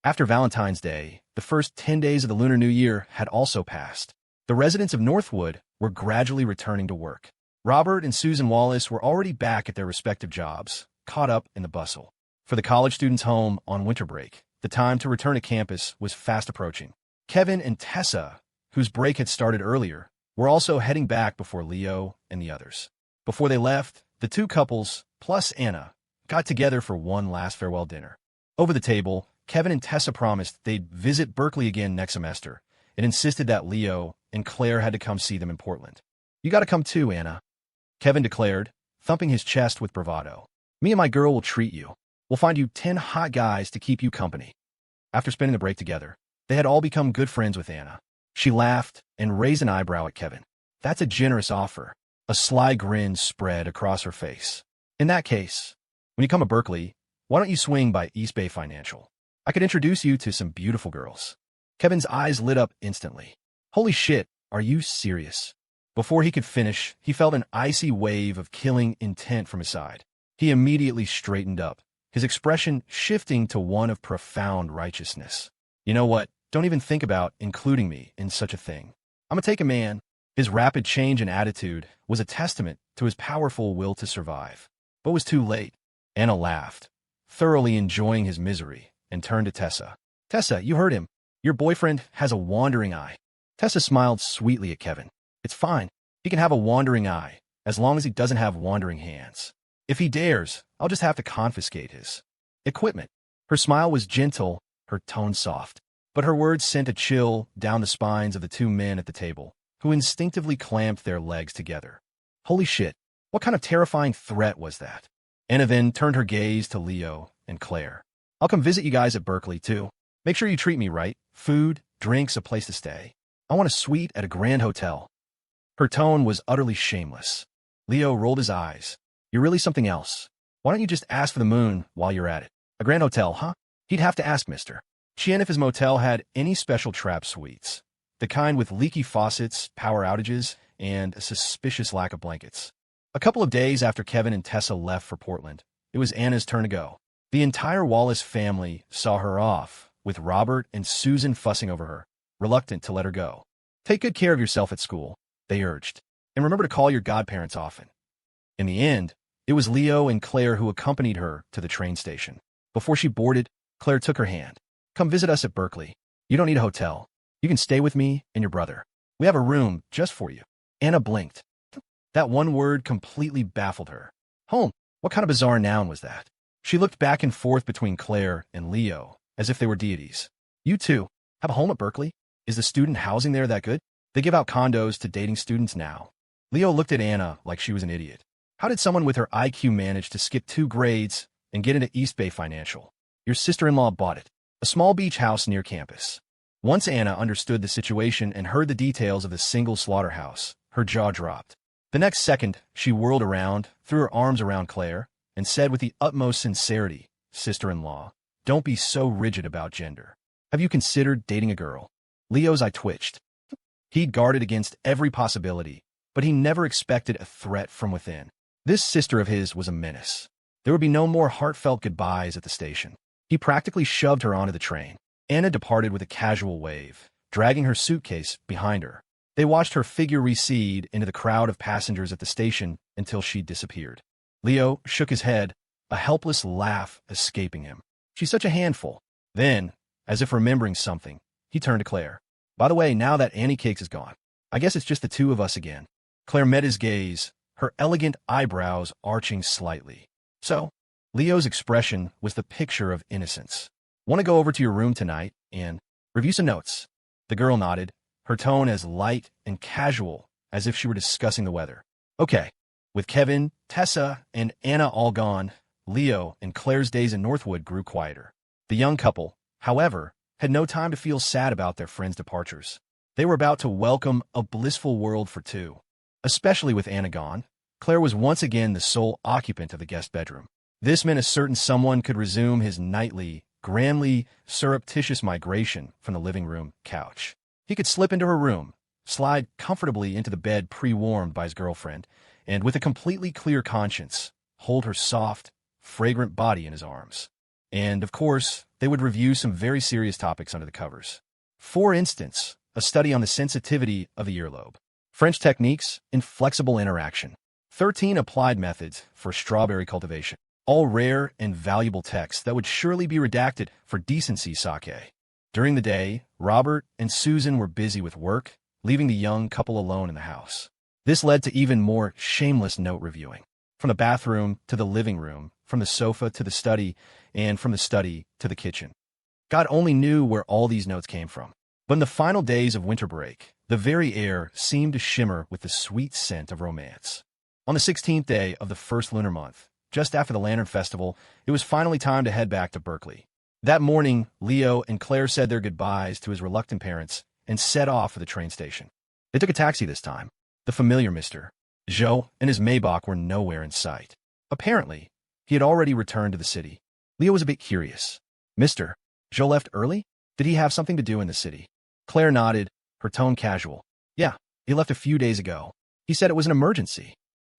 After Valentine's Day, the first 10 days of the Lunar New Year had also passed. The residents of Northwood were gradually returning to work. Robert and Susan Wallace were already back at their respective jobs, caught up in the bustle. For the college students home on winter break, the time to return to campus was fast approaching. Kevin and Tessa, whose break had started earlier, were also heading back before Leo and the others. Before they left, the two couples, plus Anna, got together for one last farewell dinner. Over the table, Kevin and Tessa promised they'd visit Berkeley again next semester and insisted that Leo and Claire had to come see them in Portland. "You gotta come too, Anna," Kevin declared, thumping his chest with bravado. "Me and my girl will treat you. We'll find you 10 hot guys to keep you company." After spending the break together, they had all become good friends with Anna. She laughed and raised an eyebrow at Kevin. "That's a generous offer." A sly grin spread across her face. "In that case, when you come to Berkeley, why don't you swing by East Bay Financial? I could introduce you to some beautiful girls." Kevin's eyes lit up instantly. "Holy shit, are you serious?" Before he could finish, he felt an icy wave of killing intent from his side. He immediately straightened up, his expression shifting to one of profound righteousness. "You know what? Don't even think about including me in such a thing. I'm gonna take a man." His rapid change in attitude was a testament to his powerful will to survive. But it was too late. Anna laughed, thoroughly enjoying his misery, and turned to Tessa. "Tessa, you heard him. Your boyfriend has a wandering eye." Tessa smiled sweetly at Kevin. "It's fine. He can have a wandering eye, as long as he doesn't have wandering hands. If he dares, I'll just have to confiscate his equipment." Her smile was gentle, her tone soft, but her words sent a chill down the spines of the two men at the table, who instinctively clamped their legs together. Holy shit, what kind of terrifying threat was that? Anna then turned her gaze to Leo and Claire. "I'll come visit you guys at Berkeley, too. Make sure you treat me right. Food, drinks, a place to stay. I want a suite at a grand hotel." Her tone was utterly shameless. Leo rolled his eyes. "You're really something else. Why don't you just ask for the moon while you're at it? A grand hotel, huh?" He'd have to ask Mr. Chien if his motel had any special trap suites. The kind with leaky faucets, power outages, and a suspicious lack of blankets. A couple of days after Kevin and Tessa left for Portland, it was Anna's turn to go. The entire Wallace family saw her off, with Robert and Susan fussing over her, reluctant to let her go. "Take good care of yourself at school," they urged, "and remember to call your godparents often." In the end, it was Leo and Claire who accompanied her to the train station. Before she boarded, Claire took her hand. "Come visit us at Berkeley. You don't need a hotel. You can stay with me and your brother. We have a room just for you." Anna blinked. That one word completely baffled her. Home? What kind of bizarre noun was that? She looked back and forth between Claire and Leo, as if they were deities. "You two have a home at Berkeley? Is the student housing there that good? They give out condos to dating students now." Leo looked at Anna like she was an idiot. How did someone with her IQ manage to skip 2 grades and get into East Bay Financial? "Your sister-in-law bought it. A small beach house near campus." Once Anna understood the situation and heard the details of the single slaughterhouse, her jaw dropped. The next second, she whirled around, threw her arms around Claire, and said with the utmost sincerity, "Sister-in-law, don't be so rigid about gender. Have you considered dating a girl?" Leo's eye twitched. He'd guarded against every possibility, but he never expected a threat from within. This sister of his was a menace. There would be no more heartfelt goodbyes at the station. He practically shoved her onto the train. Anna departed with a casual wave, dragging her suitcase behind her. They watched her figure recede into the crowd of passengers at the station until she disappeared. Leo shook his head, a helpless laugh escaping him. "She's such a handful." Then, as if remembering something, he turned to Claire. "By the way, now that Annie Cakes is gone, I guess it's just the two of us again." Claire met his gaze, her elegant eyebrows arching slightly. "So?" Leo's expression was the picture of innocence. "Want to go over to your room tonight and review some notes?" The girl nodded, her tone as light and casual as if she were discussing the weather. "Okay." With Kevin, Tessa, and Anna all gone, Leo and Claire's days in Northwood grew quieter. The young couple, however, had no time to feel sad about their friends' departures. They were about to welcome a blissful world for two. Especially with Anna gone, Claire was once again the sole occupant of the guest bedroom. This meant a certain someone could resume his nightly, grandly surreptitious migration from the living room couch. He could slip into her room, slide comfortably into the bed pre-warmed by his girlfriend, and with a completely clear conscience, hold her soft, fragrant body in his arms. And, of course, they would review some very serious topics under the covers. For instance, a study on the sensitivity of the earlobe, French techniques in flexible interaction, 13 applied methods for strawberry cultivation, all rare and valuable texts that would surely be redacted for decency sake. During the day, Robert and Susan were busy with work, leaving the young couple alone in the house. This led to even more shameless note reviewing. From the bathroom to the living room, from the sofa to the study, and from the study to the kitchen. God only knew where all these notes came from. But in the final days of winter break, the very air seemed to shimmer with the sweet scent of romance. On the 16th day of the first lunar month, just after the Lantern Festival, it was finally time to head back to Berkeley. That morning, Leo and Claire said their goodbyes to his reluctant parents and set off for the train station. They took a taxi this time. The familiar Mr. Joe and his Maybach were nowhere in sight. Apparently, he had already returned to the city. Leo was a bit curious. Mr. Joe left early? Did he have something to do in the city? Claire nodded, her tone casual. Yeah, he left a few days ago. He said it was an emergency.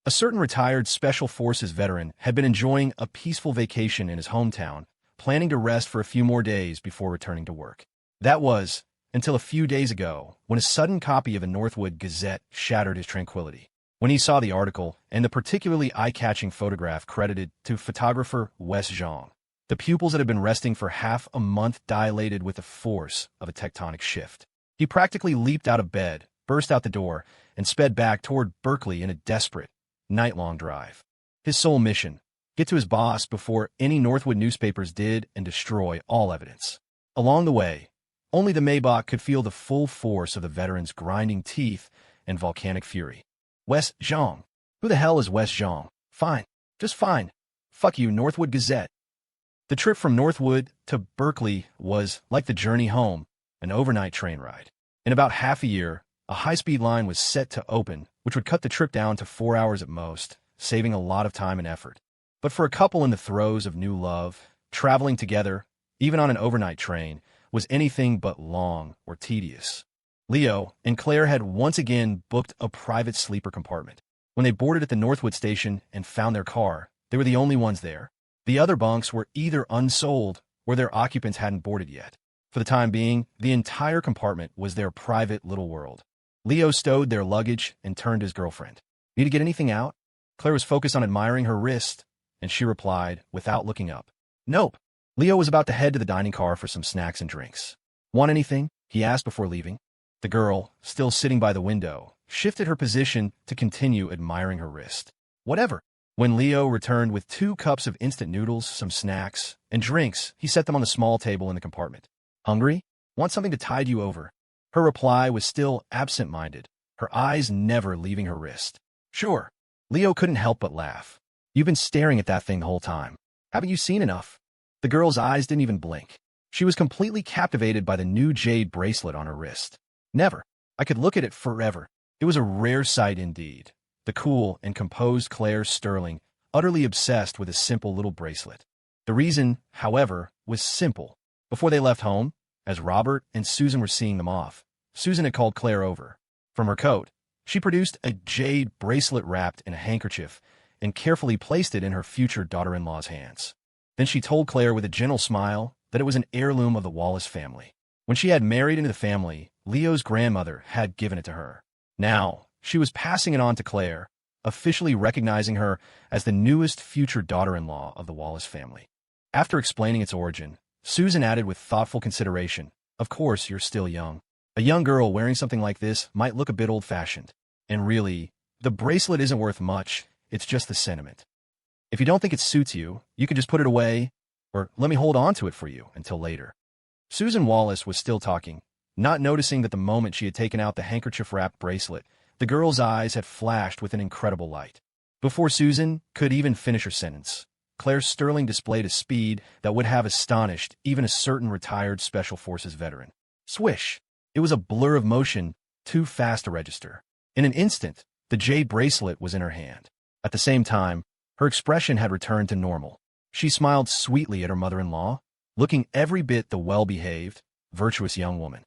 A certain retired Special Forces veteran had been enjoying a peaceful vacation in his hometown, planning to rest for a few more days before returning to work. That was, until a few days ago, when a sudden copy of the Northwood Gazette shattered his tranquility. When he saw the article and the particularly eye-catching photograph credited to photographer Wes Zhang, the pupils that had been resting for half a month dilated with the force of a tectonic shift. He practically leaped out of bed, burst out the door, and sped back toward Berkeley in a desperate, night-long drive. His sole mission, get to his boss before any Northwood newspapers did and destroy all evidence. Along the way, only the Maybach could feel the full force of the veteran's grinding teeth and volcanic fury. Wes Zhang. Who the hell is Wes Zhang? Fine. Just fine. Fuck you, Northwood Gazette. The trip from Northwood to Berkeley was, like the journey home, an overnight train ride. In about half a year, a high-speed line was set to open, which would cut the trip down to 4 hours at most, saving a lot of time and effort. But for a couple in the throes of new love, traveling together, even on an overnight train, was anything but long or tedious. Leo and Claire had once again booked a private sleeper compartment. When they boarded at the Northwood station and found their car, they were the only ones there. The other bunks were either unsold or their occupants hadn't boarded yet. For the time being, the entire compartment was their private little world. Leo stowed their luggage and turned to his girlfriend. Need to get anything out? Claire was focused on admiring her wrist, and she replied, without looking up. Nope. Leo was about to head to the dining car for some snacks and drinks. Want anything? He asked before leaving. The girl, still sitting by the window, shifted her position to continue admiring her wrist. Whatever. When Leo returned with 2 cups of instant noodles, some snacks, and drinks, he set them on the small table in the compartment. Hungry? Want something to tide you over? Her reply was still absent-minded, her eyes never leaving her wrist. Sure. Leo couldn't help but laugh. You've been staring at that thing the whole time. Haven't you seen enough? The girl's eyes didn't even blink. She was completely captivated by the new jade bracelet on her wrist. Never. I could look at it forever. It was a rare sight indeed. The cool and composed Clare Sterling, utterly obsessed with a simple little bracelet. The reason, however, was simple. Before they left home, as Robert and Susan were seeing them off, Susan had called Claire over. From her coat, she produced a jade bracelet wrapped in a handkerchief and carefully placed it in her future daughter-in-law's hands. Then she told Claire with a gentle smile that it was an heirloom of the Wallace family. When she had married into the family, Leo's grandmother had given it to her. Now, she was passing it on to Claire, officially recognizing her as the newest future daughter-in-law of the Wallace family. After explaining its origin, Susan added with thoughtful consideration, "Of course, you're still young. A young girl wearing something like this might look a bit old-fashioned. And really, the bracelet isn't worth much, it's just the sentiment. If you don't think it suits you, you can just put it away, or let me hold on to it for you until later." Susan Wallace was still talking, not noticing that the moment she had taken out the handkerchief-wrapped bracelet, the girl's eyes had flashed with an incredible light. Before Susan could even finish her sentence, Clare Sterling displayed a speed that would have astonished even a certain retired Special Forces veteran. Swish! It was a blur of motion, too fast to register. In an instant, the jade bracelet was in her hand. At the same time, her expression had returned to normal. She smiled sweetly at her mother-in-law, looking every bit the well-behaved, virtuous young woman.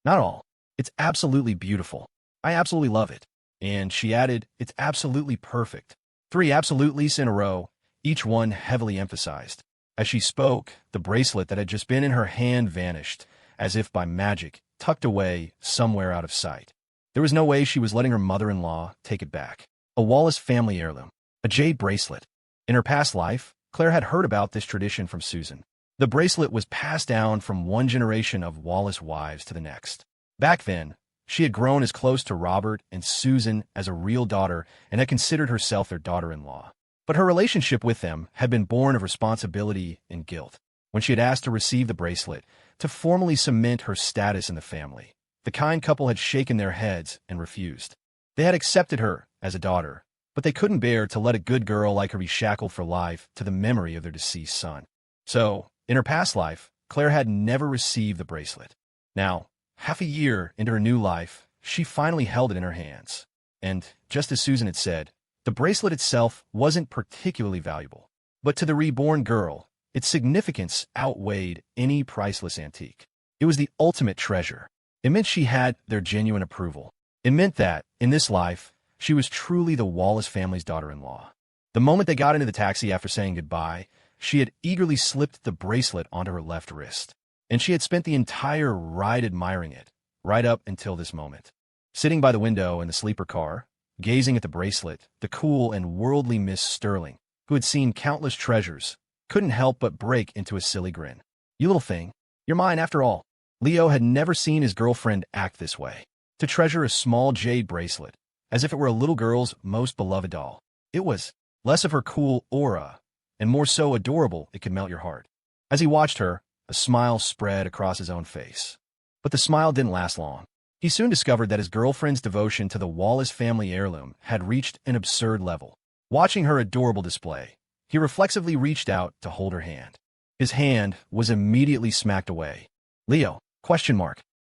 Not all. It's absolutely beautiful. I absolutely love it. And she added, it's absolutely perfect. 3 absolutelys in a row, each one heavily emphasized. As she spoke, the bracelet that had just been in her hand vanished, as if by magic, tucked away somewhere out of sight. There was no way she was letting her mother-in-law take it back. A Wallace family heirloom. A jade bracelet. In her past life, Claire had heard about this tradition from Susan. The bracelet was passed down from one generation of Wallace wives to the next. Back then, she had grown as close to Robert and Susan as a real daughter and had considered herself their daughter-in-law. But her relationship with them had been born of responsibility and guilt. When she had asked to receive the bracelet, to formally cement her status in the family, the kind couple had shaken their heads and refused. They had accepted her as a daughter, but they couldn't bear to let a good girl like her be shackled for life to the memory of their deceased son. So, in her past life, Claire had never received the bracelet. Now, half a year into her new life, she finally held it in her hands. And, just as Susan had said, the bracelet itself wasn't particularly valuable. But to the reborn girl, its significance outweighed any priceless antique. It was the ultimate treasure. It meant she had their genuine approval. It meant that, in this life, she was truly the Wallace family's daughter-in-law. The moment they got into the taxi after saying goodbye, she had eagerly slipped the bracelet onto her left wrist. And she had spent the entire ride admiring it, right up until this moment. Sitting by the window in the sleeper car, gazing at the bracelet, the cool and worldly Miss Sterling, who had seen countless treasures, couldn't help but break into a silly grin. "You little thing, you're mine after all." Leo had never seen his girlfriend act this way. To treasure a small jade bracelet, as if it were a little girl's most beloved doll. It was less of her cool aura, and more so adorable it could melt your heart. As he watched her, a smile spread across his own face. But the smile didn't last long. He soon discovered that his girlfriend's devotion to the Wallace family heirloom had reached an absurd level. Watching her adorable display, he reflexively reached out to hold her hand. His hand was immediately smacked away. "Leo, ?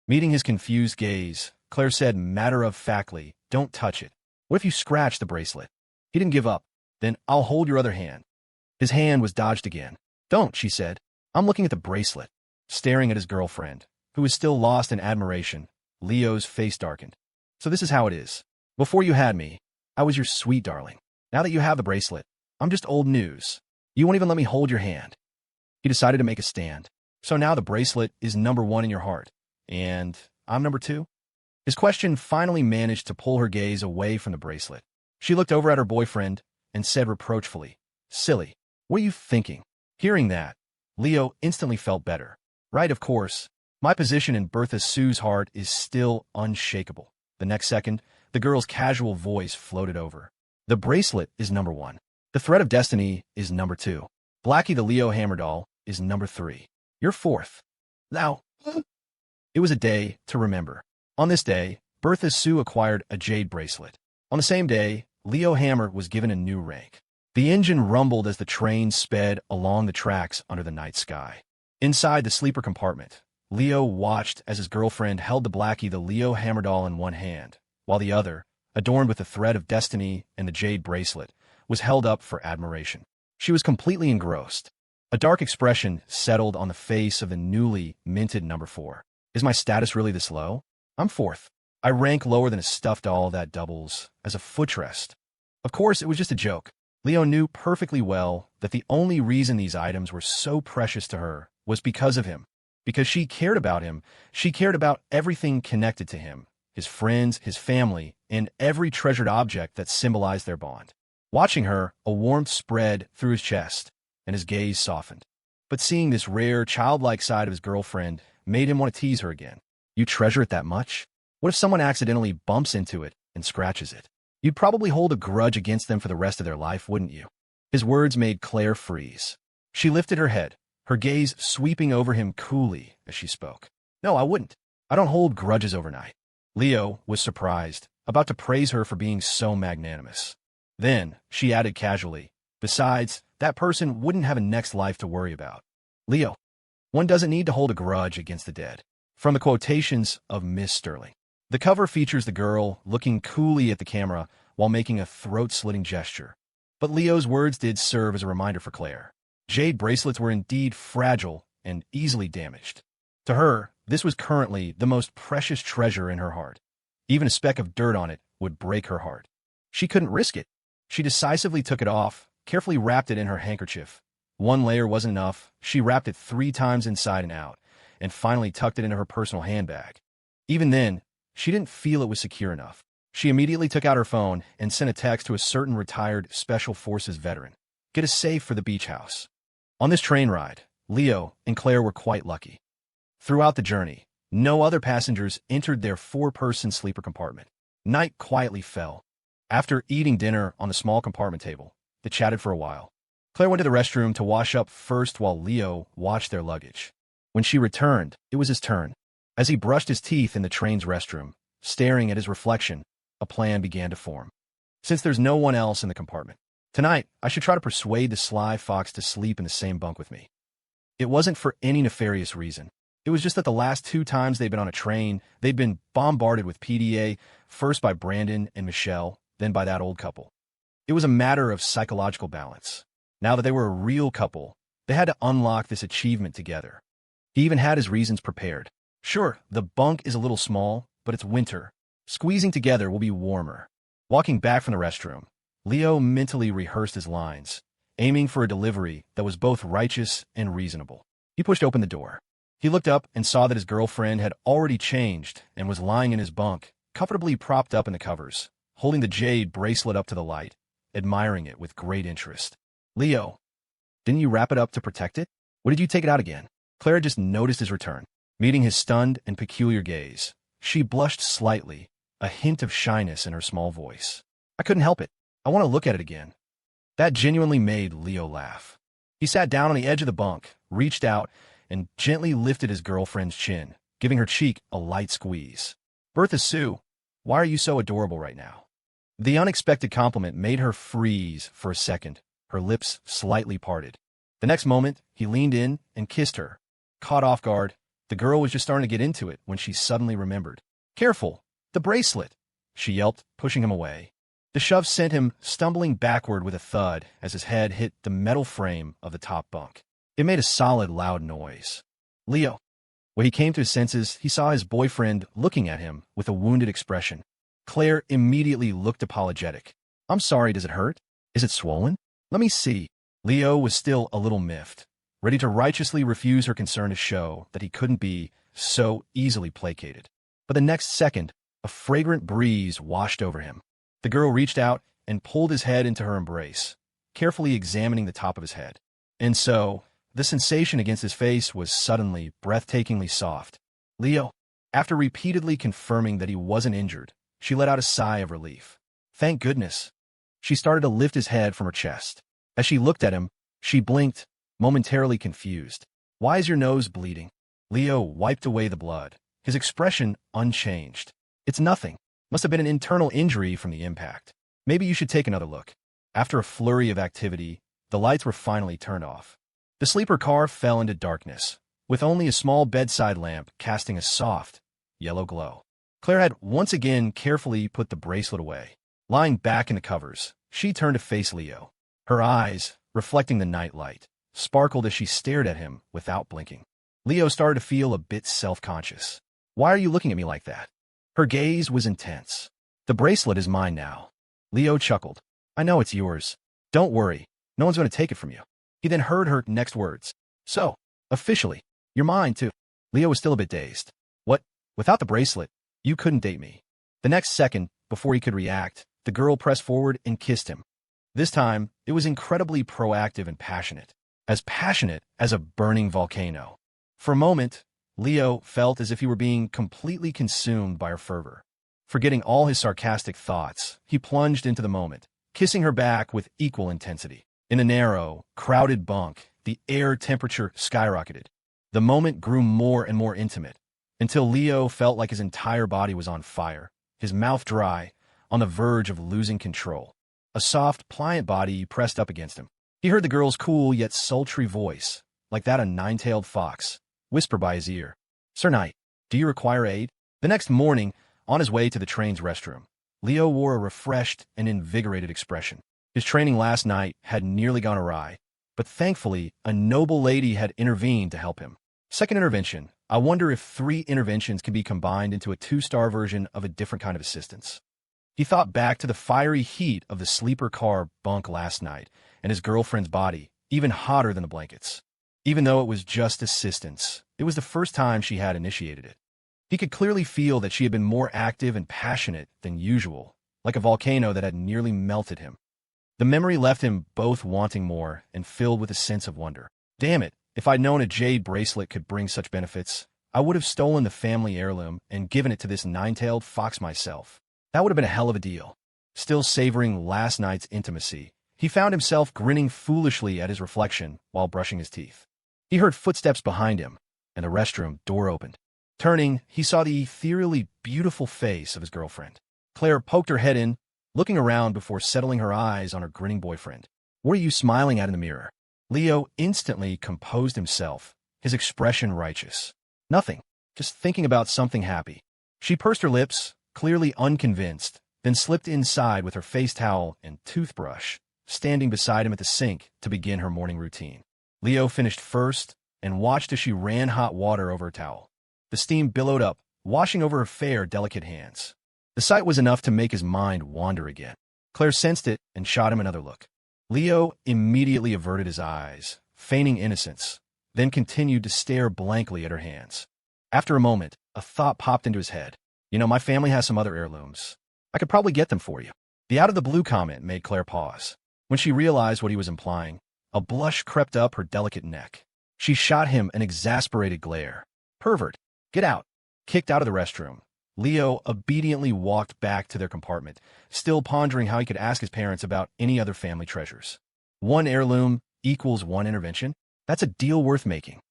Meeting his confused gaze, Claire said matter-of-factly, "Don't touch it. What if you scratch the bracelet?" He didn't give up. "Then I'll hold your other hand." His hand was dodged again. "Don't," she said. "I'm looking at the bracelet." Staring at his girlfriend, who was still lost in admiration, Leo's face darkened. "So this is how it is. Before you had me, I was your sweet darling. Now that you have the bracelet, I'm just old news. You won't even let me hold your hand." He decided to make a stand. "So now the bracelet is number one in your heart, and I'm number two?" His question finally managed to pull her gaze away from the bracelet. She looked over at her boyfriend and said reproachfully, "Silly, what are you thinking?" Hearing that, Leo instantly felt better. "Right, of course. My position in Bertha Sue's heart is still unshakable." The next second, the girl's casual voice floated over. "The bracelet is number one. The thread of destiny is number two. Blackie the Leo hammer doll is number three. You're fourth. Now." It was a day to remember. On this day, Bertha Sue acquired a jade bracelet. On the same day, Leo Hammer was given a new rank. The engine rumbled as the train sped along the tracks under the night sky. Inside the sleeper compartment, Leo watched as his girlfriend held the Blackie the Leo hammer doll in one hand, while the other, adorned with the thread of destiny and the jade bracelet, was held up for admiration. She was completely engrossed. A dark expression settled on the face of the newly minted number 4. "Is my status really this low? I'm fourth. I rank lower than a stuffed doll that doubles as a footrest." Of course, it was just a joke. Leo knew perfectly well that the only reason these items were so precious to her was because of him. Because she cared about him, she cared about everything connected to him, his friends, his family, and every treasured object that symbolized their bond. Watching her, a warmth spread through his chest, and his gaze softened. But seeing this rare, childlike side of his girlfriend made him want to tease her again. "You treasure it that much? What if someone accidentally bumps into it and scratches it? You'd probably hold a grudge against them for the rest of their life, wouldn't you?" His words made Claire freeze. She lifted her head, her gaze sweeping over him coolly as she spoke. "No, I wouldn't. I don't hold grudges overnight." Leo was surprised, about to praise her for being so magnanimous. Then, she added casually, "Besides, that person wouldn't have a next life to worry about." "Leo, one doesn't need to hold a grudge against the dead." From the quotations of Miss Sterling. The cover features the girl looking coolly at the camera while making a throat-slitting gesture. But Leo's words did serve as a reminder for Claire. Jade bracelets were indeed fragile and easily damaged. To her, this was currently the most precious treasure in her heart. Even a speck of dirt on it would break her heart. She couldn't risk it. She decisively took it off, carefully wrapped it in her handkerchief, One layer wasn't enough. She wrapped it 3 times inside and out, and finally tucked it into her personal handbag. Even then, she didn't feel it was secure enough. She immediately took out her phone and sent a text to a certain retired Special Forces veteran. Get a safe for the beach house. On this train ride, Leo and Claire were quite lucky. Throughout the journey, no other passengers entered their 4-person sleeper compartment. Night quietly fell. After eating dinner on the small compartment table, they chatted for a while. Claire went to the restroom to wash up first while Leo watched their luggage. When she returned, it was his turn. As he brushed his teeth in the train's restroom, staring at his reflection, a plan began to form. Since there's no one else in the compartment, tonight I should try to persuade the sly fox to sleep in the same bunk with me. It wasn't for any nefarious reason. It was just that the last 2 times they'd been on a train, they'd been bombarded with PDA, first by Brandon and Michelle, then by that old couple. It was a matter of psychological balance. Now that they were a real couple, they had to unlock this achievement together. He even had his reasons prepared. Sure, the bunk is a little small, but it's winter. Squeezing together will be warmer. Walking back from the restroom, Leo mentally rehearsed his lines, aiming for a delivery that was both righteous and reasonable. He pushed open the door. He looked up and saw that his girlfriend had already changed and was lying in his bunk, comfortably propped up in the covers, holding the Jade Bracelet up to the light, admiring it with great interest. Leo, didn't you wrap it up to protect it? What did you take it out again? Claire just noticed his return. Meeting his stunned and peculiar gaze, she blushed slightly, a hint of shyness in her small voice. I couldn't help it. I want to look at it again. That genuinely made Leo laugh. He sat down on the edge of the bunk, reached out, and gently lifted his girlfriend's chin, giving her cheek a light squeeze. Bertha Sue, why are you so adorable right now? The unexpected compliment made her freeze for a second, her lips slightly parted. The next moment, he leaned in and kissed her. Caught off guard, the girl was just starting to get into it when she suddenly remembered. Careful, the bracelet, she yelped, pushing him away. The shove sent him stumbling backward with a thud as his head hit the metal frame of the top bunk. It made a solid, loud noise. Leo. When he came to his senses, he saw his boyfriend looking at him with a wounded expression. Claire immediately looked apologetic. I'm sorry, does it hurt? Is it swollen? Let me see. Leo was still a little miffed, ready to righteously refuse her concern to show that he couldn't be so easily placated. But the next second, a fragrant breeze washed over him. The girl reached out and pulled his head into her embrace, carefully examining the top of his head. And so, the sensation against his face was suddenly, breathtakingly soft. Leo, after repeatedly confirming that he wasn't injured, she let out a sigh of relief. Thank goodness. She started to lift his head from her chest. As she looked at him, she blinked, momentarily confused. Why is your nose bleeding? Leo wiped away the blood, his expression unchanged. It's nothing. Must have been an internal injury from the impact. Maybe you should take another look. After a flurry of activity, the lights were finally turned off. The sleeper car fell into darkness, with only a small bedside lamp casting a soft, yellow glow. Claire had once again carefully put the bracelet away. Lying back in the covers, she turned to face Leo. Her eyes, reflecting the night light, sparkled as she stared at him without blinking. Leo started to feel a bit self-conscious. Why are you looking at me like that? Her gaze was intense. The bracelet is mine now. Leo chuckled. I know it's yours. Don't worry. No one's going to take it from you. He then heard her next words. So, officially, you're mine too. Leo was still a bit dazed. What? Without the bracelet, you couldn't date me. The next second, before he could react, the girl pressed forward and kissed him. This time, it was incredibly proactive and passionate as a burning volcano. For a moment, Leo felt as if he were being completely consumed by her fervor. Forgetting all his sarcastic thoughts, he plunged into the moment, kissing her back with equal intensity. In a narrow, crowded bunk, the air temperature skyrocketed. The moment grew more and more intimate, until Leo felt like his entire body was on fire, his mouth dry, on the verge of losing control. A soft, pliant body pressed up against him. He heard the girl's cool yet sultry voice, like that of a nine-tailed fox, whisper by his ear. Sir Knight, do you require aid? The next morning, on his way to the train's restroom, Leo wore a refreshed and invigorated expression. His training last night had nearly gone awry, but thankfully, a noble lady had intervened to help him. Second intervention. I wonder if 3 interventions can be combined into a 2-star version of a different kind of assistance. He thought back to the fiery heat of the sleeper car bunk last night and his girlfriend's body, even hotter than the blankets. Even though it was just assistance, it was the first time she had initiated it. He could clearly feel that she had been more active and passionate than usual, like a volcano that had nearly melted him. The memory left him both wanting more and filled with a sense of wonder. Damn it, if I'd known a jade bracelet could bring such benefits, I would have stolen the family heirloom and given it to this nine-tailed fox myself. That would have been a hell of a deal. Still savoring last night's intimacy, he found himself grinning foolishly at his reflection while brushing his teeth. He heard footsteps behind him, and the restroom door opened. Turning, he saw the ethereally beautiful face of his girlfriend. Claire poked her head in, looking around before settling her eyes on her grinning boyfriend. "What are you smiling at in the mirror?" Leo instantly composed himself, his expression righteous. "Nothing, just thinking about something happy." She pursed her lips, clearly unconvinced, then slipped inside with her face towel and toothbrush, standing beside him at the sink to begin her morning routine. Leo finished first and watched as she ran hot water over her towel. The steam billowed up, washing over her fair, delicate hands. The sight was enough to make his mind wander again. Claire sensed it and shot him another look. Leo immediately averted his eyes, feigning innocence, then continued to stare blankly at her hands. After a moment, a thought popped into his head. "You know, my family has some other heirlooms. I could probably get them for you." The out-of-the-blue comment made Claire pause. When she realized what he was implying, a blush crept up her delicate neck. She shot him an exasperated glare. "Pervert, get out." Kicked out of the restroom, Leo obediently walked back to their compartment, still pondering how he could ask his parents about any other family treasures. One heirloom equals one intervention? That's a deal worth making.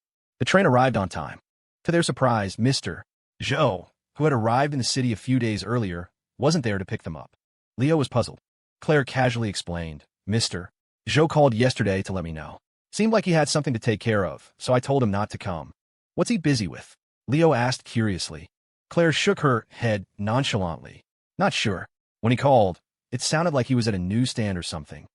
The train arrived on time. To their surprise, Mr. Joe, who had arrived in the city a few days earlier, wasn't there to pick them up. Leo was puzzled. Claire casually explained, "Mr. Joe called yesterday to let me know. Seemed like he had something to take care of, so I told him not to come." "What's he busy with?" Leo asked curiously. Claire shook her head nonchalantly. "Not sure. When he called, it sounded like he was at a newsstand or something."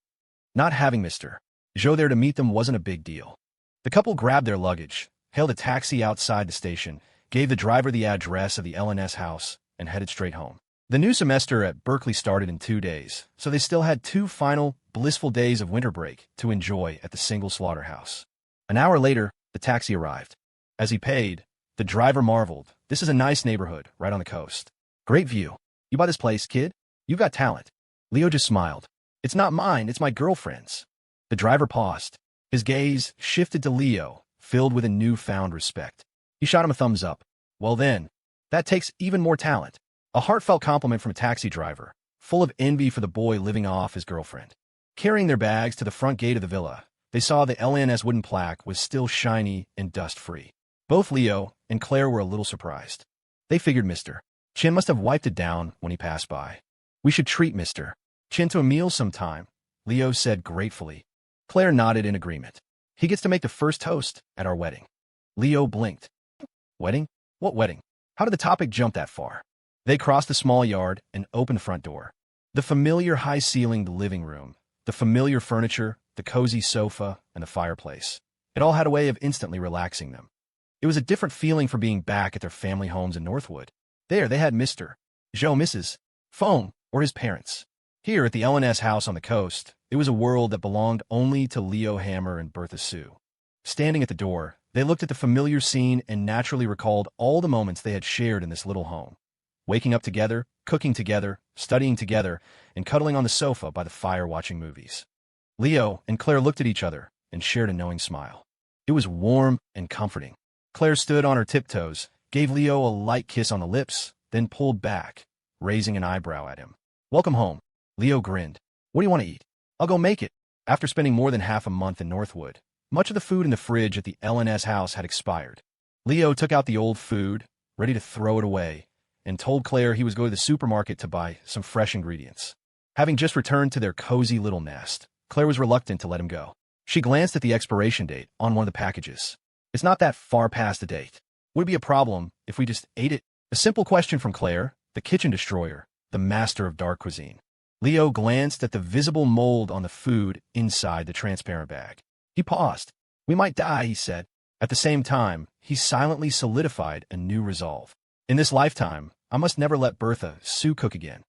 Not having Mr. Joe there to meet them wasn't a big deal. The couple grabbed their luggage, hailed a taxi outside the station, gave the driver the address of the LNS house, and headed straight home. The new semester at Berkeley started in 2 days, so they still had 2 final, blissful days of winter break to enjoy at the single slaughterhouse. An hour later, the taxi arrived. As he paid, the driver marveled. "This is a nice neighborhood, right on the coast. Great view. You buy this place, kid? You've got talent." Leo just smiled. "It's not mine, it's my girlfriend's." The driver paused. His gaze shifted to Leo, filled with a newfound respect. He shot him a thumbs up. "Well then, that takes even more talent." A heartfelt compliment from a taxi driver, full of envy for the boy living off his girlfriend. Carrying their bags to the front gate of the villa, they saw the LNS wooden plaque was still shiny and dust-free. Both Leo and Claire were a little surprised. They figured Mr. Chin must have wiped it down when he passed by. "We should treat Mr. Chin to a meal sometime," Leo said gratefully. Claire nodded in agreement. "He gets to make the first toast at our wedding." Leo blinked. "Wedding? What wedding? How did the topic jump that far?" They crossed the small yard and opened the front door. The familiar high-ceilinged living room, the familiar furniture, the cozy sofa, and the fireplace. It all had a way of instantly relaxing them. It was a different feeling for being back at their family homes in Northwood. There they had Mr. Joe, Mrs. Fong, or his parents. Here at the LNS house on the coast, it was a world that belonged only to Leo Hammer and Bertha Sue. Standing at the door, they looked at the familiar scene and naturally recalled all the moments they had shared in this little home. Waking up together, cooking together, studying together, and cuddling on the sofa by the fire watching movies. Leo and Claire looked at each other and shared a knowing smile. It was warm and comforting. Claire stood on her tiptoes, gave Leo a light kiss on the lips, then pulled back, raising an eyebrow at him. "Welcome home." Leo grinned. "What do you want to eat?" "I'll go make it." After spending more than half a month in Northwood, much of the food in the fridge at the LNS house had expired. Leo took out the old food, ready to throw it away, and told Claire he was going to the supermarket to buy some fresh ingredients. Having just returned to their cozy little nest, Claire was reluctant to let him go. She glanced at the expiration date on one of the packages. "It's not that far past the date. Would it be a problem if we just ate it?" A simple question from Claire, the kitchen destroyer, the master of dark cuisine. Leo glanced at the visible mold on the food inside the transparent bag. He paused. "We might die," he said. At the same time, he silently solidified a new resolve. "In this lifetime, I must never let Bertha Sue cook again."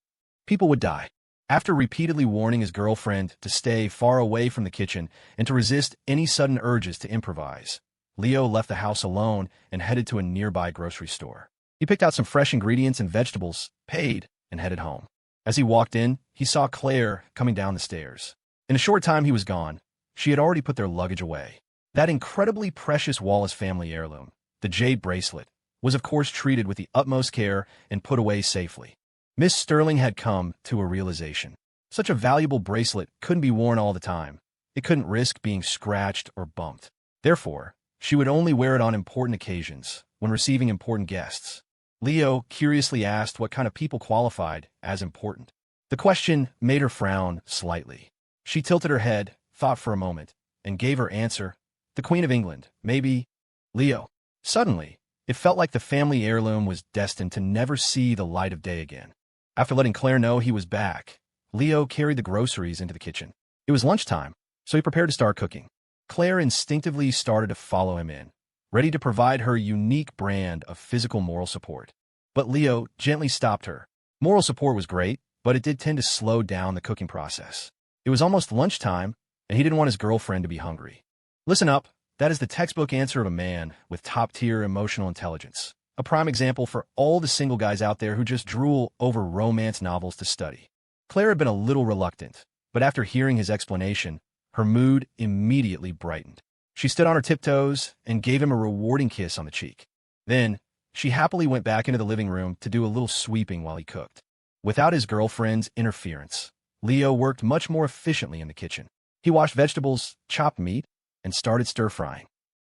People would die. After repeatedly warning his girlfriend to stay far away from the kitchen and to resist any sudden urges to improvise, Leo left the house alone and headed to a nearby grocery store. He picked out some fresh ingredients and vegetables, paid, and headed home. As he walked in, he saw Clare coming down the stairs. In a short time he was gone. She had already put their luggage away. That incredibly precious Wallace family heirloom, the Jade Bracelet, was of course treated with the utmost care and put away safely. Miss Sterling had come to a realization. Such a valuable bracelet couldn't be worn all the time. It couldn't risk being scratched or bumped. Therefore, she would only wear it on important occasions, when receiving important guests. Leo curiously asked what kind of people qualified as important. The question made her frown slightly. She tilted her head, thought for a moment, and gave her answer, the Queen of England, maybe Leo. Suddenly, it felt like the family heirloom was destined to never see the light of day again. After letting Clare know he was back, Leo carried the groceries into the kitchen. It was lunchtime, so he prepared to start cooking. Clare instinctively started to follow him in, ready to provide her unique brand of physical moral support. But Leo gently stopped her. Moral support was great, but it did tend to slow down the cooking process. It was almost lunchtime, and he didn't want his girlfriend to be hungry. Listen up, that is the textbook answer of a man with top-tier emotional intelligence. A prime example for all the single guys out there who just drool over romance novels to study. Claire had been a little reluctant, but after hearing his explanation, her mood immediately brightened. She stood on her tiptoes and gave him a rewarding kiss on the cheek. Then, she happily went back into the living room to do a little sweeping while he cooked. Without his girlfriend's interference, Leo worked much more efficiently in the kitchen. He washed vegetables, chopped meat, and started stir-frying.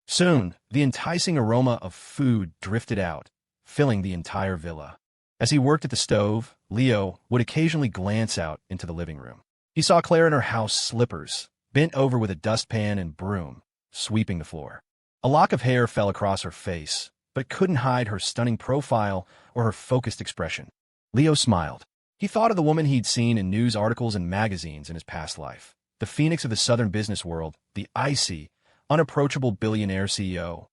Soon, the enticing aroma of food drifted out, filling the entire villa. As he worked at the stove, Leo would occasionally glance out into the living room. He saw Claire in her house slippers, bent over with a dustpan and broom, sweeping the floor. A lock of hair fell across her face, but couldn't hide her stunning profile or her focused expression. Leo smiled. He thought of the woman he'd seen in news articles and magazines in his past life. The phoenix of the southern business world, the icy, unapproachable billionaire CEO.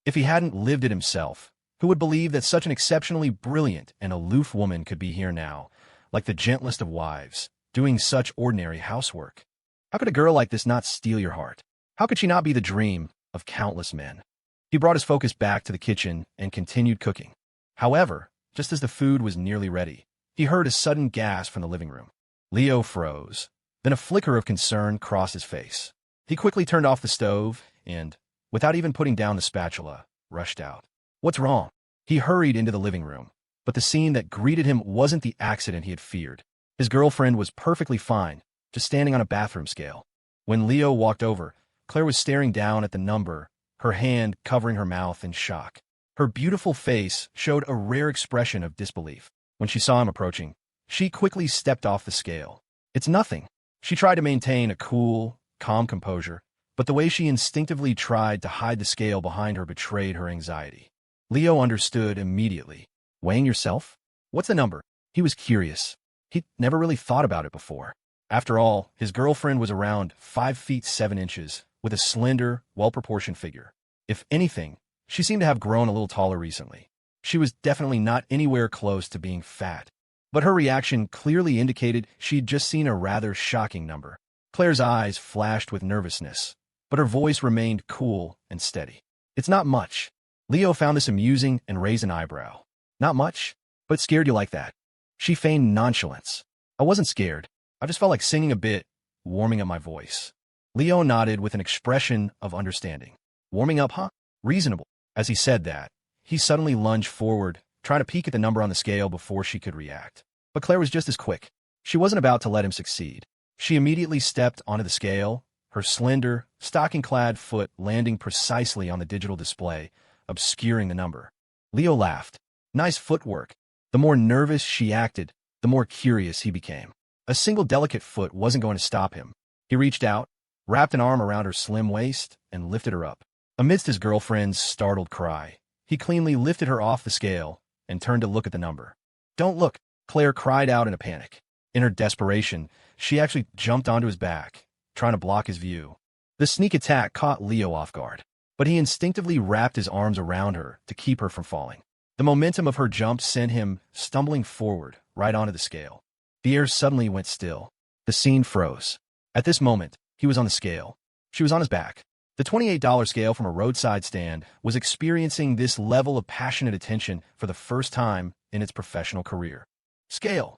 If he hadn't lived it himself, who would believe that such an exceptionally brilliant and aloof woman could be here now, like the gentlest of wives, doing such ordinary housework? How could a girl like this not steal your heart? How could she not be the dream of countless men? He brought his focus back to the kitchen and continued cooking. However, just as the food was nearly ready, he heard a sudden gasp from the living room. Leo froze. Then a flicker of concern crossed his face. He quickly turned off the stove and, without even putting down the spatula, rushed out. What's wrong? He hurried into the living room, but the scene that greeted him wasn't the accident he had feared. His girlfriend was perfectly fine, just standing on a bathroom scale. When Leo walked over, Claire was staring down at the number, her hand covering her mouth in shock. Her beautiful face showed a rare expression of disbelief. When she saw him approaching, she quickly stepped off the scale. It's nothing. She tried to maintain a cool, calm composure, but the way she instinctively tried to hide the scale behind her betrayed her anxiety. Leo understood immediately. Weighing yourself? What's the number? He was curious. He'd never really thought about it before. After all, his girlfriend was around 5 feet 7 inches, with a slender, well-proportioned figure. If anything, she seemed to have grown a little taller recently. She was definitely not anywhere close to being fat, but her reaction clearly indicated she'd just seen a rather shocking number. Claire's eyes flashed with nervousness, but her voice remained cool and steady. It's not much. Leo found this amusing and raised an eyebrow. Not much? But scared you like that? She feigned nonchalance. I wasn't scared. I just felt like singing a bit, warming up my voice. Leo nodded with an expression of understanding. Warming up, huh? Reasonable. As he said that, he suddenly lunged forward, trying to peek at the number on the scale before she could react. But Claire was just as quick. She wasn't about to let him succeed. She immediately stepped onto the scale, her slender, stocking-clad foot landing precisely on the digital display, obscuring the number. Leo laughed. Nice footwork. The more nervous she acted, the more curious he became. A single delicate foot wasn't going to stop him. He reached out, wrapped an arm around her slim waist, and lifted her up. Amidst his girlfriend's startled cry, he cleanly lifted her off the scale and turned to look at the number. Don't look, Claire cried out in a panic. In her desperation, she actually jumped onto his back, trying to block his view. The sneak attack caught Leo off guard, but he instinctively wrapped his arms around her to keep her from falling. The momentum of her jump sent him stumbling forward, right onto the scale. The air suddenly went still. The scene froze. At this moment, he was on the scale. She was on his back. The $28 scale from a roadside stand was experiencing this level of passionate attention for the first time in its professional career. Scale.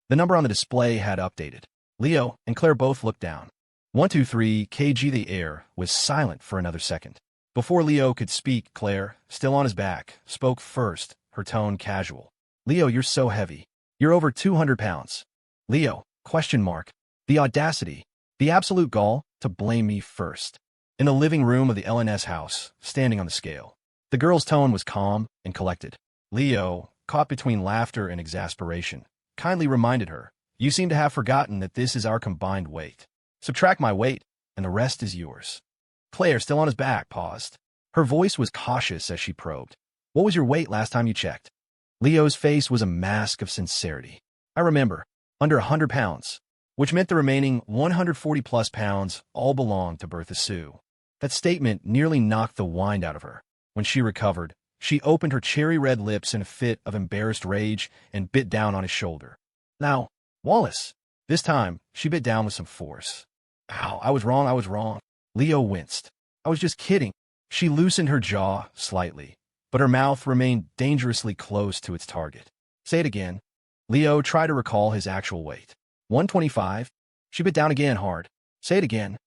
The number on the display had updated. Leo and Claire both looked down. 123 kg. The air was silent for another second. Before Leo could speak, Claire, still on his back, spoke first, her tone casual. Leo, you're so heavy. You're over 200 pounds. Leo, question mark. The audacity, the absolute gall, to blame me first. In the living room of the LNS house, standing on the scale. The girl's tone was calm and collected. Leo, caught between laughter and exasperation, kindly reminded her, you seem to have forgotten that this is our combined weight. Subtract my weight, and the rest is yours. Claire, still on his back, paused. Her voice was cautious as she probed. What was your weight last time you checked? Leo's face was a mask of sincerity. I remember, under 100 pounds, which meant the remaining 140-plus pounds all belonged to Bertha Sue. That statement nearly knocked the wind out of her. When she recovered, she opened her cherry-red lips in a fit of embarrassed rage and bit down on his shoulder. Now, Wallace. This time, she bit down with some force. Ow, I was wrong. Leo winced. I was just kidding. She loosened her jaw slightly, but her mouth remained dangerously close to its target. Say it again. Leo tried to recall his actual weight. 125. She bit down again hard. Say it again.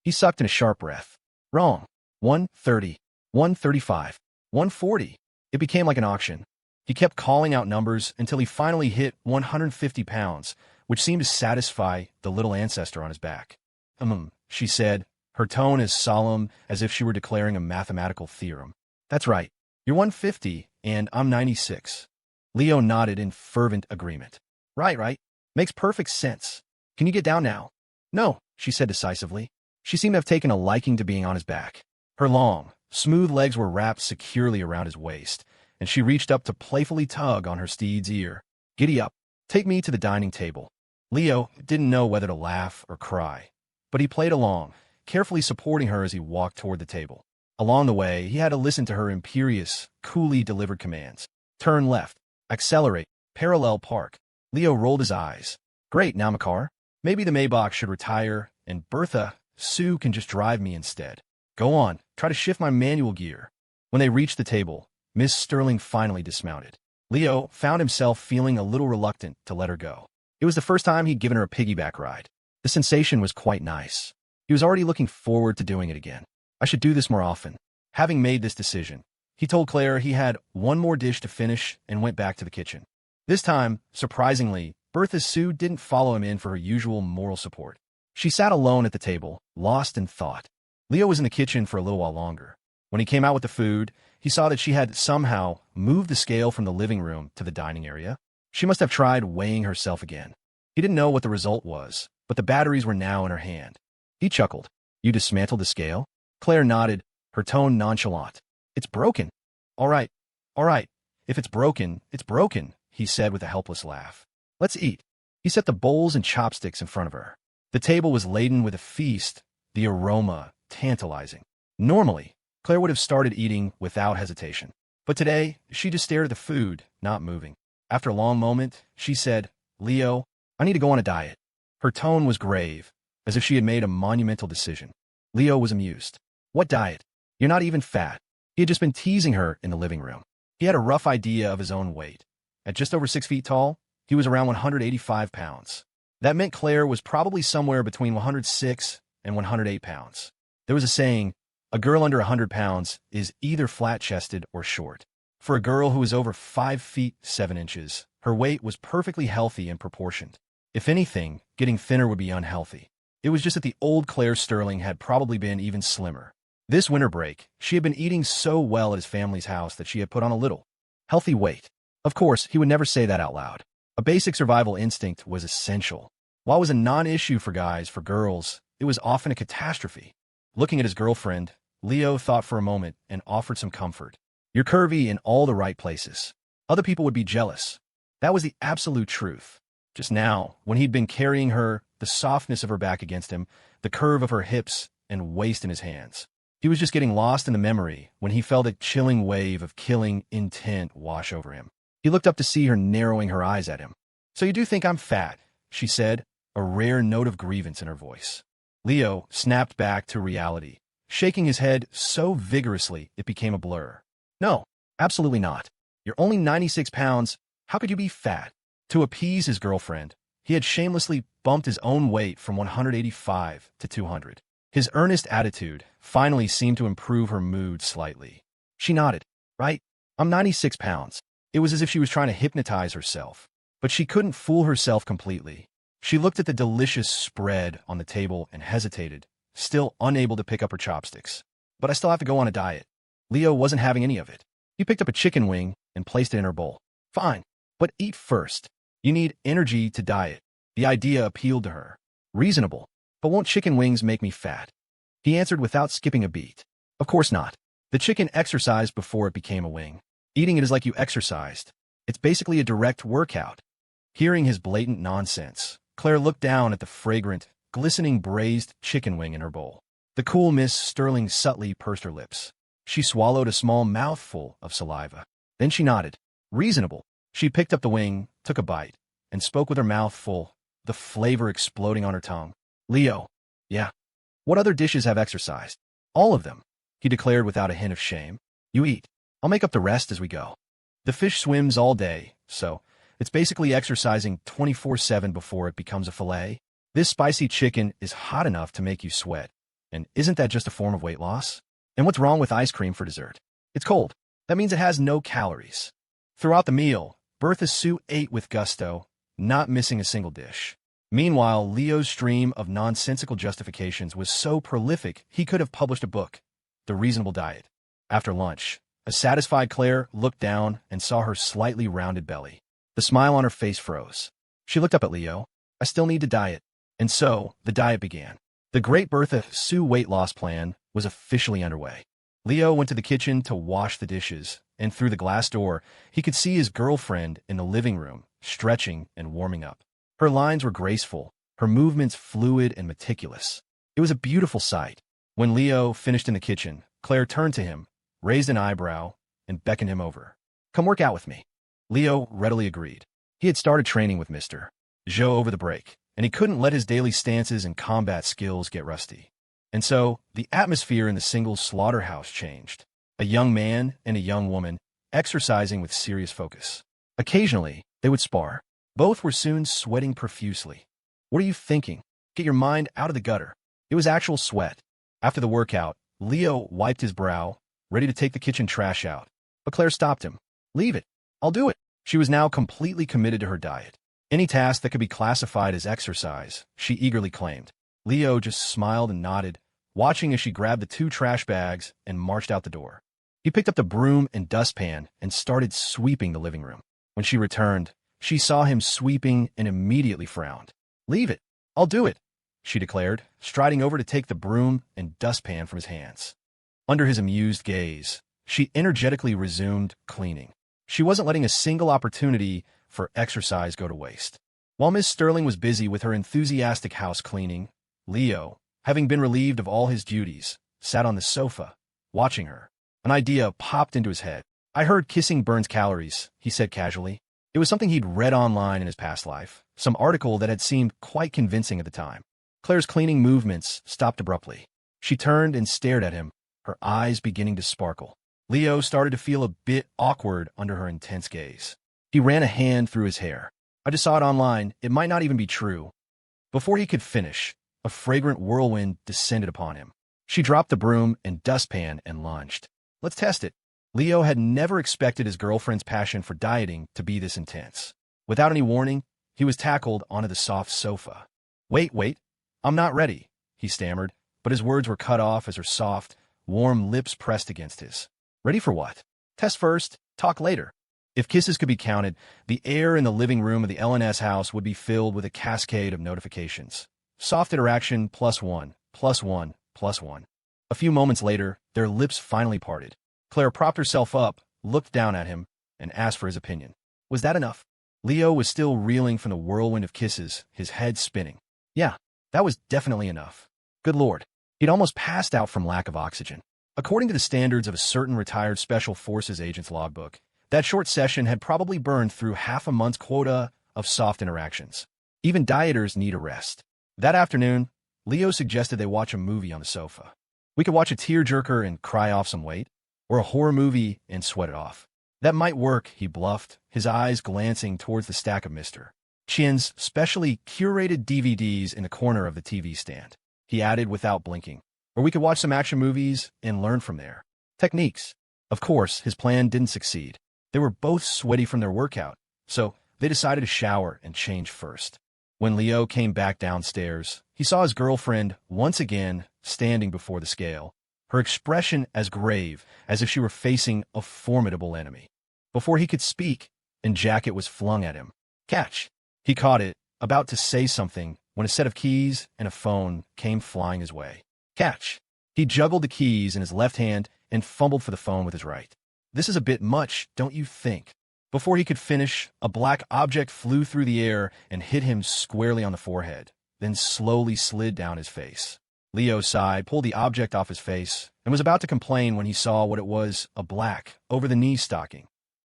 He sucked in a sharp breath. Wrong. 130. 135. 140. It became like an auction. He kept calling out numbers until he finally hit 150 pounds, which seemed to satisfy the little ancestor on his back. She said, her tone as solemn as if she were declaring a mathematical theorem. That's right. You're 150, and I'm 96. Leo nodded in fervent agreement. Right. Makes perfect sense. Can you get down now? No, she said decisively. She seemed to have taken a liking to being on his back. Her long, smooth legs were wrapped securely around his waist, and she reached up to playfully tug on her steed's ear. Giddy up. Take me to the dining table. Leo didn't know whether to laugh or cry, but he played along, carefully supporting her as he walked toward the table. Along the way, he had to listen to her imperious, coolly delivered commands. Turn left. Accelerate. Parallel park. Leo rolled his eyes. Great, now Makar. Maybe the Maybach should retire, and Bertha Sue can just drive me instead. Go on, try to shift my manual gear. When they reached the table, Miss Sterling finally dismounted. Leo found himself feeling a little reluctant to let her go. It was the first time he'd given her a piggyback ride. The sensation was quite nice. He was already looking forward to doing it again. I should do this more often. Having made this decision, he told Claire he had one more dish to finish and went back to the kitchen. This time, surprisingly, Bertha Sue didn't follow him in for her usual moral support. She sat alone at the table, lost in thought. Leo was in the kitchen for a little while longer. When he came out with the food, he saw that she had somehow moved the scale from the living room to the dining area. She must have tried weighing herself again. He didn't know what the result was, but the batteries were now in her hand. He chuckled. You dismantled the scale? Claire nodded, her tone nonchalant. It's broken. All right. If it's broken, he said with a helpless laugh. Let's eat. He set the bowls and chopsticks in front of her. The table was laden with a feast, the aroma tantalizing. Normally, Claire would have started eating without hesitation. But today, she just stared at the food, not moving. After a long moment, she said, Leo, I need to go on a diet. Her tone was grave, as if she had made a monumental decision. Leo was amused. What diet? You're not even fat. He had just been teasing her in the living room. He had a rough idea of his own weight. At just over 6 feet tall, he was around 185 pounds. That meant Claire was probably somewhere between 106 and 108 pounds. There was a saying, a girl under 100 pounds is either flat-chested or short. For a girl who was over 5 feet 7 inches, her weight was perfectly healthy and proportioned. If anything, getting thinner would be unhealthy. It was just that the old Claire Sterling had probably been even slimmer. This winter break, she had been eating so well at his family's house that she had put on a little healthy weight. Of course, he would never say that out loud. A basic survival instinct was essential. While it was a non-issue for guys, for girls, it was often a catastrophe. Looking at his girlfriend, Leo thought for a moment and offered some comfort. You're curvy in all the right places. Other people would be jealous. That was the absolute truth. Just now, when he'd been carrying her, the softness of her back against him, the curve of her hips and waist in his hands. He was just getting lost in the memory when he felt a chilling wave of killing intent wash over him. He looked up to see her narrowing her eyes at him. So you do think I'm fat? she said, a rare note of grievance in her voice. Leo snapped back to reality, shaking his head so vigorously it became a blur. No, absolutely not. You're only 96 pounds. How could you be fat? To appease his girlfriend, he had shamelessly bumped his own weight from 185 to 200. His earnest attitude finally seemed to improve her mood slightly. She nodded. Right? I'm 96 pounds. It was as if she was trying to hypnotize herself. But she couldn't fool herself completely. She looked at the delicious spread on the table and hesitated, still unable to pick up her chopsticks. But I still have to go on a diet. Leo wasn't having any of it. He picked up a chicken wing and placed it in her bowl. Fine, but eat first. You need energy to diet. The idea appealed to her. Reasonable. But won't chicken wings make me fat? He answered without skipping a beat. Of course not. The chicken exercised before it became a wing. Eating it is like you exercised. It's basically a direct workout. Hearing his blatant nonsense, Claire looked down at the fragrant, glistening braised chicken wing in her bowl. The cool Miss Sterling subtly pursed her lips. She swallowed a small mouthful of saliva. Then she nodded. Reasonable. She picked up the wing, took a bite, and spoke with her mouth full, the flavor exploding on her tongue. Leo. Yeah. What other dishes have exercised? All of them, he declared without a hint of shame. You eat. I'll make up the rest as we go. The fish swims all day, so it's basically exercising 24/7 before it becomes a fillet. This spicy chicken is hot enough to make you sweat. And isn't that just a form of weight loss? And what's wrong with ice cream for dessert? It's cold. That means it has no calories. Throughout the meal, Bertha Sue ate with gusto, not missing a single dish. Meanwhile, Leo's stream of nonsensical justifications was so prolific he could have published a book, The Reasonable Diet. After lunch, a satisfied Claire looked down and saw her slightly rounded belly. The smile on her face froze. She looked up at Leo. I still need to diet. And so, the diet began. The Great Bertha Sue weight loss plan was officially underway. Leo went to the kitchen to wash the dishes, and through the glass door, he could see his girlfriend in the living room, stretching and warming up. Her lines were graceful, her movements fluid and meticulous. It was a beautiful sight. When Leo finished in the kitchen, Claire turned to him, raised an eyebrow, and beckoned him over. Come work out with me. Leo readily agreed. He had started training with Mr. Joe over the break, and he couldn't let his daily stances and combat skills get rusty. And so, the atmosphere in the singles slaughterhouse changed. A young man and a young woman, exercising with serious focus. Occasionally, they would spar. Both were soon sweating profusely. What are you thinking? Get your mind out of the gutter. It was actual sweat. After the workout, Leo wiped his brow, ready to take the kitchen trash out. But Claire stopped him. Leave it. I'll do it. She was now completely committed to her diet. Any task that could be classified as exercise, she eagerly claimed. Leo just smiled and nodded, watching as she grabbed the 2 trash bags and marched out the door. He picked up the broom and dustpan and started sweeping the living room. When she returned, she saw him sweeping and immediately frowned. Leave it. I'll do it, she declared, striding over to take the broom and dustpan from his hands. Under his amused gaze, she energetically resumed cleaning. She wasn't letting a single opportunity for exercise go to waste. While Miss Sterling was busy with her enthusiastic house cleaning, Leo, having been relieved of all his duties, sat on the sofa, watching her. An idea popped into his head. I heard kissing burns calories, he said casually. It was something he'd read online in his past life, some article that had seemed quite convincing at the time. Claire's cleaning movements stopped abruptly. She turned and stared at him, her eyes beginning to sparkle. Leo started to feel a bit awkward under her intense gaze. He ran a hand through his hair. I just saw it online. It might not even be true. Before he could finish, a fragrant whirlwind descended upon him. She dropped the broom and dustpan and lunged. Let's test it. Leo had never expected his girlfriend's passion for dieting to be this intense. Without any warning, he was tackled onto the soft sofa. Wait, I'm not ready, he stammered, but his words were cut off as her soft, warm lips pressed against his. Ready for what? Test first, talk later. If kisses could be counted, the air in the living room of the LNS house would be filled with a cascade of notifications. Soft interaction +1, +1, +1. A few moments later, their lips finally parted. Claire propped herself up, looked down at him, and asked for his opinion. Was that enough? Leo was still reeling from the whirlwind of kisses, his head spinning. Yeah, that was definitely enough. Good Lord. He'd almost passed out from lack of oxygen. According to the standards of a certain retired Special Forces agent's logbook, that short session had probably burned through half a month's quota of soft interactions. Even dieters need a rest. That afternoon, Leo suggested they watch a movie on the sofa. We could watch a tearjerker and cry off some weight, or a horror movie and sweat it off. That might work, he bluffed, his eyes glancing towards the stack of Mr. Chin's specially curated DVDs in the corner of the TV stand. He added without blinking. Or we could watch some action movies and learn from there. Techniques. Of course, his plan didn't succeed. They were both sweaty from their workout, so they decided to shower and change first. When Leo came back downstairs, he saw his girlfriend once again standing before the scale, her expression as grave as if she were facing a formidable enemy. Before he could speak, a jacket was flung at him. Catch! He caught it, about to say something, when a set of keys and a phone came flying his way. Catch! He juggled the keys in his left hand and fumbled for the phone with his right. This is a bit much, don't you think? Before he could finish, a black object flew through the air and hit him squarely on the forehead, then slowly slid down his face. Leo sighed, pulled the object off his face, and was about to complain when he saw what it was, a black, over-the-knee stocking.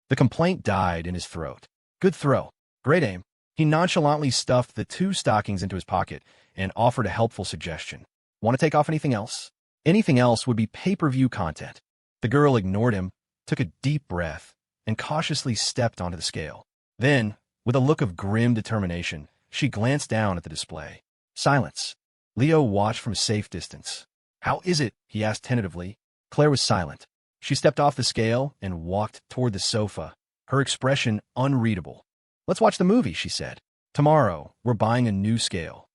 The complaint died in his throat. Good throw. Great aim. He nonchalantly stuffed the 2 stockings into his pocket and offered a helpful suggestion. Want to take off anything else? Anything else would be pay-per-view content. The girl ignored him, took a deep breath, and cautiously stepped onto the scale. Then, with a look of grim determination, she glanced down at the display. Silence. Leo watched from a safe distance. How is it? He asked tentatively. Claire was silent. She stepped off the scale and walked toward the sofa, her expression unreadable. Let's watch the movie, she said. Tomorrow, we're buying a new scale.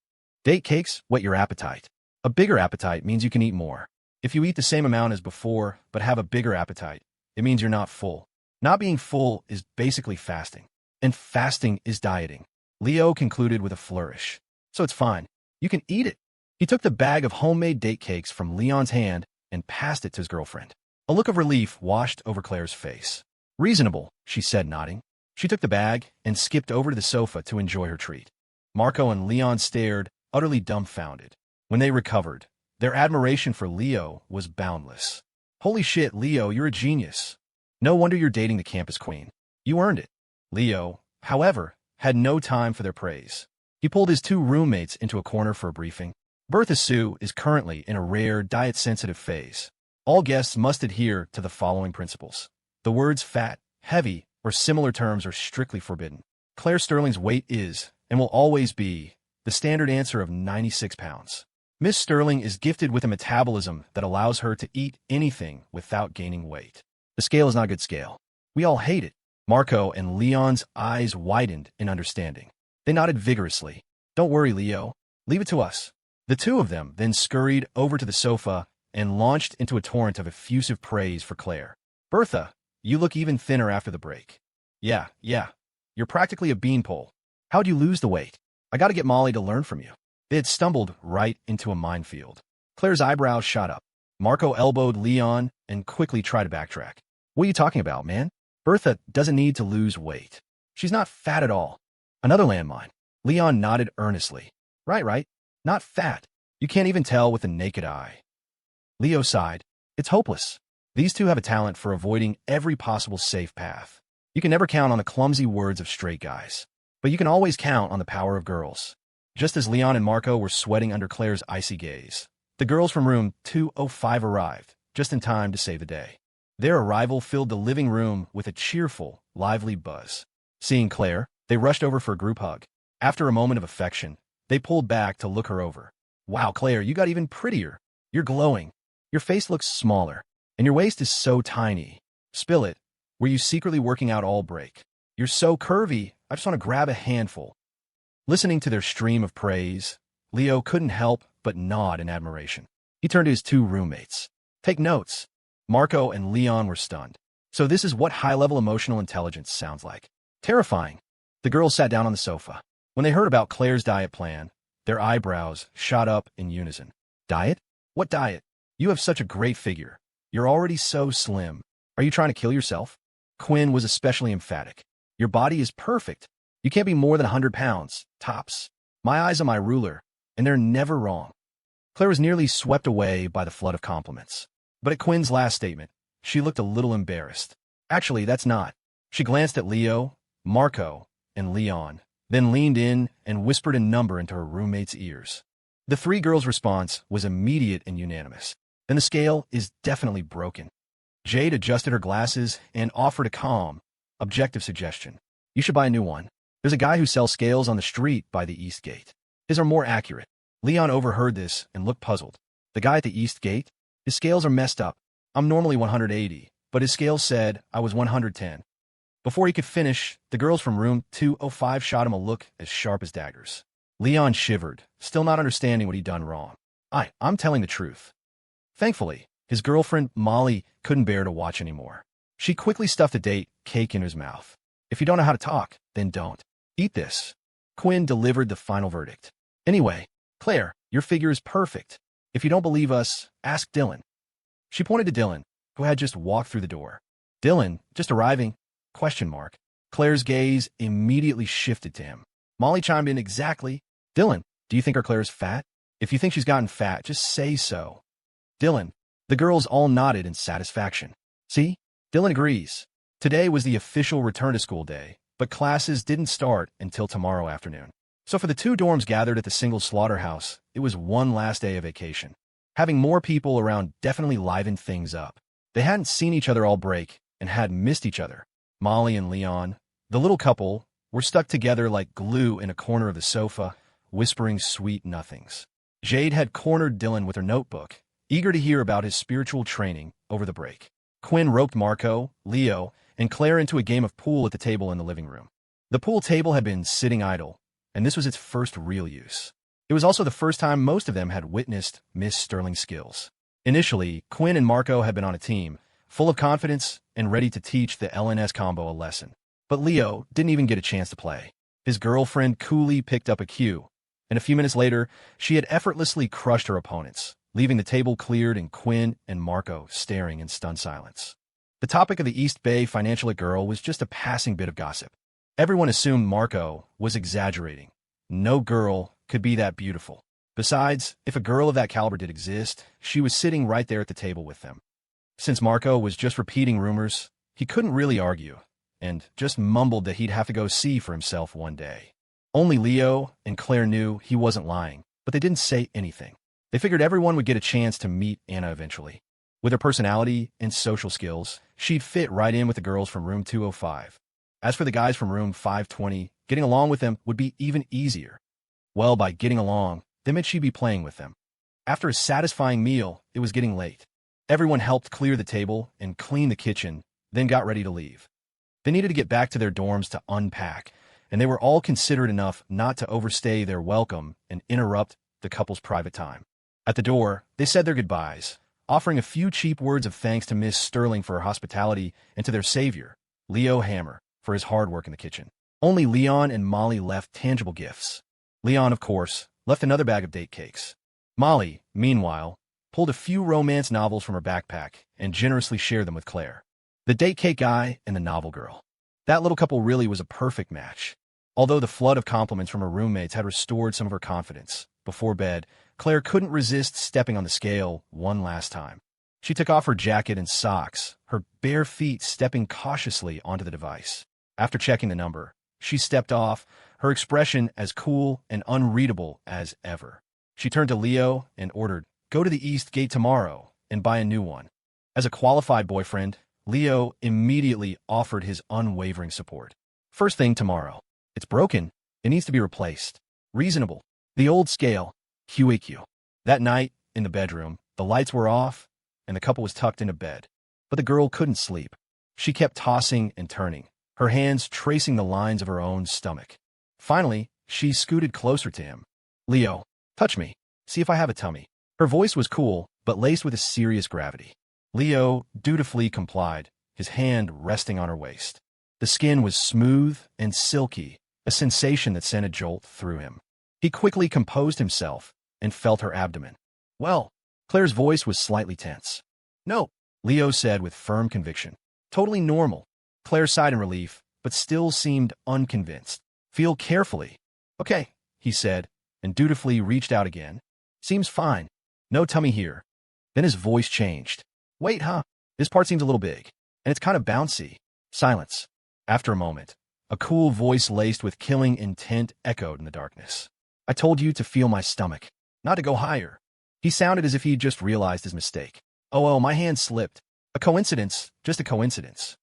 Date cakes whet your appetite. A bigger appetite means you can eat more. If you eat the same amount as before, but have a bigger appetite, it means you're not full. Not being full is basically fasting. And fasting is dieting. Leo concluded with a flourish. So it's fine. You can eat it. He took the bag of homemade date cakes from Leon's hand and passed it to his girlfriend. A look of relief washed over Claire's face. Reasonable, she said, nodding. She took the bag and skipped over to the sofa to enjoy her treat. Marco and Leon stared, utterly dumbfounded. When they recovered, their admiration for Leo was boundless. Holy shit, Leo, you're a genius. No wonder you're dating the campus queen. You earned it. Leo, however, had no time for their praise. He pulled his 2 roommates into a corner for a briefing. Bertha Sue is currently in a rare diet-sensitive phase. All guests must adhere to the following principles. The words fat, heavy, or similar terms are strictly forbidden. Claire Sterling's weight is, and will always be, the standard answer of 96 pounds. Miss Sterling is gifted with a metabolism that allows her to eat anything without gaining weight. The scale is not a good scale. We all hate it. Marco and Leon's eyes widened in understanding. They nodded vigorously. Don't worry, Leo. Leave it to us. The 2 of them then scurried over to the sofa and launched into a torrent of effusive praise for Claire. Bertha, you look even thinner after the break. Yeah. You're practically a beanpole. How'd you lose the weight? I gotta get Molly to learn from you. They had stumbled right into a minefield. Claire's eyebrows shot up. Marco elbowed Leon and quickly tried to backtrack. What are you talking about, man? Bertha doesn't need to lose weight. She's not fat at all. Another landmine. Leon nodded earnestly. Right. Not fat. You can't even tell with the naked eye. Leo sighed. It's hopeless. These 2 have a talent for avoiding every possible safe path. You can never count on the clumsy words of straight guys. But you can always count on the power of girls. Just as Leon and Marco were sweating under Claire's icy gaze, the girls from room 205 arrived, just in time to save the day. Their arrival filled the living room with a cheerful, lively buzz. Seeing Claire, they rushed over for a group hug. After a moment of affection, they pulled back to look her over. Wow, Claire, you got even prettier. You're glowing. Your face looks smaller, and your waist is so tiny. Spill it. Were you secretly working out all break? You're so curvy, I just want to grab a handful. Listening to their stream of praise, Leo couldn't help but nod in admiration. He turned to his 2 roommates. Take notes. Marco and Leon were stunned. So this is what high-level emotional intelligence sounds like. Terrifying. The girls sat down on the sofa. When they heard about Claire's diet plan, their eyebrows shot up in unison. Diet? What diet? You have such a great figure. You're already so slim. Are you trying to kill yourself? Quinn was especially emphatic. Your body is perfect. You can't be more than 100 pounds, tops. My eyes on my ruler, and they're never wrong. Claire was nearly swept away by the flood of compliments. But at Quinn's last statement, she looked a little embarrassed. Actually, that's not. She glanced at Leo, Marco, and Leon, then leaned in and whispered a number into her roommate's ears. The three girls' response was immediate and unanimous. Then the scale is definitely broken. Jade adjusted her glasses and offered a calm, objective suggestion. You should buy a new one. There's a guy who sells scales on the street by the East Gate. His are more accurate. Leon overheard this and looked puzzled. The guy at the East Gate? His scales are messed up. I'm normally 180, but his scales said I was 110. Before he could finish, the girls from room 205 shot him a look as sharp as daggers. Leon shivered, still not understanding what he'd done wrong. I'm telling the truth. Thankfully, his girlfriend, Molly, couldn't bear to watch anymore. She quickly stuffed a date cake in his mouth. If you don't know how to talk, then don't. Eat this. Quinn delivered the final verdict. Anyway, Claire, your figure is perfect. If you don't believe us, ask Dylan. She pointed to Dylan, who had just walked through the door. Dylan, just arriving? ? Claire's gaze immediately shifted to him. Molly chimed in exactly. Dylan, do you think our Claire's fat? If you think she's gotten fat, just say so. Dylan. The girls all nodded in satisfaction. See? Dylan agrees. Today was the official return to school day, but classes didn't start until tomorrow afternoon. So for the two dorms gathered at the single slaughterhouse, it was one last day of vacation. Having more people around definitely livened things up. They hadn't seen each other all break and had missed each other. Molly and Leon, the little couple, were stuck together like glue in a corner of the sofa, whispering sweet nothings. Jade had cornered Dylan with her notebook, eager to hear about his spiritual training over the break. Quinn roped Marco, Leo, and Claire into a game of pool at the table in the living room. The pool table had been sitting idle, and this was its first real use. It was also the first time most of them had witnessed Miss Sterling's skills. Initially, Quinn and Marco had been on a team, full of confidence and ready to teach the LNS combo a lesson. But Leo didn't even get a chance to play. His girlfriend coolly picked up a cue, and a few minutes later, she had effortlessly crushed her opponents, leaving the table cleared and Quinn and Marco staring in stunned silence. The topic of the East Bay financial girl was just a passing bit of gossip. Everyone assumed Marco was exaggerating. No girl could be that beautiful. Besides, if a girl of that caliber did exist, she was sitting right there at the table with them. Since Marco was just repeating rumors, he couldn't really argue, and just mumbled that he'd have to go see for himself one day. Only Leo and Claire knew he wasn't lying, but they didn't say anything. They figured everyone would get a chance to meet Anna eventually. With her personality and social skills, she'd fit right in with the girls from room 205. As for the guys from room 520, getting along with them would be even easier. Well, by getting along, they meant she'd be playing with them. After a satisfying meal, it was getting late. Everyone helped clear the table and clean the kitchen, then got ready to leave. They needed to get back to their dorms to unpack, and they were all considerate enough not to overstay their welcome and interrupt the couple's private time. At the door, they said their goodbyes, offering a few cheap words of thanks to Miss Sterling for her hospitality and to their savior, Leo Hammer, for his hard work in the kitchen. Only Leon and Molly left tangible gifts. Leon, of course, left another bag of date cakes. Molly, meanwhile, pulled a few romance novels from her backpack and generously shared them with Claire. The date cake guy and the novel girl. That little couple really was a perfect match. Although the flood of compliments from her roommates had restored some of her confidence, before bed, Claire couldn't resist stepping on the scale one last time. She took off her jacket and socks, her bare feet stepping cautiously onto the device. After checking the number, she stepped off, her expression as cool and unreadable as ever. She turned to Leo and ordered, "Go to the East Gate tomorrow and buy a new one." As a qualified boyfriend, Leo immediately offered his unwavering support. "First thing tomorrow. It's broken. It needs to be replaced. Reasonable. The old scale. QAQ." That night, in the bedroom, the lights were off, and the couple was tucked into bed. But the girl couldn't sleep. She kept tossing and turning, her hands tracing the lines of her own stomach. Finally, she scooted closer to him. "Leo, touch me. See if I have a tummy." Her voice was cool, but laced with a serious gravity. Leo dutifully complied, his hand resting on her waist. The skin was smooth and silky, a sensation that sent a jolt through him. He quickly composed himself and felt her abdomen. "Well," Claire's voice was slightly tense. "No," Leo said with firm conviction. "Totally normal." Claire sighed in relief, but still seemed unconvinced. "Feel carefully." "Okay," he said, and dutifully reached out again. "Seems fine. No tummy here." Then his voice changed. "Wait, huh? This part seems a little big, and it's kind of bouncy." Silence. After a moment, A cool voice laced with killing intent echoed in the darkness. I told you to feel my stomach, not to go higher. He sounded as if he'd just realized his mistake. Oh, my hand slipped. A coincidence, just a coincidence.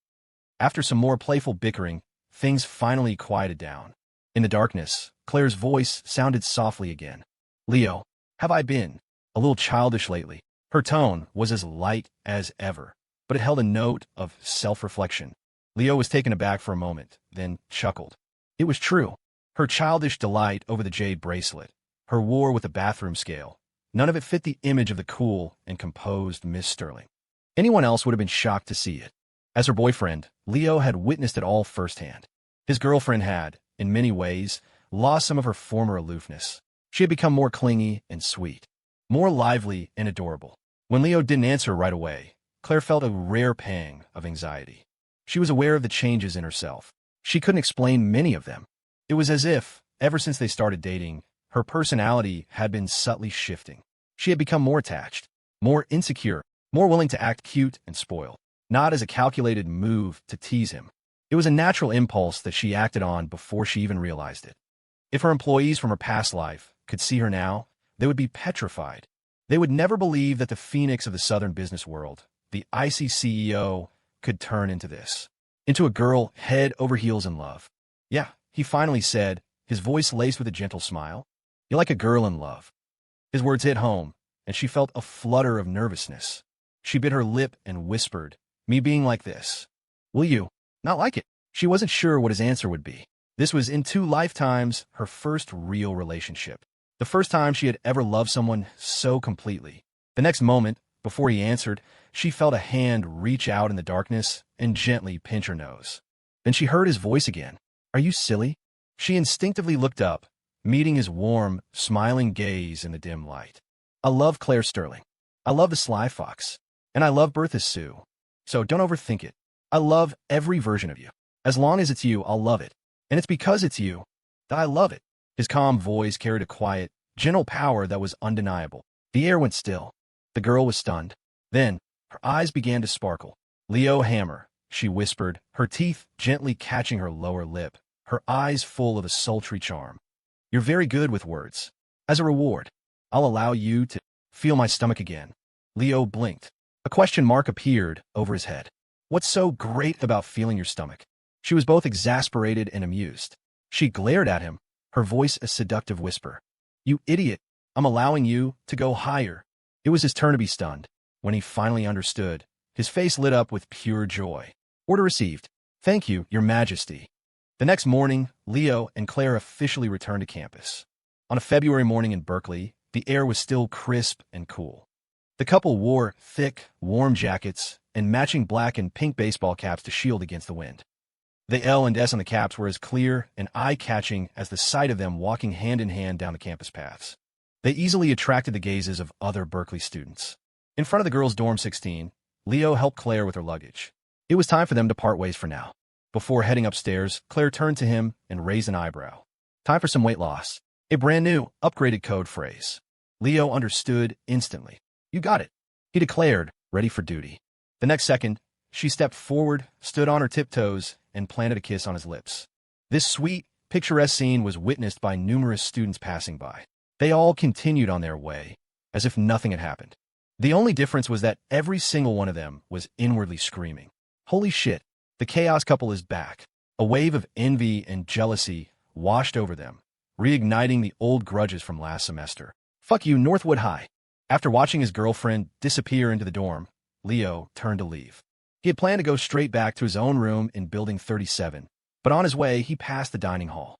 After some more playful bickering, things finally quieted down. In the darkness, Claire's voice sounded softly again. Leo, have I been a little childish lately? Her tone was as light as ever, but it held a note of self-reflection. Leo was taken aback for a moment, then chuckled. It was true. Her childish delight over the Jade Bracelet, her war with the bathroom scale, none of it fit the image of the cool and composed Miss Sterling. Anyone else would have been shocked to see it. As her boyfriend, Leo had witnessed it all firsthand. His girlfriend had, in many ways, lost some of her former aloofness. She had become more clingy and sweet, more lively and adorable. When Leo didn't answer right away, Claire felt a rare pang of anxiety. She was aware of the changes in herself. She couldn't explain many of them. It was as if, ever since they started dating, her personality had been subtly shifting. She had become more attached, more insecure, more willing to act cute and spoil, not as a calculated move to tease him. It was a natural impulse that she acted on before she even realized it. If her employees from her past life could see her now, they would be petrified. They would never believe that the phoenix of the Southern business world, the icy CEO, could turn into this. Into a girl head over heels in love. Yeah, he finally said, his voice laced with a gentle smile. You're like a girl in love. His words hit home, and she felt a flutter of nervousness. She bit her lip and whispered, me being like this. Will you not like it? She wasn't sure what his answer would be. This was in 2 lifetimes her first real relationship. The first time she had ever loved someone so completely. The next moment, before he answered, she felt a hand reach out in the darkness and gently pinch her nose. Then she heard his voice again. Are you silly? She instinctively looked up, meeting his warm, smiling gaze in the dim light. I love Claire Sterling. I love the Sly Fox. And I love Bertha Sue. So don't overthink it. I love every version of you. As long as it's you, I'll love it. And it's because it's you that I love it. His calm voice carried a quiet, gentle power that was undeniable. The air went still. The girl was stunned. Then, her eyes began to sparkle. Leo Hammer, she whispered, her teeth gently catching her lower lip, her eyes full of a sultry charm. You're very good with words. As a reward, I'll allow you to feel my stomach again. Leo blinked. A question mark appeared over his head. What's so great about feeling your stomach? She was both exasperated and amused. She glared at him, her voice a seductive whisper. You idiot, I'm allowing you to go higher. It was his turn to be stunned. When he finally understood, his face lit up with pure joy. Order received. Thank you, Your Majesty. The next morning, Leo and Claire officially returned to campus. On a February morning in Berkeley, the air was still crisp and cool. The couple wore thick, warm jackets and matching black and pink baseball caps to shield against the wind. The L and S on the caps were as clear and eye-catching as the sight of them walking hand-in-hand down the campus paths. They easily attracted the gazes of other Berkeley students. In front of the girls' dorm 16, Leo helped Claire with her luggage. It was time for them to part ways for now. Before heading upstairs, Claire turned to him and raised an eyebrow. Time for some weight loss. A brand new, upgraded code phrase. Leo understood instantly. You got it, he declared, ready for duty. The next second, she stepped forward, stood on her tiptoes, and planted a kiss on his lips. This sweet, picturesque scene was witnessed by numerous students passing by. They all continued on their way, as if nothing had happened. The only difference was that every single one of them was inwardly screaming. Holy shit, the chaos couple is back. A wave of envy and jealousy washed over them, reigniting the old grudges from last semester. Fuck you, Northwood High. After watching his girlfriend disappear into the dorm, Leo turned to leave. He had planned to go straight back to his own room in Building 37, but on his way, he passed the dining hall.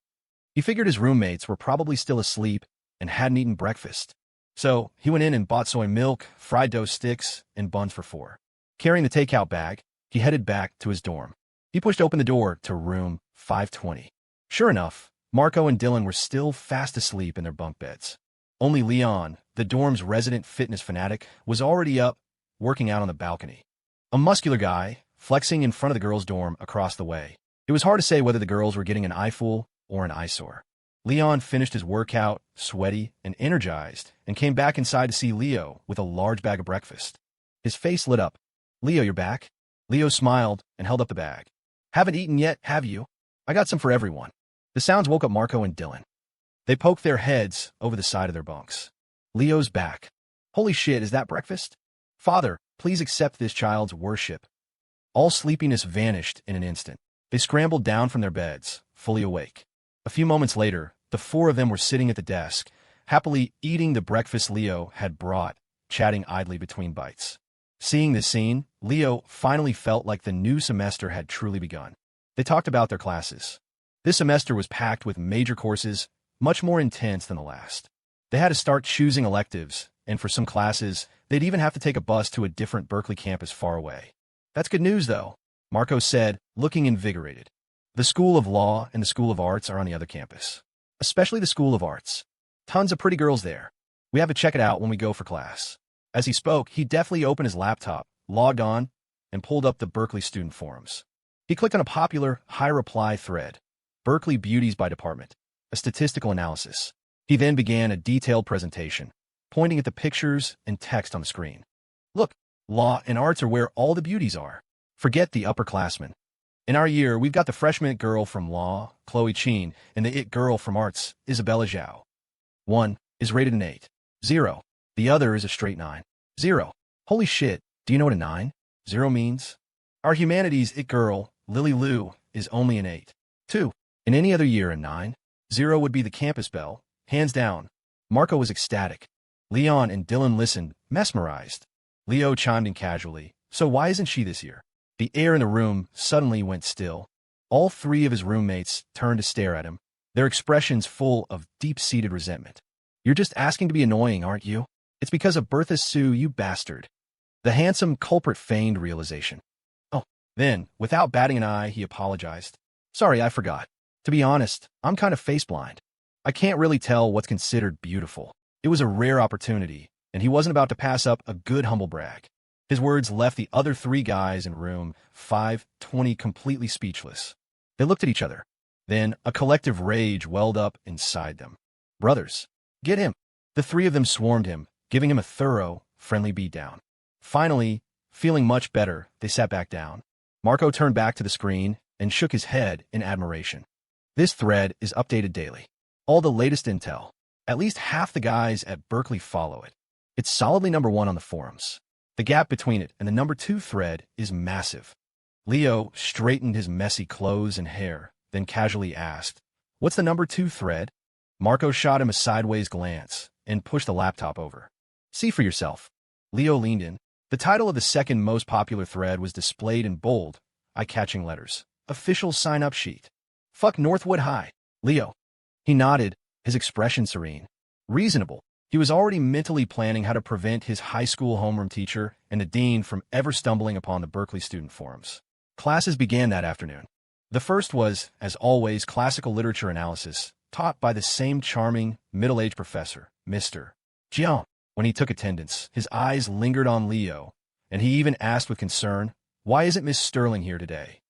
He figured his roommates were probably still asleep and hadn't eaten breakfast. So he went in and bought soy milk, fried dough sticks, and buns for 4. Carrying the takeout bag, he headed back to his dorm. He pushed open the door to room 520. Sure enough, Marco and Dylan were still fast asleep in their bunk beds. Only Leon, the dorm's resident fitness fanatic, was already up, working out on the balcony. A muscular guy, flexing in front of the girls' dorm across the way. It was hard to say whether the girls were getting an eyeful or an eyesore. Leon finished his workout, sweaty and energized, and came back inside to see Leo with a large bag of breakfast. His face lit up. Leo, you're back? Leo smiled and held up the bag. Haven't eaten yet, have you? I got some for everyone. The sounds woke up Marco and Dylan. They poked their heads over the side of their bunks. Leo's back. Holy shit, is that breakfast? Father, please accept this child's worship. All sleepiness vanished in an instant. They scrambled down from their beds, fully awake. A few moments later, the four of them were sitting at the desk, happily eating the breakfast Leo had brought, chatting idly between bites. Seeing this scene, Leo finally felt like the new semester had truly begun. They talked about their classes. This semester was packed with major courses, much more intense than the last. They had to start choosing electives, and for some classes, they'd even have to take a bus to a different Berkeley campus far away. That's good news, though, Marco said, looking invigorated. The School of Law and the School of Arts are on the other campus. Especially the School of Arts. Tons of pretty girls there. We have to check it out when we go for class. As he spoke, he deftly opened his laptop, logged on, and pulled up the Berkeley student forums. He clicked on a popular, high-reply thread, Berkeley Beauties by Department, a statistical analysis. He then began a detailed presentation, pointing at the pictures and text on the screen. Look, law and arts are where all the beauties are. Forget the upperclassmen. In our year, we've got the freshman girl from law, Chloe Cheen, and the it girl from arts, Isabella Zhao. One is rated an 8. 0. The other is a straight 9. 0. Holy shit, do you know what a 9? 0 means? Our humanities it girl, Lily Liu, is only an 8. 2. In any other year, a 9. 0 would be the campus belle, hands down. Marco was ecstatic. Leon and Dylan listened, mesmerized. Leo chimed in casually, so why isn't she this year? The air in the room suddenly went still. All three of his roommates turned to stare at him, their expressions full of deep-seated resentment. You're just asking to be annoying, aren't you? It's because of Bertha Sue, you bastard. The handsome culprit feigned realization. Oh, then, without batting an eye, he apologized. Sorry, I forgot. To be honest, I'm kind of face-blind. I can't really tell what's considered beautiful. It was a rare opportunity, and he wasn't about to pass up a good humble brag. His words left the other three guys in room 520 completely speechless. They looked at each other. Then a collective rage welled up inside them. Brothers, get him. The three of them swarmed him, giving him a thorough, friendly beatdown. Finally, feeling much better, they sat back down. Marco turned back to the screen and shook his head in admiration. This thread is updated daily. All the latest intel. At least half the guys at Berkeley follow it. It's solidly number 1 on the forums. The gap between it and the number 2 thread is massive. Leo straightened his messy clothes and hair, then casually asked, "What's the number 2 thread?" Marco shot him a sideways glance and pushed the laptop over. "See for yourself." Leo leaned in. The title of the second most popular thread was displayed in bold, eye-catching letters. Official sign-up sheet. Fuck Northwood High. Leo. He nodded, his expression serene. Reasonable. He was already mentally planning how to prevent his high school homeroom teacher and the dean from ever stumbling upon the Berkeley student forums. Classes began that afternoon. The first was, as always, classical literature analysis, taught by the same charming, middle-aged professor, Mr. Jiang. When he took attendance, his eyes lingered on Leo, and he even asked with concern, "Why isn't Miss Sterling here today?"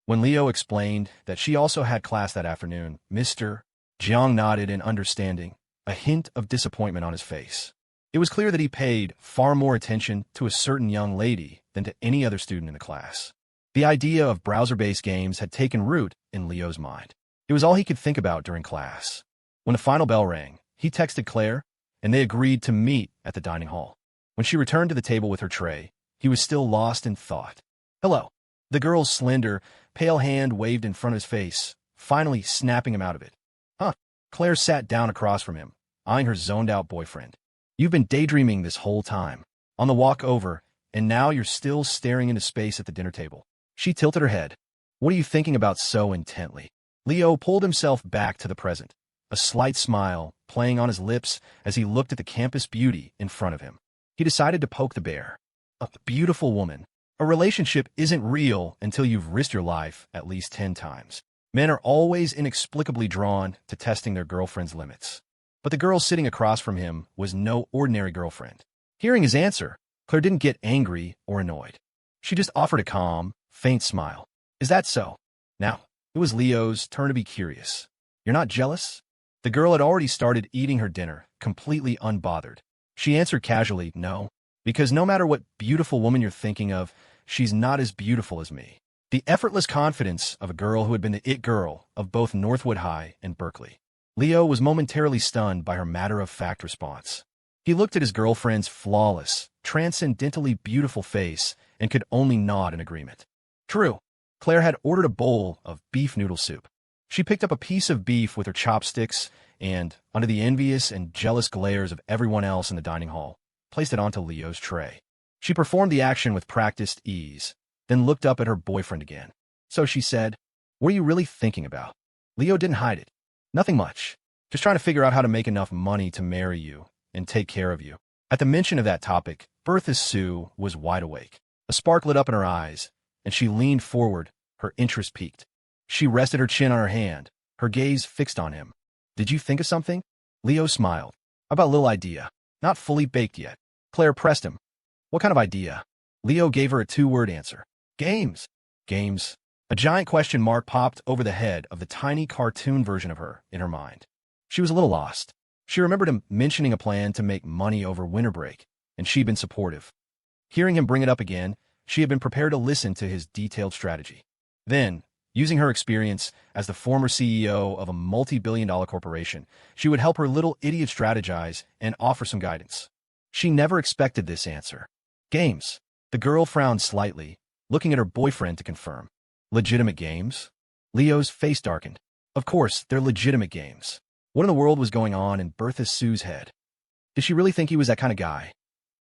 When Leo explained that she also had class that afternoon, Mr. Jiang nodded in understanding, a hint of disappointment on his face. It was clear that he paid far more attention to a certain young lady than to any other student in the class. The idea of browser-based games had taken root in Leo's mind. It was all he could think about during class. When the final bell rang, he texted Clare, and they agreed to meet at the dining hall. When she returned to the table with her tray, he was still lost in thought. "Hello." The girl's slender, pale hand waved in front of his face, finally snapping him out of it. "Huh." Claire sat down across from him, eyeing her zoned-out boyfriend. "You've been daydreaming this whole time. On the walk over, and now you're still staring into space at the dinner table." She tilted her head. "What are you thinking about so intently?" Leo pulled himself back to the present, a slight smile playing on his lips as he looked at the campus beauty in front of him. He decided to poke the bear. A beautiful woman. A relationship isn't real until you've risked your life at least 10 times. Men are always inexplicably drawn to testing their girlfriend's limits. But the girl sitting across from him was no ordinary girlfriend. Hearing his answer, Claire didn't get angry or annoyed. She just offered a calm, faint smile. "Is that so?" Now, it was Leo's turn to be curious. "You're not jealous?" The girl had already started eating her dinner, completely unbothered. She answered casually, "No, because no matter what beautiful woman you're thinking of, she's not as beautiful as me." The effortless confidence of a girl who had been the it girl of both Northwood High and Berkeley. Leo was momentarily stunned by her matter-of-fact response. He looked at his girlfriend's flawless, transcendently beautiful face and could only nod in agreement. True, Claire had ordered a bowl of beef noodle soup. She picked up a piece of beef with her chopsticks and, under the envious and jealous glares of everyone else in the dining hall, placed it onto Leo's tray. She performed the action with practiced ease, then looked up at her boyfriend again. So she said, "What are you really thinking about?" Leo didn't hide it. "Nothing much. Just trying to figure out how to make enough money to marry you and take care of you." At the mention of that topic, Bertha Sue was wide awake. A spark lit up in her eyes, and she leaned forward, her interest piqued. She rested her chin on her hand, her gaze fixed on him. "Did you think of something?" Leo smiled. "About a little idea. Not fully baked yet." Claire pressed him. "What kind of idea?" Leo gave her a two-word answer. "Games." Games. A giant question mark popped over the head of the tiny cartoon version of her in her mind. She was a little lost. She remembered him mentioning a plan to make money over winter break, and she'd been supportive. Hearing him bring it up again, she had been prepared to listen to his detailed strategy. Then, using her experience as the former CEO of a multi-billion-dollar corporation, she would help her little idiot strategize and offer some guidance. She never expected this answer. Games. The girl frowned slightly, looking at her boyfriend to confirm. Legitimate games? Leo's face darkened. Of course, they're legitimate games. What in the world was going on in Bertha Sue's head? Did she really think he was that kind of guy?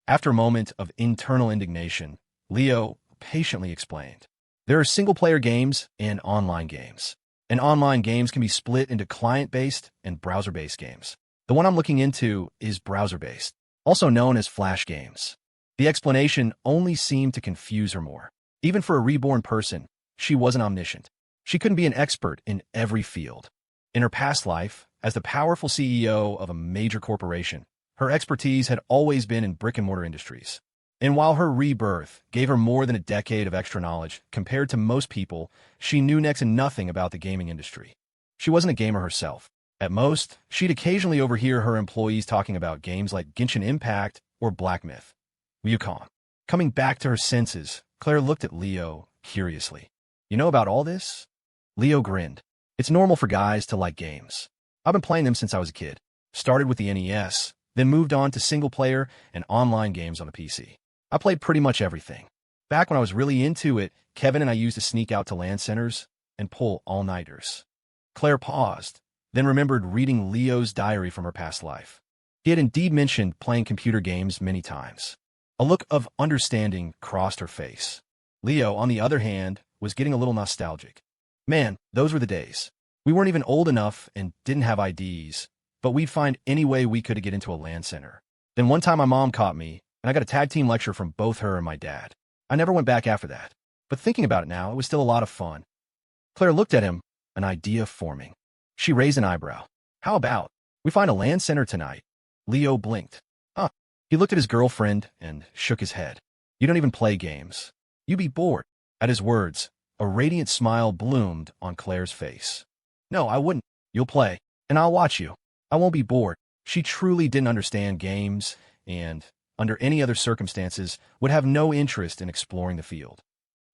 After a moment of internal indignation, Leo patiently explained. There are single-player games and online games. And online games can be split into client-based and browser-based games. The one I'm looking into is browser-based, also known as flash games. The explanation only seemed to confuse her more. Even for a reborn person, she wasn't omniscient. She couldn't be an expert in every field. In her past life, as the powerful CEO of a major corporation, her expertise had always been in brick-and-mortar industries. And while her rebirth gave her more than a decade of extra knowledge compared to most people, she knew next to nothing about the gaming industry. She wasn't a gamer herself. At most, she'd occasionally overhear her employees talking about games like Genshin Impact or Black Myth. Wukong. Coming back to her senses, Claire looked at Leo curiously. "You know about all this?" Leo grinned. "It's normal for guys to like games. I've been playing them since I was a kid. Started with the NES, then moved on to single-player and online games on the PC. I played pretty much everything. Back when I was really into it, Kevin and I used to sneak out to LAN centers and pull all-nighters." Claire paused, then remembered reading Leo's diary from her past life. He had indeed mentioned playing computer games many times. A look of understanding crossed her face. Leo, on the other hand, was getting a little nostalgic. Man, those were the days. We weren't even old enough and didn't have IDs, but we'd find any way we could to get into a LAN center. Then one time my mom caught me, and I got a tag team lecture from both her and my dad. I never went back after that. But thinking about it now, it was still a lot of fun. Claire looked at him, an idea forming. She raised an eyebrow. "How about we find a LAN center tonight?" Leo blinked. "Huh." He looked at his girlfriend and shook his head. "You don't even play games. You'd be bored." At his words, a radiant smile bloomed on Claire's face. "No, I wouldn't. You'll play, and I'll watch you. I won't be bored." She truly didn't understand games and, under any other circumstances, would have no interest in exploring the field.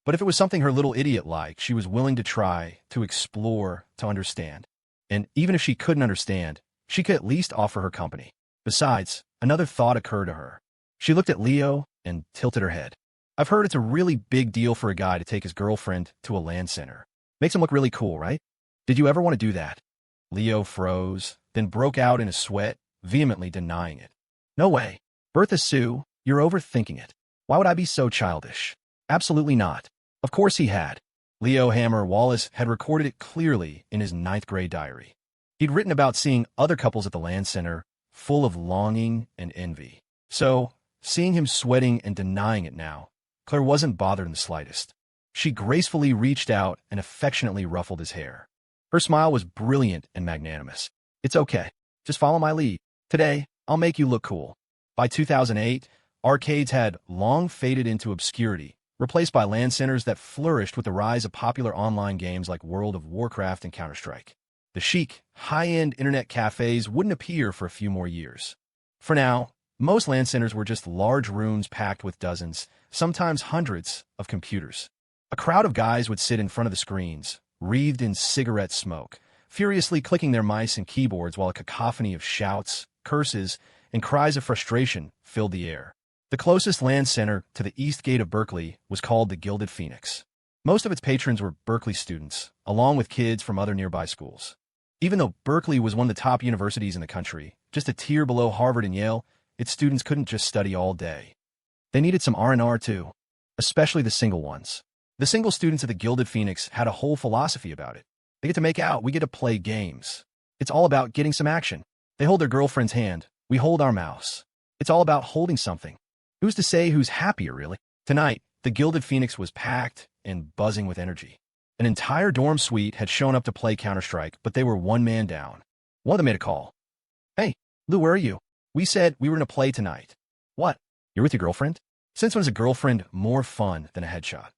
But if it was something her little idiot liked, she was willing to try, to explore, to understand. And even if she couldn't understand, she could at least offer her company. Besides, another thought occurred to her. She looked at Leo and tilted her head. "I've heard it's a really big deal for a guy to take his girlfriend to a LAN center. Makes him look really cool, right? Did you ever want to do that?" Leo froze, then broke out in a sweat, vehemently denying it. "No way. Bertha Sue, you're overthinking it. Why would I be so childish? Absolutely not." Of course he had. Leo Hammer Wallace had recorded it clearly in his 9th grade diary. He'd written about seeing other couples at the LAN center, full of longing and envy. So, seeing him sweating and denying it now, Claire wasn't bothered in the slightest. She gracefully reached out and affectionately ruffled his hair. Her smile was brilliant and magnanimous. "It's okay. Just follow my lead. Today, I'll make you look cool." By 2008, arcades had long faded into obscurity, replaced by LAN centers that flourished with the rise of popular online games like World of Warcraft and Counter-Strike. The chic, high-end internet cafes wouldn't appear for a few more years. For now, most LAN centers were just large rooms packed with dozens, sometimes hundreds, of computers. A crowd of guys would sit in front of the screens, wreathed in cigarette smoke, furiously clicking their mice and keyboards while a cacophony of shouts, curses, and cries of frustration filled the air. The closest LAN center to the east gate of Berkeley was called the Gilded Phoenix. Most of its patrons were Berkeley students, along with kids from other nearby schools. Even though Berkeley was one of the top universities in the country, just a tier below Harvard and Yale, its students couldn't just study all day. They needed some R&R too, especially the single ones. The single students of the Gilded Phoenix had a whole philosophy about it. They get to make out, we get to play games. It's all about getting some action. They hold their girlfriend's hand, we hold our mouse. It's all about holding something. Who's to say who's happier, really? Tonight, the Gilded Phoenix was packed and buzzing with energy. An entire dorm suite had shown up to play Counter-Strike, but they were one man down. One of them made a call. Hey, Lou, where are you? We said we were going to play tonight. What? You're with your girlfriend? Since when is a girlfriend more fun than a headshot?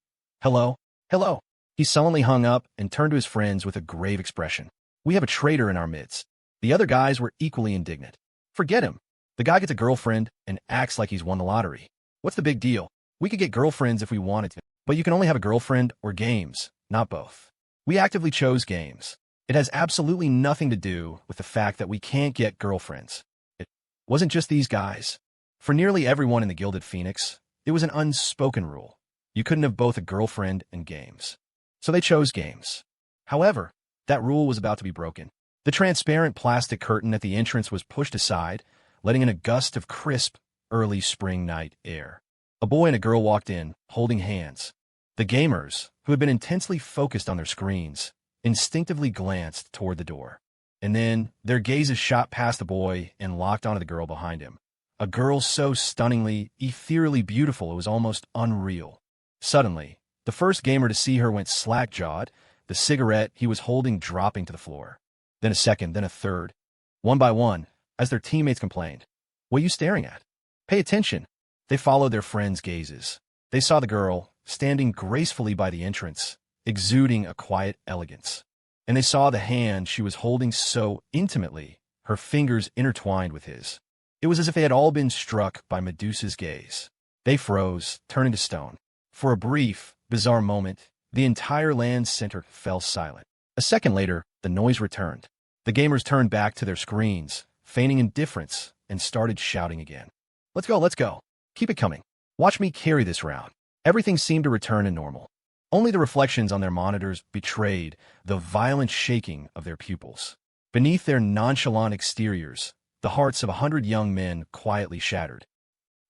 Hello? Hello? He sullenly hung up and turned to his friends with a grave expression. We have a traitor in our midst. The other guys were equally indignant. Forget him. The guy gets a girlfriend and acts like he's won the lottery. What's the big deal? We could get girlfriends if we wanted to, but you can only have a girlfriend or games, not both. We actively chose games. It has absolutely nothing to do with the fact that we can't get girlfriends. It wasn't just these guys. For nearly everyone in the Gilded Phoenix, it was an unspoken rule. You couldn't have both a girlfriend and games. So they chose games. However, that rule was about to be broken. The transparent plastic curtain at the entrance was pushed aside, letting in a gust of crisp, early spring night air. A boy and a girl walked in, holding hands. The gamers, who had been intensely focused on their screens, instinctively glanced toward the door. And then their gazes shot past the boy and locked onto the girl behind him. A girl so stunningly, ethereally beautiful it was almost unreal. Suddenly, the first gamer to see her went slack-jawed, the cigarette he was holding dropping to the floor. Then a second, then a third. One by one, as their teammates complained. What are you staring at? Pay attention. They followed their friends' gazes. They saw the girl, standing gracefully by the entrance, exuding a quiet elegance. And they saw the hand she was holding so intimately, her fingers intertwined with his. It was as if they had all been struck by Medusa's gaze. They froze, turning to stone. For a brief, bizarre moment, the entire LAN center fell silent. A second later, the noise returned. The gamers turned back to their screens, feigning indifference, and started shouting again. Let's go, let's go. Keep it coming. Watch me carry this round. Everything seemed to return to normal. Only the reflections on their monitors betrayed the violent shaking of their pupils. Beneath their nonchalant exteriors, the hearts of 100 young men quietly shattered.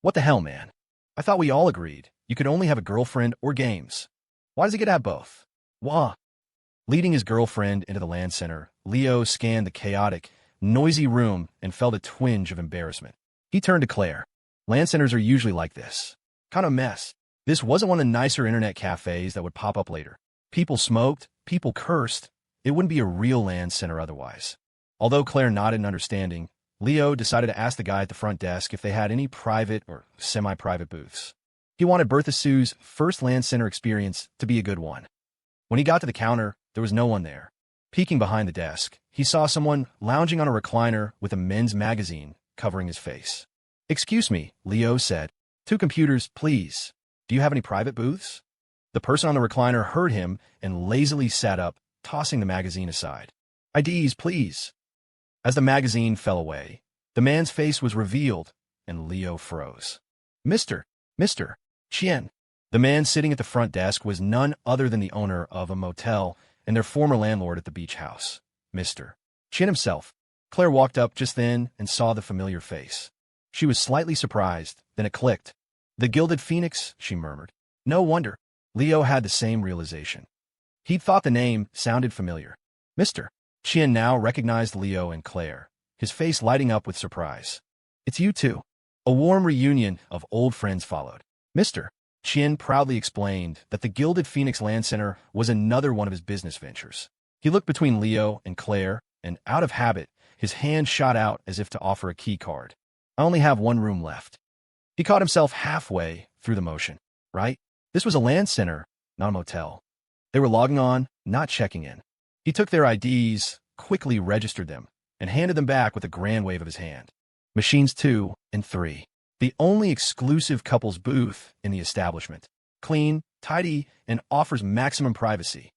What the hell, man? I thought we all agreed you could only have a girlfriend or games. Why does he get to have both? Wah. Leading his girlfriend into the LAN center, Leo scanned the chaotic, noisy room and felt a twinge of embarrassment. He turned to Clare. LAN centers are usually like this. Kind of a mess. This wasn't one of the nicer internet cafes that would pop up later. People smoked, people cursed. It wouldn't be a real LAN center otherwise. Although Clare nodded in understanding, Leo decided to ask the guy at the front desk if they had any private or semi-private booths. He wanted Bertha Sue's first LAN center experience to be a good one. When he got to the counter, there was no one there. Peeking behind the desk, he saw someone lounging on a recliner with a men's magazine covering his face. "Excuse me," Leo said. "2 computers, please. Do you have any private booths?" The person on the recliner heard him and lazily sat up, tossing the magazine aside. "IDs, please." As the magazine fell away, the man's face was revealed, and Leo froze. Mr. Chien. The man sitting at the front desk was none other than the owner of a motel and their former landlord at the beach house, Mr. Chien himself. Claire walked up just then and saw the familiar face. She was slightly surprised, then it clicked. "The Gilded Phoenix," she murmured. No wonder. Leo had the same realization. He'd thought the name sounded familiar. Mr. Chien now recognized Leo and Claire, his face lighting up with surprise. "It's you two." A warm reunion of old friends followed. Mr. Chien proudly explained that the Gilded Phoenix LAN Center was another one of his business ventures. He looked between Leo and Claire, and out of habit, his hand shot out as if to offer a key card. "I only have 1 room left." He caught himself halfway through the motion. Right? This was a LAN center, not a motel. They were logging on, not checking in. He took their IDs, quickly registered them, and handed them back with a grand wave of his hand. Machines 2 and 3. The only exclusive couples booth in the establishment. Clean, tidy, and offers maximum privacy.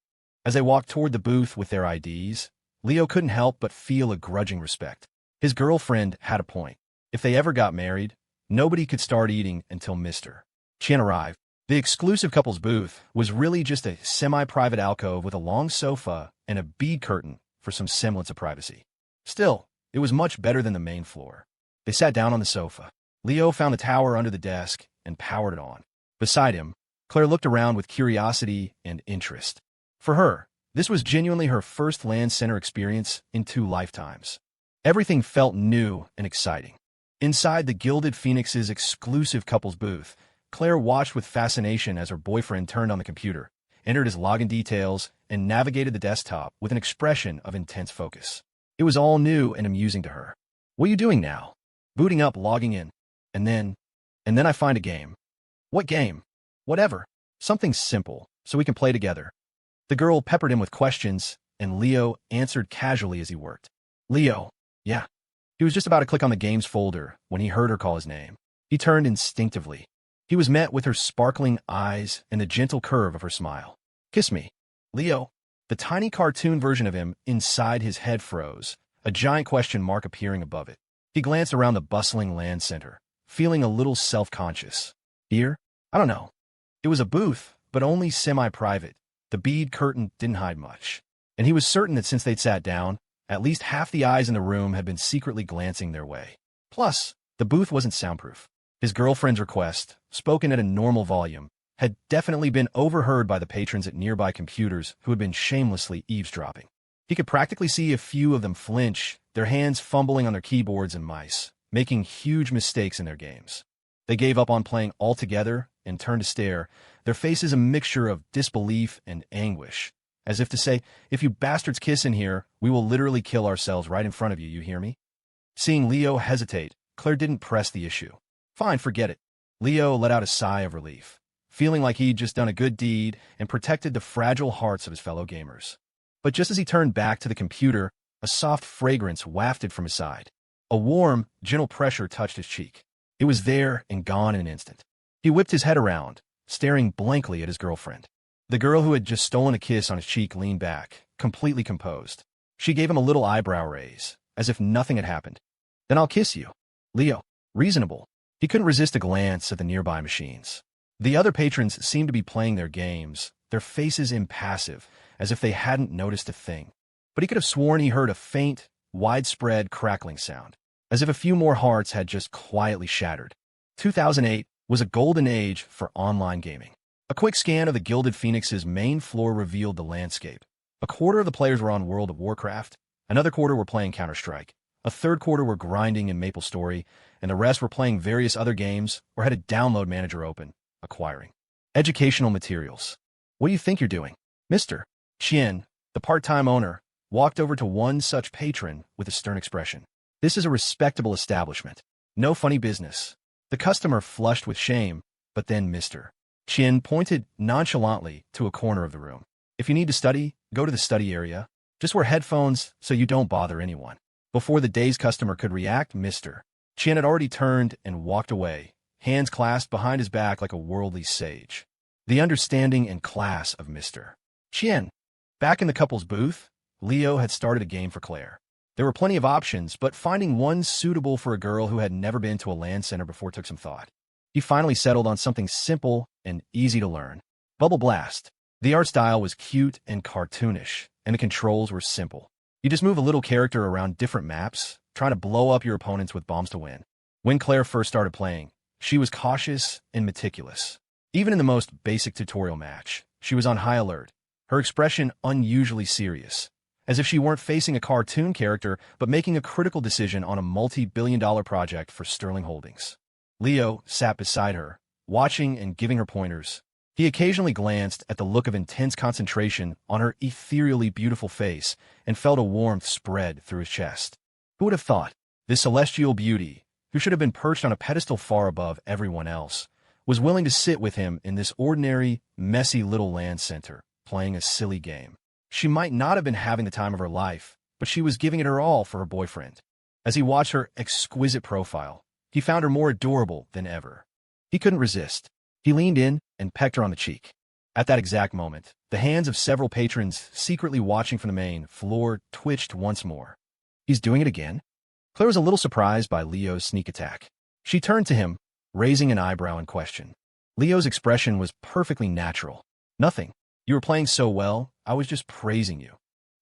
As they walked toward the booth with their IDs, Leo couldn't help but feel a grudging respect. His girlfriend had a point. If they ever got married, nobody could start eating until Mr. Chen arrived. The exclusive couples booth was really just a semi-private alcove with a long sofa and a bead curtain for some semblance of privacy. Still, it was much better than the main floor. They sat down on the sofa. Leo found the tower under the desk and powered it on. Beside him, Claire looked around with curiosity and interest. For her, this was genuinely her first LAN center experience in 2 lifetimes. Everything felt new and exciting. Inside the Gilded Phoenix's exclusive couples booth, Claire watched with fascination as her boyfriend turned on the computer, entered his login details, and navigated the desktop with an expression of intense focus. It was all new and amusing to her. "What are you doing now?" "Booting up, logging in. And then I find a game." "What game?" "Whatever. Something simple, so we can play together." The girl peppered him with questions, and Leo answered casually as he worked. "Leo, yeah." He was just about to click on the games folder when he heard her call his name. He turned instinctively. He was met with her sparkling eyes and the gentle curve of her smile. "Kiss me." Leo, the tiny cartoon version of him inside his head froze, a giant question mark appearing above it. He glanced around the bustling LAN center, feeling a little self-conscious. Here? I don't know. It was a booth, but only semi-private. The bead curtain didn't hide much. And he was certain that since they'd sat down, at least half the eyes in the room had been secretly glancing their way. Plus, the booth wasn't soundproof. His girlfriend's request, spoken at a normal volume, had definitely been overheard by the patrons at nearby computers who had been shamelessly eavesdropping. He could practically see a few of them flinch, their hands fumbling on their keyboards and mice, making huge mistakes in their games. They gave up on playing altogether and turned to stare, their faces a mixture of disbelief and anguish, as if to say, "If you bastards kiss in here, we will literally kill ourselves right in front of you, you hear me?" Seeing Leo hesitate, Claire didn't press the issue. "Fine, forget it." Leo let out a sigh of relief, feeling like he'd just done a good deed and protected the fragile hearts of his fellow gamers. But just as he turned back to the computer, a soft fragrance wafted from his side. A warm, gentle pressure touched his cheek. It was there and gone in an instant. He whipped his head around, staring blankly at his girlfriend. The girl who had just stolen a kiss on his cheek leaned back, completely composed. She gave him a little eyebrow raise, as if nothing had happened. "Then I'll kiss you." Leo, reasonable. He couldn't resist a glance at the nearby machines. The other patrons seemed to be playing their games, their faces impassive, as if they hadn't noticed a thing. But he could have sworn he heard a faint, widespread crackling sound, as if a few more hearts had just quietly shattered. 2008 was a golden age for online gaming. A quick scan of the Gilded Phoenix's main floor revealed the landscape. A quarter of the players were on World of Warcraft, another quarter were playing Counter-Strike, a third quarter were grinding in MapleStory, and the rest were playing various other games or had a download manager open, acquiring educational materials. "What do you think you're doing?" Mr. Chen, the part-time owner, walked over to one such patron with a stern expression. "This is a respectable establishment. No funny business." The customer flushed with shame, but then Mr. Chen pointed nonchalantly to a corner of the room. "If you need to study, go to the study area. Just wear headphones so you don't bother anyone." Before the day's customer could react, Mr. Chen had already turned and walked away, hands clasped behind his back like a worldly sage. The understanding and class of Mr. Chen. Back in the couple's booth, Leo had started a game for Claire. There were plenty of options, but finding one suitable for a girl who had never been to a LAN center before took some thought. He finally settled on something simple and easy to learn. Bubble Blast. The art style was cute and cartoonish, and the controls were simple. You just move a little character around different maps, trying to blow up your opponents with bombs to win. When Claire first started playing, she was cautious and meticulous. Even in the most basic tutorial match, she was on high alert, her expression unusually serious, as if she weren't facing a cartoon character but making a critical decision on a multi-billion-dollar project for Sterling Holdings. Leo sat beside her, watching and giving her pointers. He occasionally glanced at the look of intense concentration on her ethereally beautiful face and felt a warmth spread through his chest. Who would have thought this celestial beauty, who should have been perched on a pedestal far above everyone else, was willing to sit with him in this ordinary, messy little LAN center, playing a silly game. She might not have been having the time of her life, but she was giving it her all for her boyfriend. As he watched her exquisite profile, he found her more adorable than ever. He couldn't resist. He leaned in and pecked her on the cheek. At that exact moment, the hands of several patrons secretly watching from the main floor twitched once more. He's doing it again? Claire was a little surprised by Leo's sneak attack. She turned to him, raising an eyebrow in question. Leo's expression was perfectly natural. Nothing. You were playing so well, I was just praising you.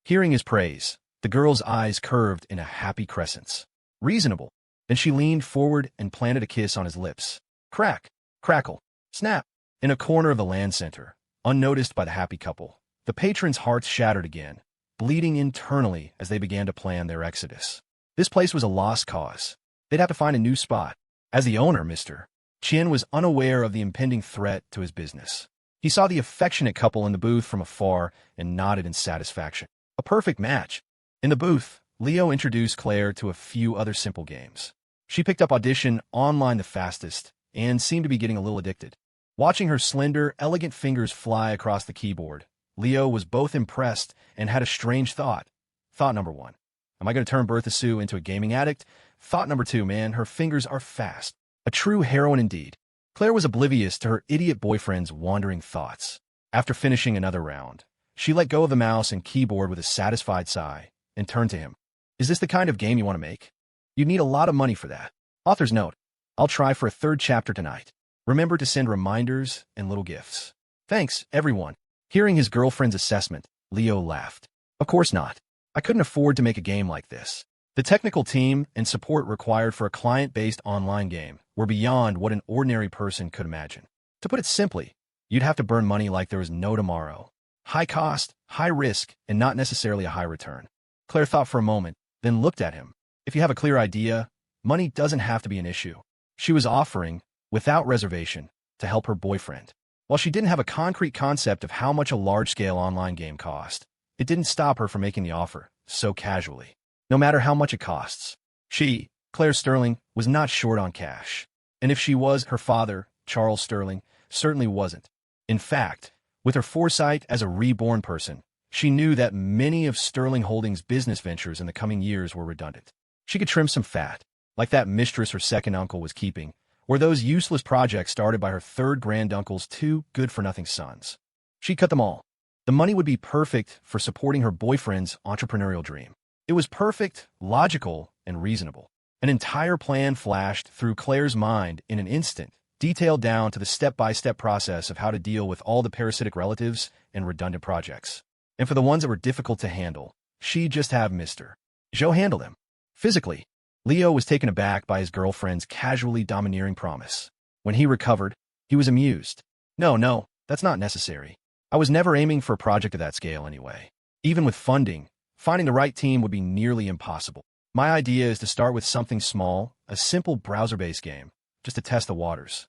Hearing his praise, the girl's eyes curved in a happy crescent. Reasonable. Then she leaned forward and planted a kiss on his lips. Crack, crackle, snap. In a corner of the land center, unnoticed by the happy couple, the patrons' hearts shattered again, bleeding internally as they began to plan their exodus. This place was a lost cause. They'd have to find a new spot. As the owner, Mr. Chin was unaware of the impending threat to his business. He saw the affectionate couple in the booth from afar and nodded in satisfaction. A perfect match. In the booth, Leo introduced Claire to a few other simple games. She picked up Audition online the fastest and seemed to be getting a little addicted. Watching her slender, elegant fingers fly across the keyboard, Leo was both impressed and had a strange thought. Thought number one, am I going to turn Bertha Sue into a gaming addict? Thought number two, man, her fingers are fast. A true heroine indeed. Claire was oblivious to her idiot boyfriend's wandering thoughts. After finishing another round, she let go of the mouse and keyboard with a satisfied sigh and turned to him. Is this the kind of game you want to make? You'd need a lot of money for that. Author's note, I'll try for a third chapter tonight. Remember to send reminders and little gifts. Thanks, everyone. Hearing his girlfriend's assessment, Leo laughed. Of course not. I couldn't afford to make a game like this. The technical team and support required for a client-based online game were beyond what an ordinary person could imagine. To put it simply, you'd have to burn money like there was no tomorrow. High cost, high risk, and not necessarily a high return. Claire thought for a moment, then looked at him. If you have a clear idea, money doesn't have to be an issue. She was offering, without reservation, to help her boyfriend. While she didn't have a concrete concept of how much a large-scale online game cost, it didn't stop her from making the offer so casually. No matter how much it costs. She, Claire Sterling, was not short on cash. And if she was, her father, Charles Sterling, certainly wasn't. In fact, with her foresight as a reborn person, she knew that many of Sterling Holdings' business ventures in the coming years were redundant. She could trim some fat, like that mistress her second uncle was keeping, or those useless projects started by her third granduncle's two good-for-nothing sons. She'd cut them all. The money would be perfect for supporting her boyfriend's entrepreneurial dream. It was perfect, logical, and reasonable. An entire plan flashed through Claire's mind in an instant, detailed down to the step-by-step process of how to deal with all the parasitic relatives and redundant projects. And for the ones that were difficult to handle, she'd just have Mr. Joe handle them. Physically, Leo was taken aback by his girlfriend's casually domineering promise. When he recovered, he was amused. No, that's not necessary. I was never aiming for a project of that scale anyway. Even with funding, finding the right team would be nearly impossible. My idea is to start with something small, a simple browser-based game, just to test the waters.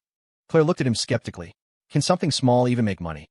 Claire looked at him skeptically. Can something small even make money?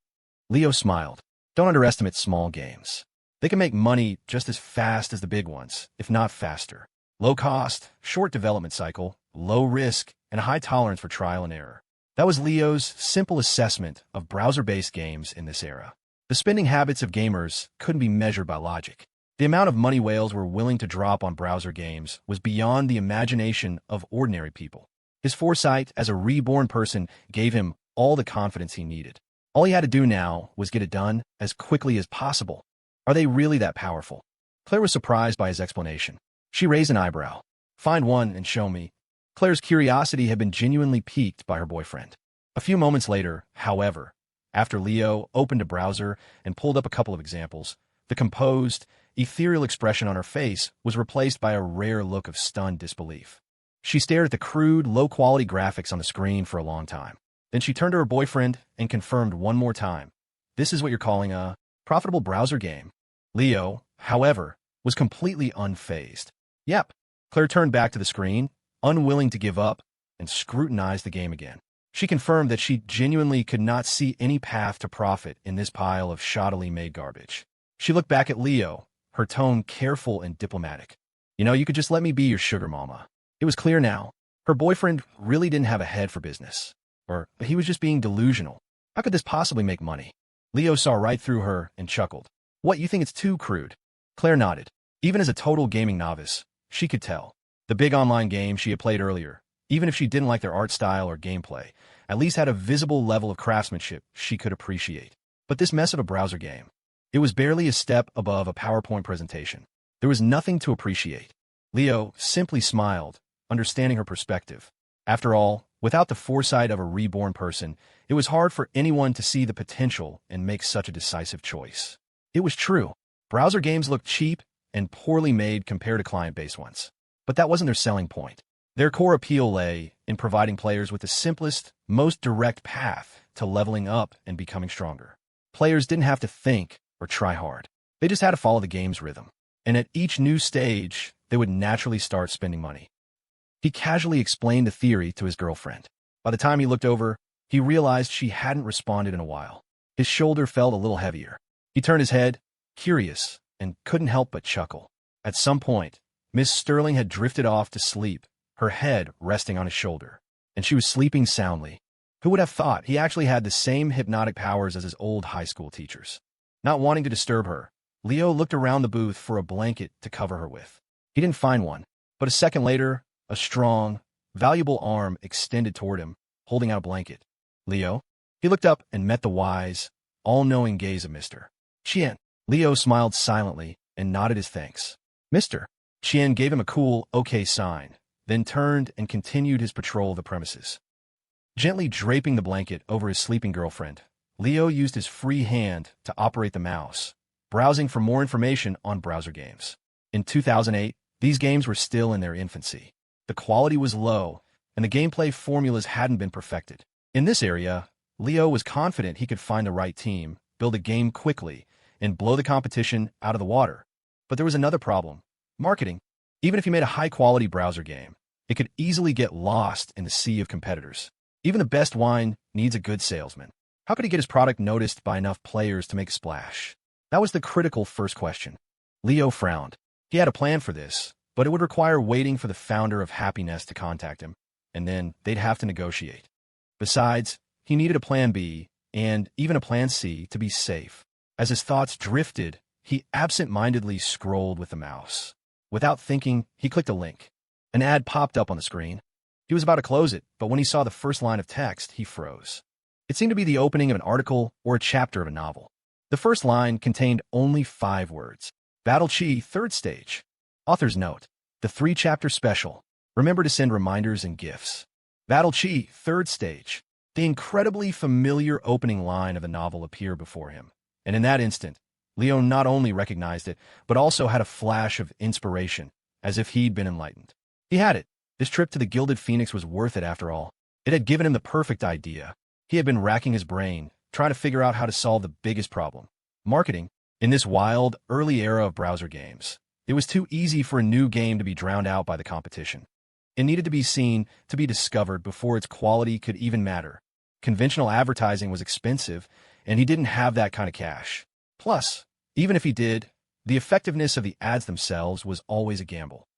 Leo smiled. Don't underestimate small games. They can make money just as fast as the big ones, if not faster. Low cost, short development cycle, low risk, and a high tolerance for trial and error. That was Leo's simple assessment of browser-based games in this era. The spending habits of gamers couldn't be measured by logic. The amount of money whales were willing to drop on browser games was beyond the imagination of ordinary people. His foresight as a reborn person gave him all the confidence he needed. All he had to do now was get it done as quickly as possible. Are they really that powerful? Claire was surprised by his explanation. She raised an eyebrow. Find one and show me. Claire's curiosity had been genuinely piqued by her boyfriend. A few moments later, however, after Leo opened a browser and pulled up a couple of examples, the composed, ethereal expression on her face was replaced by a rare look of stunned disbelief. She stared at the crude, low-quality graphics on the screen for a long time. Then she turned to her boyfriend and confirmed one more time. This is what you're calling a profitable browser game? Leo, however, was completely unfazed. Yep. Claire turned back to the screen, unwilling to give up, and scrutinized the game again. She confirmed that she genuinely could not see any path to profit in this pile of shoddily made garbage. She looked back at Leo, her tone careful and diplomatic. You could just let me be your sugar mama. It was clear now. Her boyfriend really didn't have a head for business. Or he was just being delusional. How could this possibly make money? Leo saw right through her and chuckled. What, you think it's too crude? Claire nodded. Even as a total gaming novice, she could tell. The big online games she had played earlier, even if she didn't like their art style or gameplay, at least had a visible level of craftsmanship she could appreciate. But this mess of a browser game, it was barely a step above a PowerPoint presentation. There was nothing to appreciate. Leo simply smiled, understanding her perspective. After all, without the foresight of a reborn person, it was hard for anyone to see the potential and make such a decisive choice. It was true. Browser games looked cheap and poorly made compared to client-based ones. But that wasn't their selling point. Their core appeal lay in providing players with the simplest, most direct path to leveling up and becoming stronger. Players didn't have to think or try hard. They just had to follow the game's rhythm. And at each new stage, they would naturally start spending money. He casually explained the theory to his girlfriend. By the time he looked over, he realized she hadn't responded in a while. His shoulder felt a little heavier. He turned his head, curious, and couldn't help but chuckle. At some point, Miss Sterling had drifted off to sleep, her head resting on his shoulder, and she was sleeping soundly. Who would have thought he actually had the same hypnotic powers as his old high school teachers? Not wanting to disturb her, Leo looked around the booth for a blanket to cover her with. He didn't find one, but a second later, a strong, valuable arm extended toward him, holding out a blanket. Leo? He looked up and met the wise, all-knowing gaze of Mr. Chien. Leo smiled silently and nodded his thanks. Mr. Chien gave him a cool, okay sign, then turned and continued his patrol of the premises. Gently draping the blanket over his sleeping girlfriend, Leo used his free hand to operate the mouse, browsing for more information on browser games. In 2008, these games were still in their infancy. The quality was low, and the gameplay formulas hadn't been perfected. In this area, Leo was confident he could find the right team, build a game quickly, and blow the competition out of the water. But there was another problem: marketing. Even if he made a high-quality browser game, it could easily get lost in the sea of competitors. Even the best wine needs a good salesman. How could he get his product noticed by enough players to make a splash? That was the critical first question. Leo frowned. He had a plan for this, but it would require waiting for the founder of Happiness to contact him, and then they'd have to negotiate. Besides, he needed a plan B, and even a plan C, to be safe. As his thoughts drifted, he absent-mindedly scrolled with the mouse. Without thinking, he clicked a link. An ad popped up on the screen. He was about to close it, but when he saw the first line of text, he froze. It seemed to be the opening of an article or a chapter of a novel. The first line contained only 5 words. Battle Chi, 3rd Stage. Author's note: the 3-chapter special. Remember to send reminders and gifts. Battle Chi, 3rd Stage. The incredibly familiar opening line of the novel appeared before him, and in that instant, Leo not only recognized it, but also had a flash of inspiration, as if he'd been enlightened. He had it. This trip to the Gilded Phoenix was worth it after all. It had given him the perfect idea. He had been racking his brain, trying to figure out how to solve the biggest problem: marketing. In this wild, early era of browser games, it was too easy for a new game to be drowned out by the competition. It needed to be seen, to be discovered before its quality could even matter. Conventional advertising was expensive, and he didn't have that kind of cash. Plus, even if he did, the effectiveness of the ads themselves was always a gamble.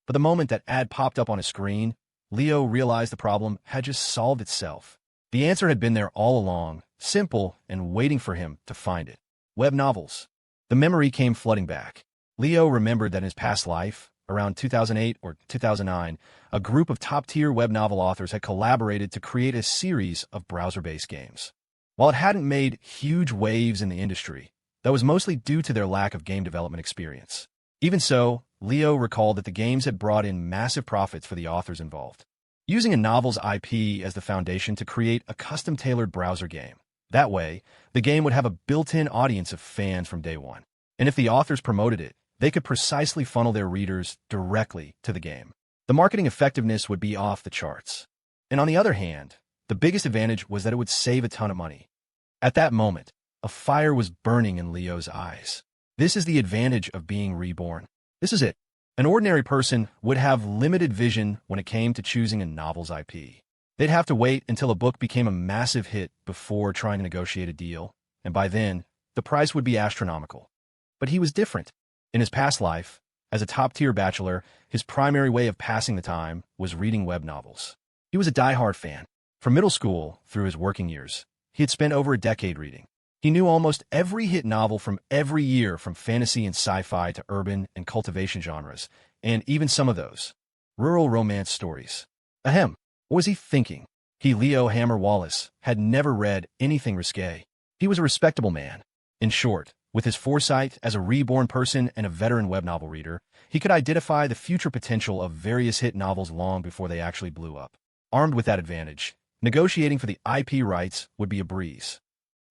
But the moment that ad popped up on his screen, Leo realized the problem had just solved itself. The answer had been there all along, simple and waiting for him to find it. Web novels. The memory came flooding back. Leo remembered that in his past life, around 2008 or 2009, a group of top-tier web novel authors had collaborated to create a series of browser-based games. While it hadn't made huge waves in the industry, that was mostly due to their lack of game development experience. Even so, Leo recalled that the games had brought in massive profits for the authors involved. Using a novel's IP as the foundation to create a custom-tailored browser game. That way, the game would have a built-in audience of fans from day one. And if the authors promoted it, they could precisely funnel their readers directly to the game. The marketing effectiveness would be off the charts. And on the other hand, the biggest advantage was that it would save a ton of money. At that moment, a fire was burning in Leo's eyes. This is the advantage of being reborn. This is it. An ordinary person would have limited vision when it came to choosing a novel's IP. They'd have to wait until a book became a massive hit before trying to negotiate a deal, and by then, the price would be astronomical. But he was different. In his past life, as a top-tier bachelor, his primary way of passing the time was reading web novels. He was a die-hard fan. From middle school through his working years, he had spent over a decade reading. He knew almost every hit novel from every year, from fantasy and sci-fi to urban and cultivation genres, and even some of those rural romance stories. Ahem. What was he thinking? He, Leo Hammer Wallace, had never read anything risque. He was a respectable man. In short, with his foresight as a reborn person and a veteran web novel reader, he could identify the future potential of various hit novels long before they actually blew up. Armed with that advantage, negotiating for the IP rights would be a breeze.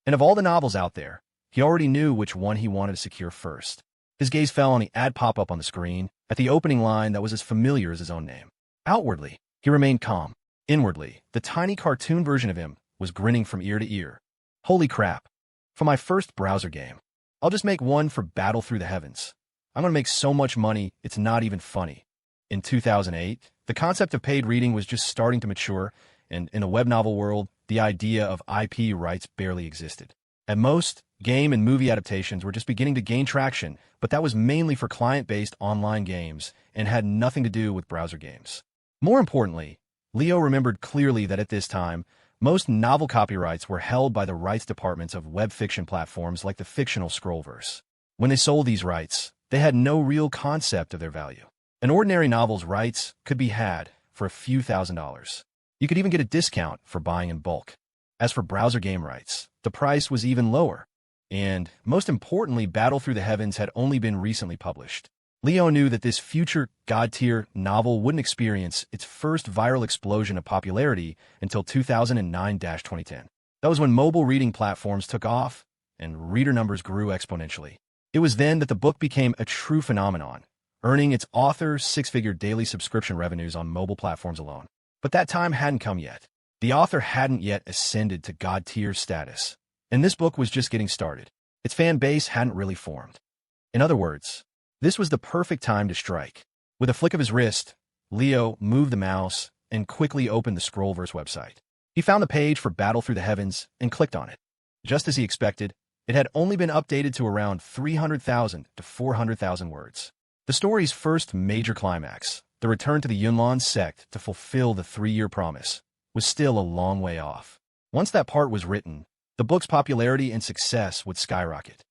And of all the novels out there, he already knew which one he wanted to secure first. His gaze fell on the ad pop-up on the screen, at the opening line that was as familiar as his own name. Outwardly, he remained calm. Inwardly, the tiny cartoon version of him was grinning from ear to ear. Holy crap. For my first browser game, I'll just make one for Battle Through the Heavens. I'm going to make so much money, it's not even funny. In 2008, the concept of paid reading was just starting to mature, and in the web novel world, the idea of IP rights barely existed. At most, game and movie adaptations were just beginning to gain traction, but that was mainly for client-based online games and had nothing to do with browser games. More importantly, Leo remembered clearly that at this time, most novel copyrights were held by the rights departments of web fiction platforms like the fictional Scrollverse. When they sold these rights, they had no real concept of their value. An ordinary novel's rights could be had for a few $1,000s. You could even get a discount for buying in bulk. As for browser game rights, the price was even lower. And, most importantly, Battle Through the Heavens had only been recently published. Leo knew that this future God-tier novel wouldn't experience its first viral explosion of popularity until 2009-2010. That was when mobile reading platforms took off and reader numbers grew exponentially. It was then that the book became a true phenomenon, earning its author six-figure daily subscription revenues on mobile platforms alone. But that time hadn't come yet. The author hadn't yet ascended to God-tier status, and this book was just getting started. Its fan base hadn't really formed. In other words, this was the perfect time to strike. With a flick of his wrist, Leo moved the mouse and quickly opened the Scrollverse website. He found the page for Battle Through the Heavens and clicked on it. Just as he expected, it had only been updated to around 300,000 to 400,000 words. The story's first major climax, the return to the Yunlan sect to fulfill the 3-year promise, was still a long way off. Once that part was written, the book's popularity and success would skyrocket.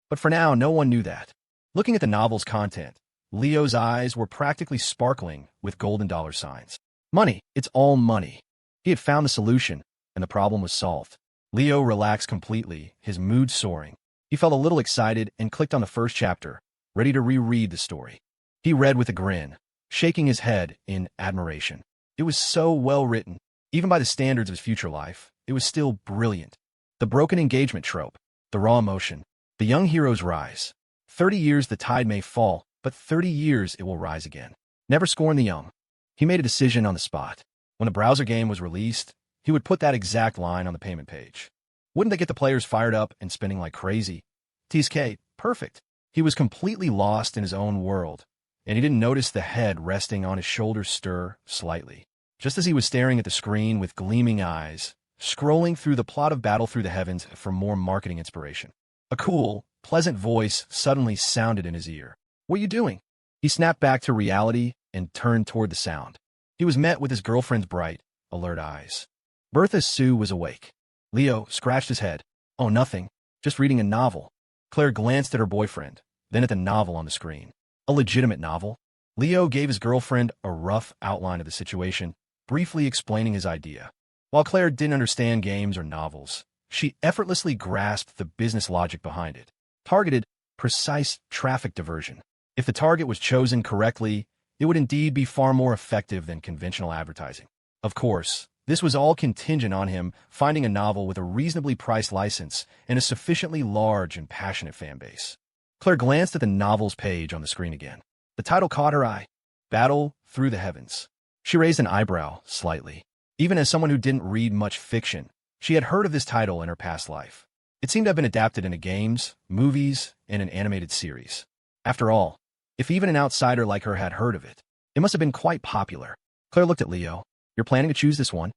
But for now, no one knew that. Looking at the novel's content, Leo's eyes were practically sparkling with golden dollar signs. Money, it's all money. He had found the solution, and the problem was solved. Leo relaxed completely, his mood soaring. He felt a little excited and clicked on the first chapter, ready to reread the story. He read with a grin, shaking his head in admiration. It was so well written. Even by the standards of his future life, it was still brilliant. The broken engagement trope, the raw emotion, the young hero's rise. 30 years the tide may fall, but 30 years it will rise again. Never scorn the young. He made a decision on the spot. When the browser game was released, he would put that exact line on the payment page. Wouldn't they get the players fired up and spending like crazy? TSK, perfect. He was completely lost in his own world, and he didn't notice the head resting on his shoulders stir slightly. Just as he was staring at the screen with gleaming eyes, scrolling through the plot of Battle Through the Heavens for more marketing inspiration. A cool, pleasant voice suddenly sounded in his ear. What are you doing? He snapped back to reality and turned toward the sound. He was met with his girlfriend's bright, alert eyes. Bertha Sue was awake. Leo scratched his head. Oh, nothing. Just reading a novel. Claire glanced at her boyfriend, then at the novel on the screen. A legitimate novel? Leo gave his girlfriend a rough outline of the situation, briefly explaining his idea. While Claire didn't understand games or novels, she effortlessly grasped the business logic behind it. Targeted, precise traffic diversion. If the target was chosen correctly, it would indeed be far more effective than conventional advertising. Of course, this was all contingent on him finding a novel with a reasonably priced license and a sufficiently large and passionate fan base. Claire glanced at the novel's page on the screen again. The title caught her eye. Battle Through the Heavens. She raised an eyebrow slightly. Even as someone who didn't read much fiction, she had heard of this title in her past life. It seemed to have been adapted into games, movies, and an animated series. After all, if even an outsider like her had heard of it, it must have been quite popular. Claire looked at Leo. You're planning to choose this one?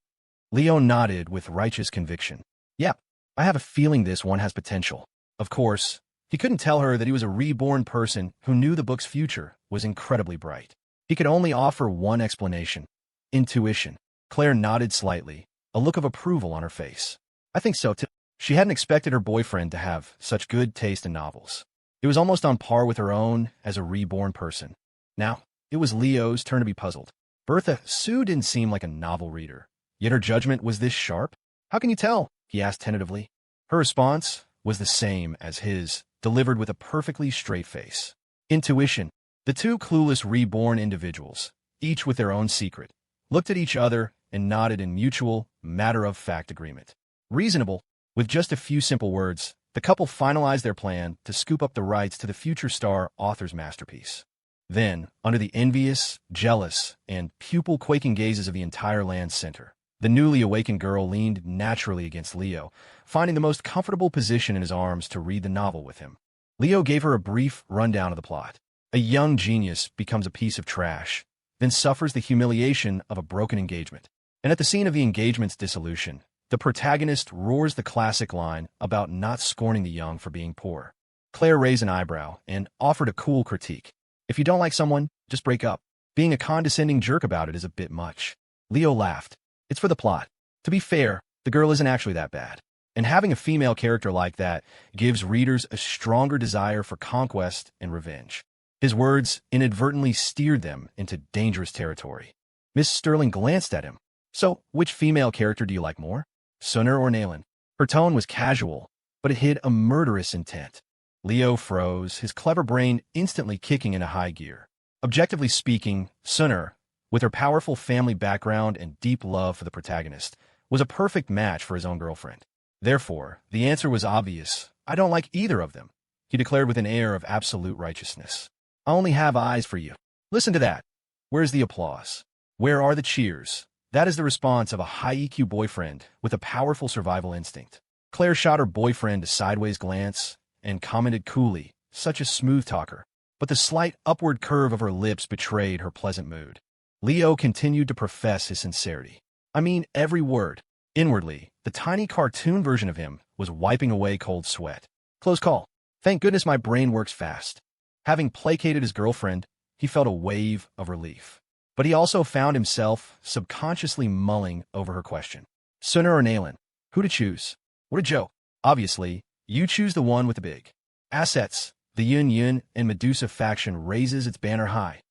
Leo nodded with righteous conviction. Yeah, I have a feeling this one has potential. Of course, he couldn't tell her that he was a reborn person who knew the book's future was incredibly bright. He could only offer one explanation. Intuition. Claire nodded slightly, a look of approval on her face. I think so, too. She hadn't expected her boyfriend to have such good taste in novels. It was almost on par with her own as a reborn person. Now, it was Leo's turn to be puzzled. Bertha Sue didn't seem like a novel reader, yet her judgment was this sharp. How can you tell? He asked tentatively. Her response was the same as his, delivered with a perfectly straight face. Intuition. The two clueless reborn individuals, each with their own secret, looked at each other and nodded in mutual, matter-of-fact agreement. Reasonable. With just a few simple words, the couple finalized their plan to scoop up the rights to the future star author's masterpiece. Then, under the envious, jealous, and pupil-quaking gazes of the entire land center, the newly awakened girl leaned naturally against Leo, finding the most comfortable position in his arms to read the novel with him. Leo gave her a brief rundown of the plot. A young genius becomes a piece of trash, then suffers the humiliation of a broken engagement. And at the scene of the engagement's dissolution, the protagonist roars the classic line about not scorning the young for being poor. Claire raised an eyebrow and offered a cool critique. If you don't like someone, just break up. Being a condescending jerk about it is a bit much. Leo laughed. It's for the plot. To be fair, the girl isn't actually that bad. And having a female character like that gives readers a stronger desire for conquest and revenge. His words inadvertently steered them into dangerous territory. Miss Sterling glanced at him. So, which female character do you like more? Sunner or Nayland? Her tone was casual, but it hid a murderous intent. Leo froze, his clever brain instantly kicking into high gear. Objectively speaking, Sunner, with her powerful family background and deep love for the protagonist, was a perfect match for his own girlfriend. Therefore, the answer was obvious. I don't like either of them, he declared with an air of absolute righteousness. I only have eyes for you. Listen to that. Where's the applause? Where are the cheers? That is the response of a high EQ boyfriend with a powerful survival instinct. Claire shot her boyfriend a sideways glance and commented coolly, such a smooth talker. But the slight upward curve of her lips betrayed her pleasant mood. Leo continued to profess his sincerity. I mean every word. Inwardly, the tiny cartoon version of him was wiping away cold sweat. Close call. Thank goodness my brain works fast. Having placated his girlfriend, he felt a wave of relief. But he also found himself subconsciously mulling over her question. Sunner or Nayland? Who to choose? What a joke. Obviously, you choose the one with the big assets. The Yun and Medusa faction raises its banner high.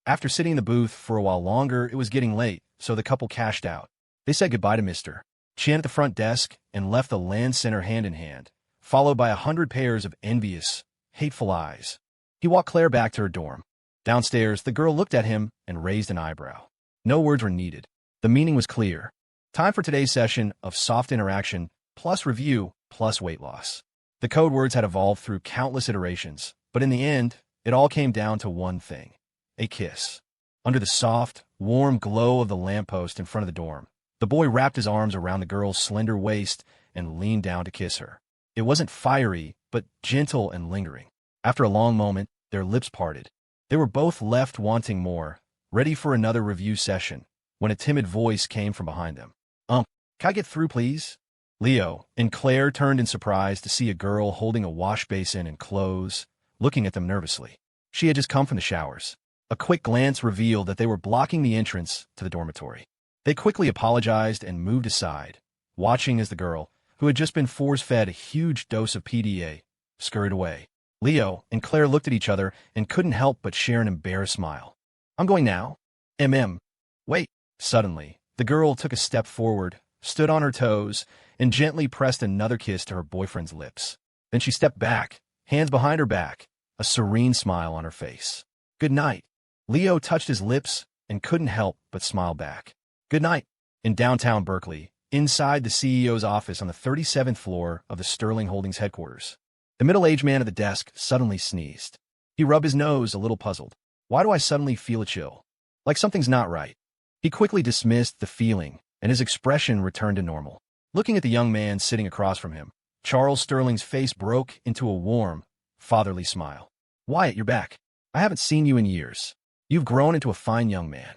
After sitting in the booth for a while longer, it was getting late, so the couple cashed out. They said goodbye to Mr. Chen at the front desk and left the land center hand in hand, followed by 100 pairs of envious, hateful eyes. He walked Claire back to her dorm. Downstairs, the girl looked at him and raised an eyebrow. No words were needed. The meaning was clear. Time for today's session of soft interaction, plus review, plus weight loss. The code words had evolved through countless iterations, but in the end, it all came down to one thing. A kiss. Under the soft, warm glow of the lamppost in front of the dorm, the boy wrapped his arms around the girl's slender waist and leaned down to kiss her. It wasn't fiery, but gentle and lingering. After a long moment, their lips parted. They were both left wanting more, ready for another review session, when a timid voice came from behind them. Can I get through, please? Leo and Claire turned in surprise to see a girl holding a wash basin and clothes, looking at them nervously. She had just come from the showers. A quick glance revealed that they were blocking the entrance to the dormitory. They quickly apologized and moved aside, watching as the girl, who had just been force-fed a huge dose of PDA, scurried away. Leo and Claire looked at each other and couldn't help but share an embarrassed smile. I'm going now. Wait. Suddenly, the girl took a step forward, stood on her toes, and gently pressed another kiss to her boyfriend's lips. Then she stepped back, hands behind her back, a serene smile on her face. Good night. Leo touched his lips and couldn't help but smile back. Good night. In downtown Berkeley, inside the CEO's office on the 37th floor of the Sterling Holdings headquarters, the middle-aged man at the desk suddenly sneezed. He rubbed his nose, a little puzzled. Why do I suddenly feel a chill? Like something's not right. He quickly dismissed the feeling, and his expression returned to normal. Looking at the young man sitting across from him, Charles Sterling's face broke into a warm, fatherly smile. Wyatt, you're back. I haven't seen you in years. You've grown into a fine young man.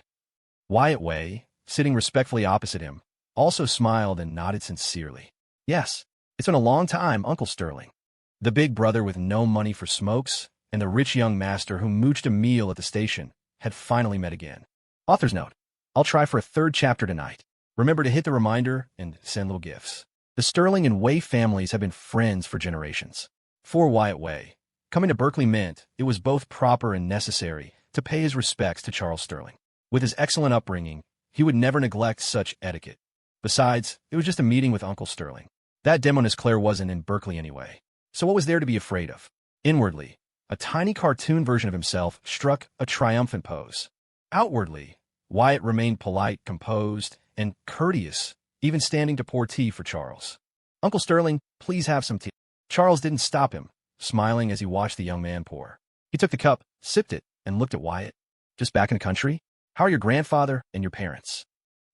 Wyatt Way, sitting respectfully opposite him, also smiled and nodded sincerely. Yes, it's been a long time, Uncle Sterling. The big brother with no money for smokes and the rich young master who mooched a meal at the station had finally met again. Author's note. I'll try for a third chapter tonight. Remember to hit the reminder and send little gifts. The Sterling and Way families have been friends for generations. For Wyatt Way, coming to Berkeley meant it was both proper and necessary to pay his respects to Charles Sterling. With his excellent upbringing, he would never neglect such etiquette. Besides, it was just a meeting with Uncle Sterling. That demoness Clare wasn't in Berkeley anyway. So what was there to be afraid of? Inwardly, a tiny cartoon version of himself struck a triumphant pose. Outwardly, Wyatt remained polite, composed, and courteous, even standing to pour tea for Charles. "Uncle Sterling, please have some tea." Charles didn't stop him, smiling as he watched the young man pour. He took the cup, sipped it, and looked at Wyatt. "Just back in the country? How are your grandfather and your parents?"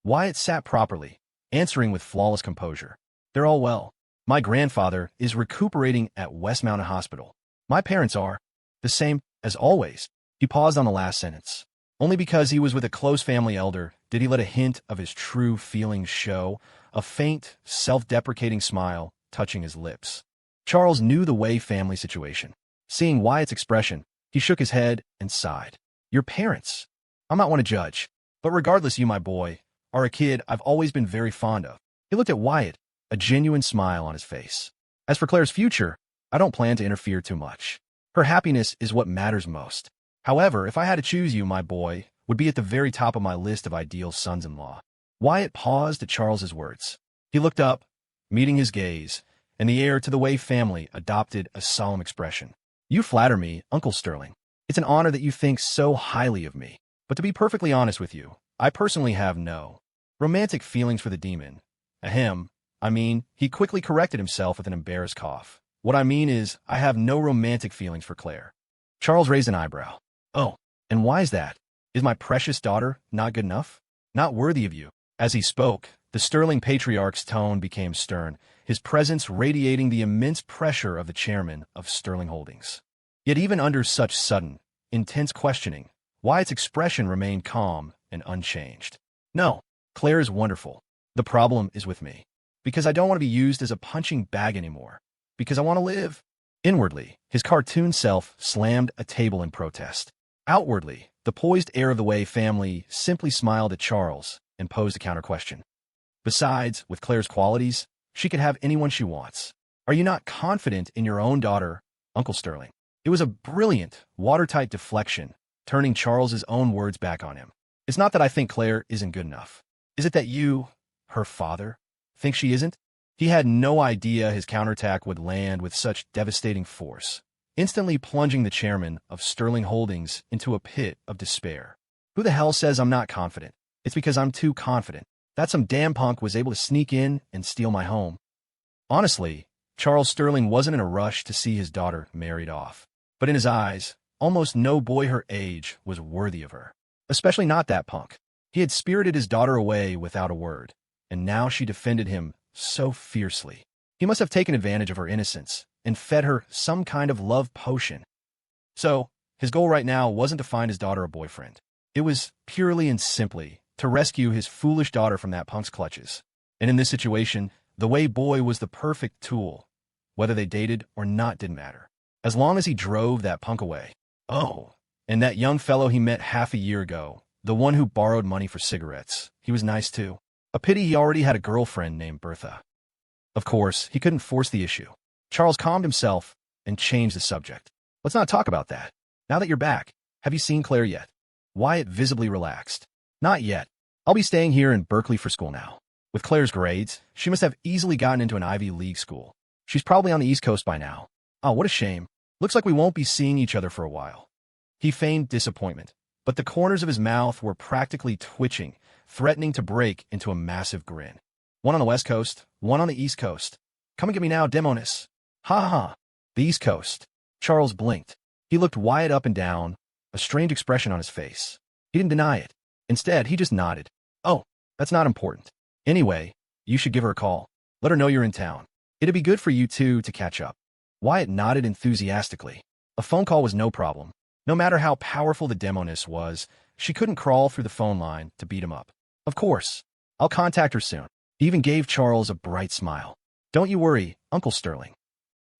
Wyatt sat properly, answering with flawless composure. "They're all well. My grandfather is recuperating at West Mountain Hospital. My parents are the same as always." He paused on the last sentence. Only because he was with a close family elder did he let a hint of his true feelings show, a faint, self-deprecating smile touching his lips. Charles knew the Way family situation. Seeing Wyatt's expression, he shook his head and sighed. "Your parents? I'm not one to judge. But regardless, you, my boy, are a kid I've always been very fond of." He looked at Wyatt, a genuine smile on his face. "As for Claire's future, I don't plan to interfere too much. Her happiness is what matters most. However, if I had to choose, you, my boy, would be at the very top of my list of ideal sons-in-law." Wyatt paused at Charles's words. He looked up, meeting his gaze, and the heir to the Way family adopted a solemn expression. "You flatter me, Uncle Sterling. It's an honor that you think so highly of me. But to be perfectly honest with you, I personally have no romantic feelings for the demon. Ahem. I mean," he quickly corrected himself with an embarrassed cough. "What I mean is, I have no romantic feelings for Clare." Charles raised an eyebrow. "Oh, and why is that? Is my precious daughter not good enough? Not worthy of you?" As he spoke, the Sterling patriarch's tone became stern, his presence radiating the immense pressure of the chairman of Sterling Holdings. Yet even under such sudden, intense questioning, Wyatt's expression remained calm and unchanged. "No, Clare is wonderful. The problem is with me. Because I don't want to be used as a punching bag anymore. Because I want to live." Inwardly, his cartoon self slammed a table in protest. Outwardly, the poised heir of the Way family simply smiled at Charles and posed a counter-question. "Besides, with Clare's qualities, she could have anyone she wants. Are you not confident in your own daughter, Uncle Sterling?" It was a brilliant, watertight deflection, turning Charles's own words back on him. "It's not that I think Clare isn't good enough. Is it that you, her father, think she isn't?" He had no idea his counterattack would land with such devastating force, instantly plunging the chairman of Sterling Holdings into a pit of despair. "Who the hell says I'm not confident? It's because I'm too confident. That some damn punk was able to sneak in and steal my home." Honestly, Charles Sterling wasn't in a rush to see his daughter married off. But in his eyes, almost no boy her age was worthy of her. Especially not that punk. He had spirited his daughter away without a word, and now she defended him so fiercely. He must have taken advantage of her innocence and fed her some kind of love potion. So, his goal right now wasn't to find his daughter a boyfriend. It was purely and simply to rescue his foolish daughter from that punk's clutches. And in this situation, the Way boy was the perfect tool. Whether they dated or not didn't matter, as long as he drove that punk away. Oh, and that young fellow he met half a year ago, the one who borrowed money for cigarettes, he was nice too. A pity he already had a girlfriend named Bertha. Of course, he couldn't force the issue. Charles calmed himself and changed the subject. "Let's not talk about that. Now that you're back, have you seen Clare yet?" Wyatt visibly relaxed. "Not yet. I'll be staying here in Berkeley for school now. With Clare's grades, she must have easily gotten into an Ivy League school. She's probably on the East Coast by now. Oh, what a shame. Looks like we won't be seeing each other for a while." He feigned disappointment, but the corners of his mouth were practically twitching, threatening to break into a massive grin. "One on the West Coast, one on the East Coast. Come and get me now, demoness." "Ha ha. The East Coast." Charles blinked. He looked Wyatt up and down, a strange expression on his face. He didn't deny it. Instead, he just nodded. "Oh, that's not important. Anyway, you should give her a call. Let her know you're in town. It'd be good for you two to catch up." Wyatt nodded enthusiastically. A phone call was no problem. No matter how powerful the demoness was, she couldn't crawl through the phone line to beat him up. "Of course. I'll contact her soon." He even gave Charles a bright smile. "Don't you worry, Uncle Sterling."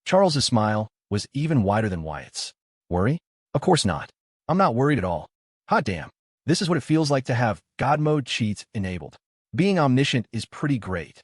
Charles's smile was even wider than Wyatt's. "Worry? Of course not. I'm not worried at all. Hot damn. This is what it feels like to have God mode cheats enabled. Being omniscient is pretty great."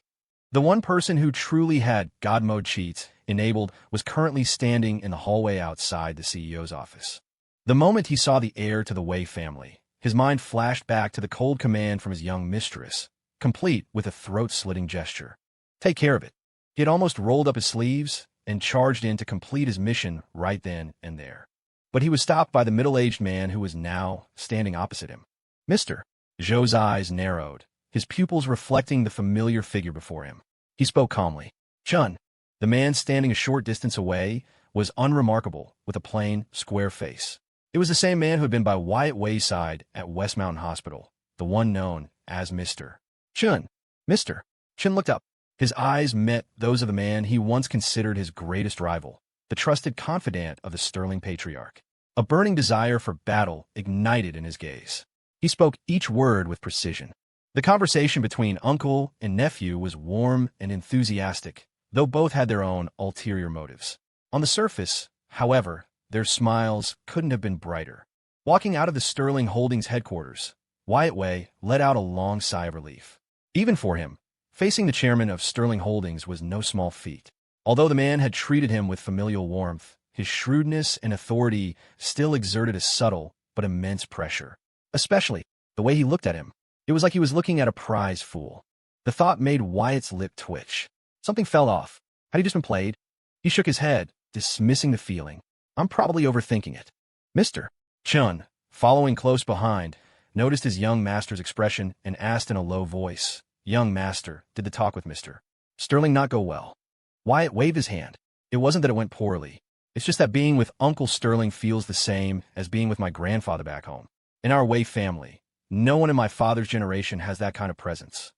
The one person who truly had God mode cheats enabled was currently standing in the hallway outside the CEO's office. The moment he saw the heir to the Way family, his mind flashed back to the cold command from his young mistress, complete with a throat-slitting gesture. "Take care of it." He had almost rolled up his sleeves and charged in to complete his mission right then and there. But he was stopped by the middle-aged man who was now standing opposite him. Mr. Joe's eyes narrowed, his pupils reflecting the familiar figure before him. He spoke calmly. Chun. The man standing a short distance away was unremarkable, with a plain, square face. It was the same man who had been by Wyatt Way's side at West Mountain Hospital, the one known as Mr. Chun. Mr. Chun looked up. His eyes met those of the man he once considered his greatest rival, the trusted confidant of the Sterling patriarch. A burning desire for battle ignited in his gaze. He spoke each word with precision. The conversation between uncle and nephew was warm and enthusiastic, though both had their own ulterior motives. On the surface, however, their smiles couldn't have been brighter. Walking out of the Sterling Holdings headquarters, Wyatt Way let out a long sigh of relief. Even for him, facing the chairman of Sterling Holdings was no small feat. Although the man had treated him with familial warmth, his shrewdness and authority still exerted a subtle but immense pressure. Especially the way he looked at him. It was like he was looking at a prize fool. The thought made Wyatt's lip twitch. Something fell off. Had he just been played? He shook his head, dismissing the feeling. I'm probably overthinking it. Mr. Chun, following close behind, noticed his young master's expression and asked in a low voice, Young master, did the talk with Mr. Sterling not go well? Wyatt waved his hand. It wasn't that it went poorly. It's just that being with Uncle Sterling feels the same as being with my grandfather back home. In our Way family, no one in my father's generation has that kind of presence.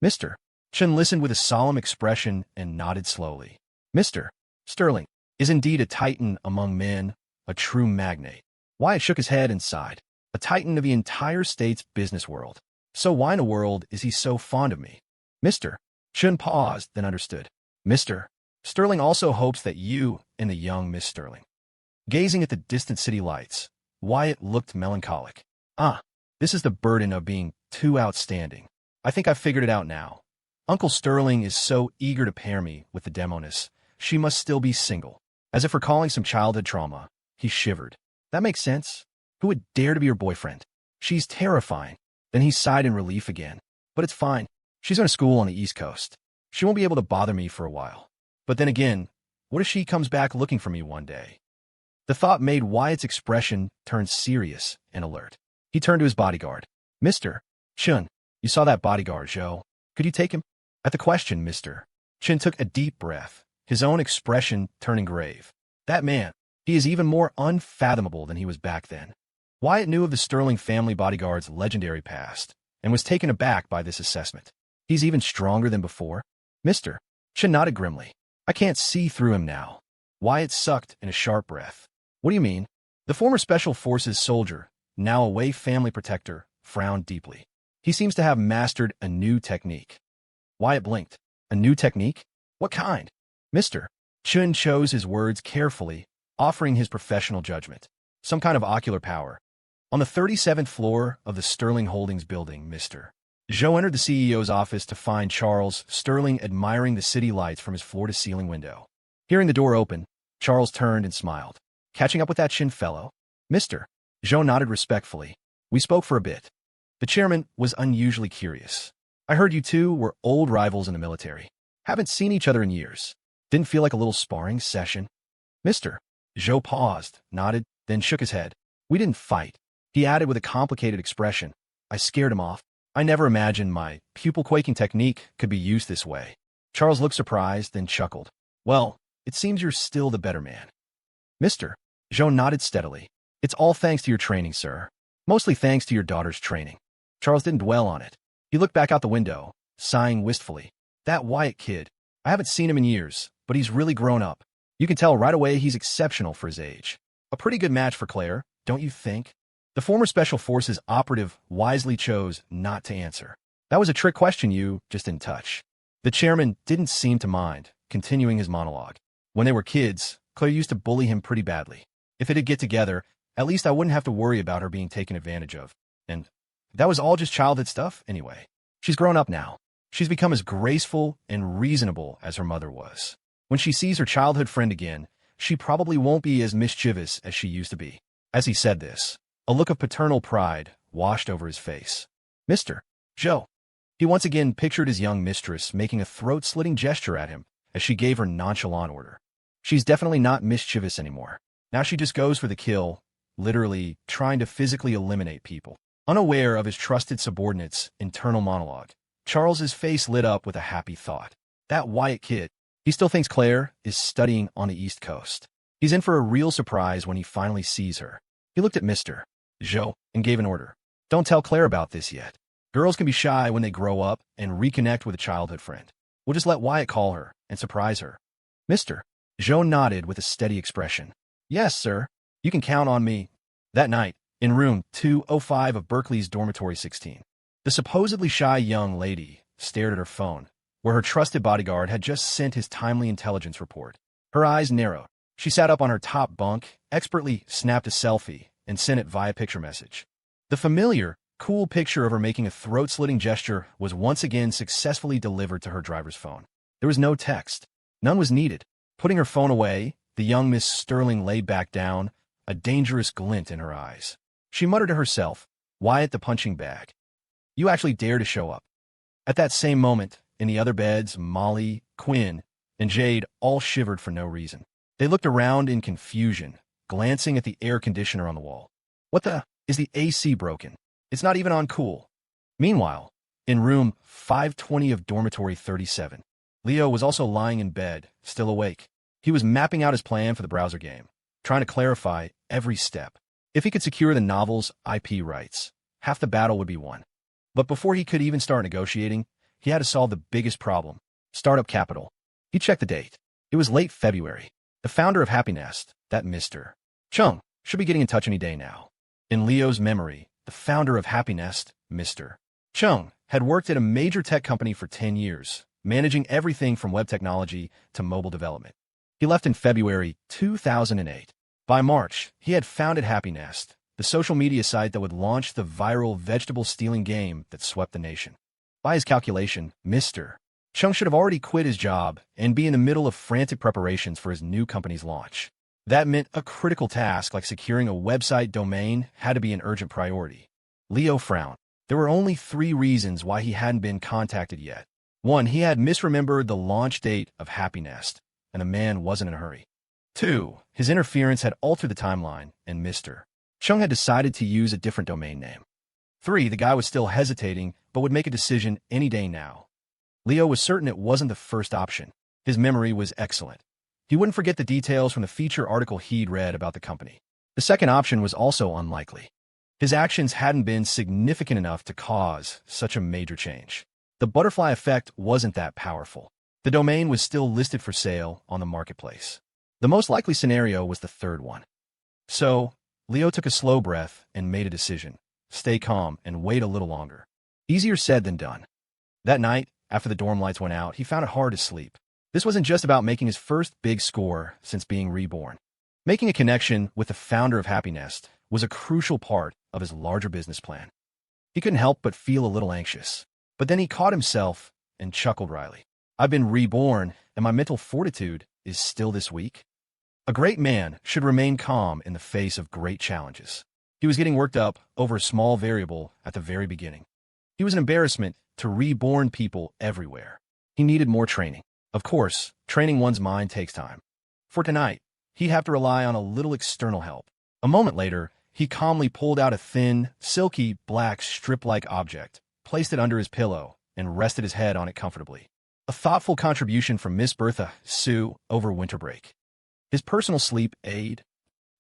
Mr. Chun listened with a solemn expression and nodded slowly. Mr. Sterling is indeed a titan among men, a true magnate. Wyatt shook his head and sighed. A titan of the entire state's business world. So why in the world is he so fond of me? Mr. Chun paused, then understood. Mr. Sterling also hopes that you and the young Miss Sterling. Gazing at the distant city lights, Wyatt looked melancholic. This is the burden of being too outstanding. I think I've figured it out now. Uncle Sterling is so eager to pair me with the demoness, she must still be single. As if recalling some childhood trauma, he shivered. That makes sense. Who would dare to be her boyfriend? She's terrifying. Then he sighed in relief again. But it's fine. She's going to school on the East Coast. She won't be able to bother me for a while. But then again, what if she comes back looking for me one day? The thought made Wyatt's expression turn serious and alert. He turned to his bodyguard. Mr. Chun, you saw that bodyguard, Joe. Could you take him? At the question, Mr. Chun took a deep breath, his own expression turning grave. That man, he is even more unfathomable than he was back then. Wyatt knew of the Sterling family bodyguard's legendary past and was taken aback by this assessment. He's even stronger than before? Mr. Chun nodded grimly. I can't see through him now. Wyatt sucked in a sharp breath. What do you mean? The former Special Forces soldier, now a Way family protector, frowned deeply. He seems to have mastered a new technique. Wyatt blinked. A new technique? What kind? Mr. Chun chose his words carefully, offering his professional judgment. Some kind of ocular power. On the 37th floor of the Sterling Holdings building, Mr. Joe entered the CEO's office to find Charles Sterling admiring the city lights from his floor-to-ceiling window. Hearing the door open, Charles turned and smiled. Catching up with that Chin fellow? Mr. Joe nodded respectfully. We spoke for a bit. The chairman was unusually curious. I heard you two were old rivals in the military. Haven't seen each other in years. Didn't feel like a little sparring session? Mr. Joe paused, nodded, then shook his head. We didn't fight. He added with a complicated expression. I scared him off. I never imagined my pupil-quaking technique could be used this way. Charles looked surprised, then chuckled. Well, it seems you're still the better man. Mr. Joe nodded steadily. It's all thanks to your training, sir. Mostly thanks to your daughter's training. Charles didn't dwell on it. He looked back out the window, sighing wistfully. That Wyatt kid. I haven't seen him in years, but he's really grown up. You can tell right away he's exceptional for his age. A pretty good match for Clare, don't you think? The former Special Forces operative wisely chose not to answer. That was a trick question you just didn't touch. The chairman didn't seem to mind, continuing his monologue. When they were kids, Claire used to bully him pretty badly. If it'd get together, at least I wouldn't have to worry about her being taken advantage of. And that was all just childhood stuff, anyway. She's grown up now. She's become as graceful and reasonable as her mother was. When she sees her childhood friend again, she probably won't be as mischievous as she used to be. As he said this, a look of paternal pride washed over his face. Mr. Joe. He once again pictured his young mistress making a throat-slitting gesture at him, as she gave her nonchalant order. She's definitely not mischievous anymore. Now she just goes for the kill, literally trying to physically eliminate people. Unaware of his trusted subordinate's internal monologue, Charles's face lit up with a happy thought. That Wyatt kid, he still thinks Clare is studying on the East Coast. He's in for a real surprise when he finally sees her. He looked at Mr. Joe and gave an order. Don't tell Clare about this yet. Girls can be shy when they grow up and reconnect with a childhood friend. We'll just let Wyatt call her and surprise her. Mr. Joe nodded with a steady expression. Yes, sir. You can count on me. That night, in room 205 of Berkeley's dormitory 16, the supposedly shy young lady stared at her phone, where her trusted bodyguard had just sent his timely intelligence report. Her eyes narrowed. She sat up on her top bunk, expertly snapped a selfie, and sent it via picture message. The familiar, cool picture of her making a throat-slitting gesture was once again successfully delivered to her driver's phone. There was no text. None was needed. Putting her phone away, the young Miss Sterling lay back down, a dangerous glint in her eyes. She muttered to herself, Wyatt the punching bag. You actually dare to show up. At that same moment, in the other beds, Molly, Quinn, and Jade all shivered for no reason. They looked around in confusion, glancing at the air conditioner on the wall. What the? Is the AC broken? It's not even on cool. Meanwhile, in room 520 of dormitory 37, Leo was also lying in bed, still awake. He was mapping out his plan for the browser game, trying to clarify every step. If he could secure the novel's IP rights, half the battle would be won. But before he could even start negotiating, he had to solve the biggest problem, startup capital. He checked the date. It was late February. The founder of Happy Nest, that Mr. Chung, should be getting in touch any day now. In Leo's memory, the founder of Happy Nest, Mr. Chung, had worked at a major tech company for 10 years, managing everything from web technology to mobile development. He left in February 2008. By March, he had founded Happy Nest, the social media site that would launch the viral vegetable-stealing game that swept the nation. By his calculation, Mr. Chung should have already quit his job and be in the middle of frantic preparations for his new company's launch. That meant a critical task like securing a website domain had to be an urgent priority. Leo frowned. There were only 3 reasons why he hadn't been contacted yet. 1, he had misremembered the launch date of Happy Nest, and the man wasn't in a hurry. 2, his interference had altered the timeline, and Mr. Chung had decided to use a different domain name. 3, the guy was still hesitating, but would make a decision any day now. Leo was certain it wasn't the first option. His memory was excellent. He wouldn't forget the details from the feature article he'd read about the company. The second option was also unlikely. His actions hadn't been significant enough to cause such a major change. The butterfly effect wasn't that powerful. The domain was still listed for sale on the marketplace. The most likely scenario was the third one. So, Leo took a slow breath and made a decision. Stay calm and wait a little longer. Easier said than done. That night, after the dorm lights went out, he found it hard to sleep. This wasn't just about making his first big score since being reborn. Making a connection with the founder of Happy Nest was a crucial part of his larger business plan. He couldn't help but feel a little anxious. But then he caught himself and chuckled wryly. I've been reborn, and my mental fortitude is still this weak. A great man should remain calm in the face of great challenges. He was getting worked up over a small variable at the very beginning. He was an embarrassment to reborn people everywhere. He needed more training. Of course, training one's mind takes time. For tonight, he'd have to rely on a little external help. A moment later, he calmly pulled out a thin, silky, black strip-like object, placed it under his pillow, and rested his head on it comfortably. A thoughtful contribution from Miss Bertha Sue over winter break. His personal sleep aid.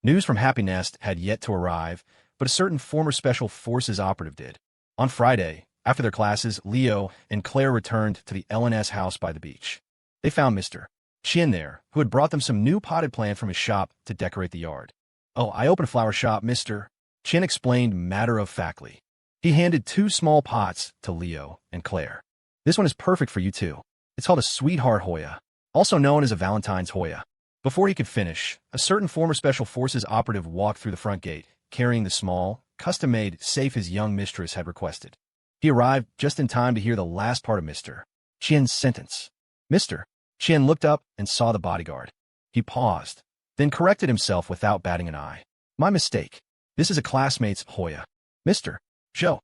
News from Happy Nest had yet to arrive, but a certain former Special Forces operative did. On Friday, after their classes, Leo and Claire returned to the L&S house by the beach. They found Mr. Chin there, who had brought them some new potted plant from his shop to decorate the yard. Oh, I opened a flower shop, Mr. Chin explained matter-of-factly. He handed 2 small pots to Leo and Claire. This one is perfect for you two. It's called a Sweetheart Hoya, also known as a Valentine's Hoya. Before he could finish, a certain former Special Forces operative walked through the front gate, carrying the small, custom-made safe his young mistress had requested. He arrived just in time to hear the last part of Mr. Chin's sentence. Mr. Chin looked up and saw the bodyguard. He paused, then corrected himself without batting an eye. My mistake. This is a classmate's Hoya. Mr. Joe.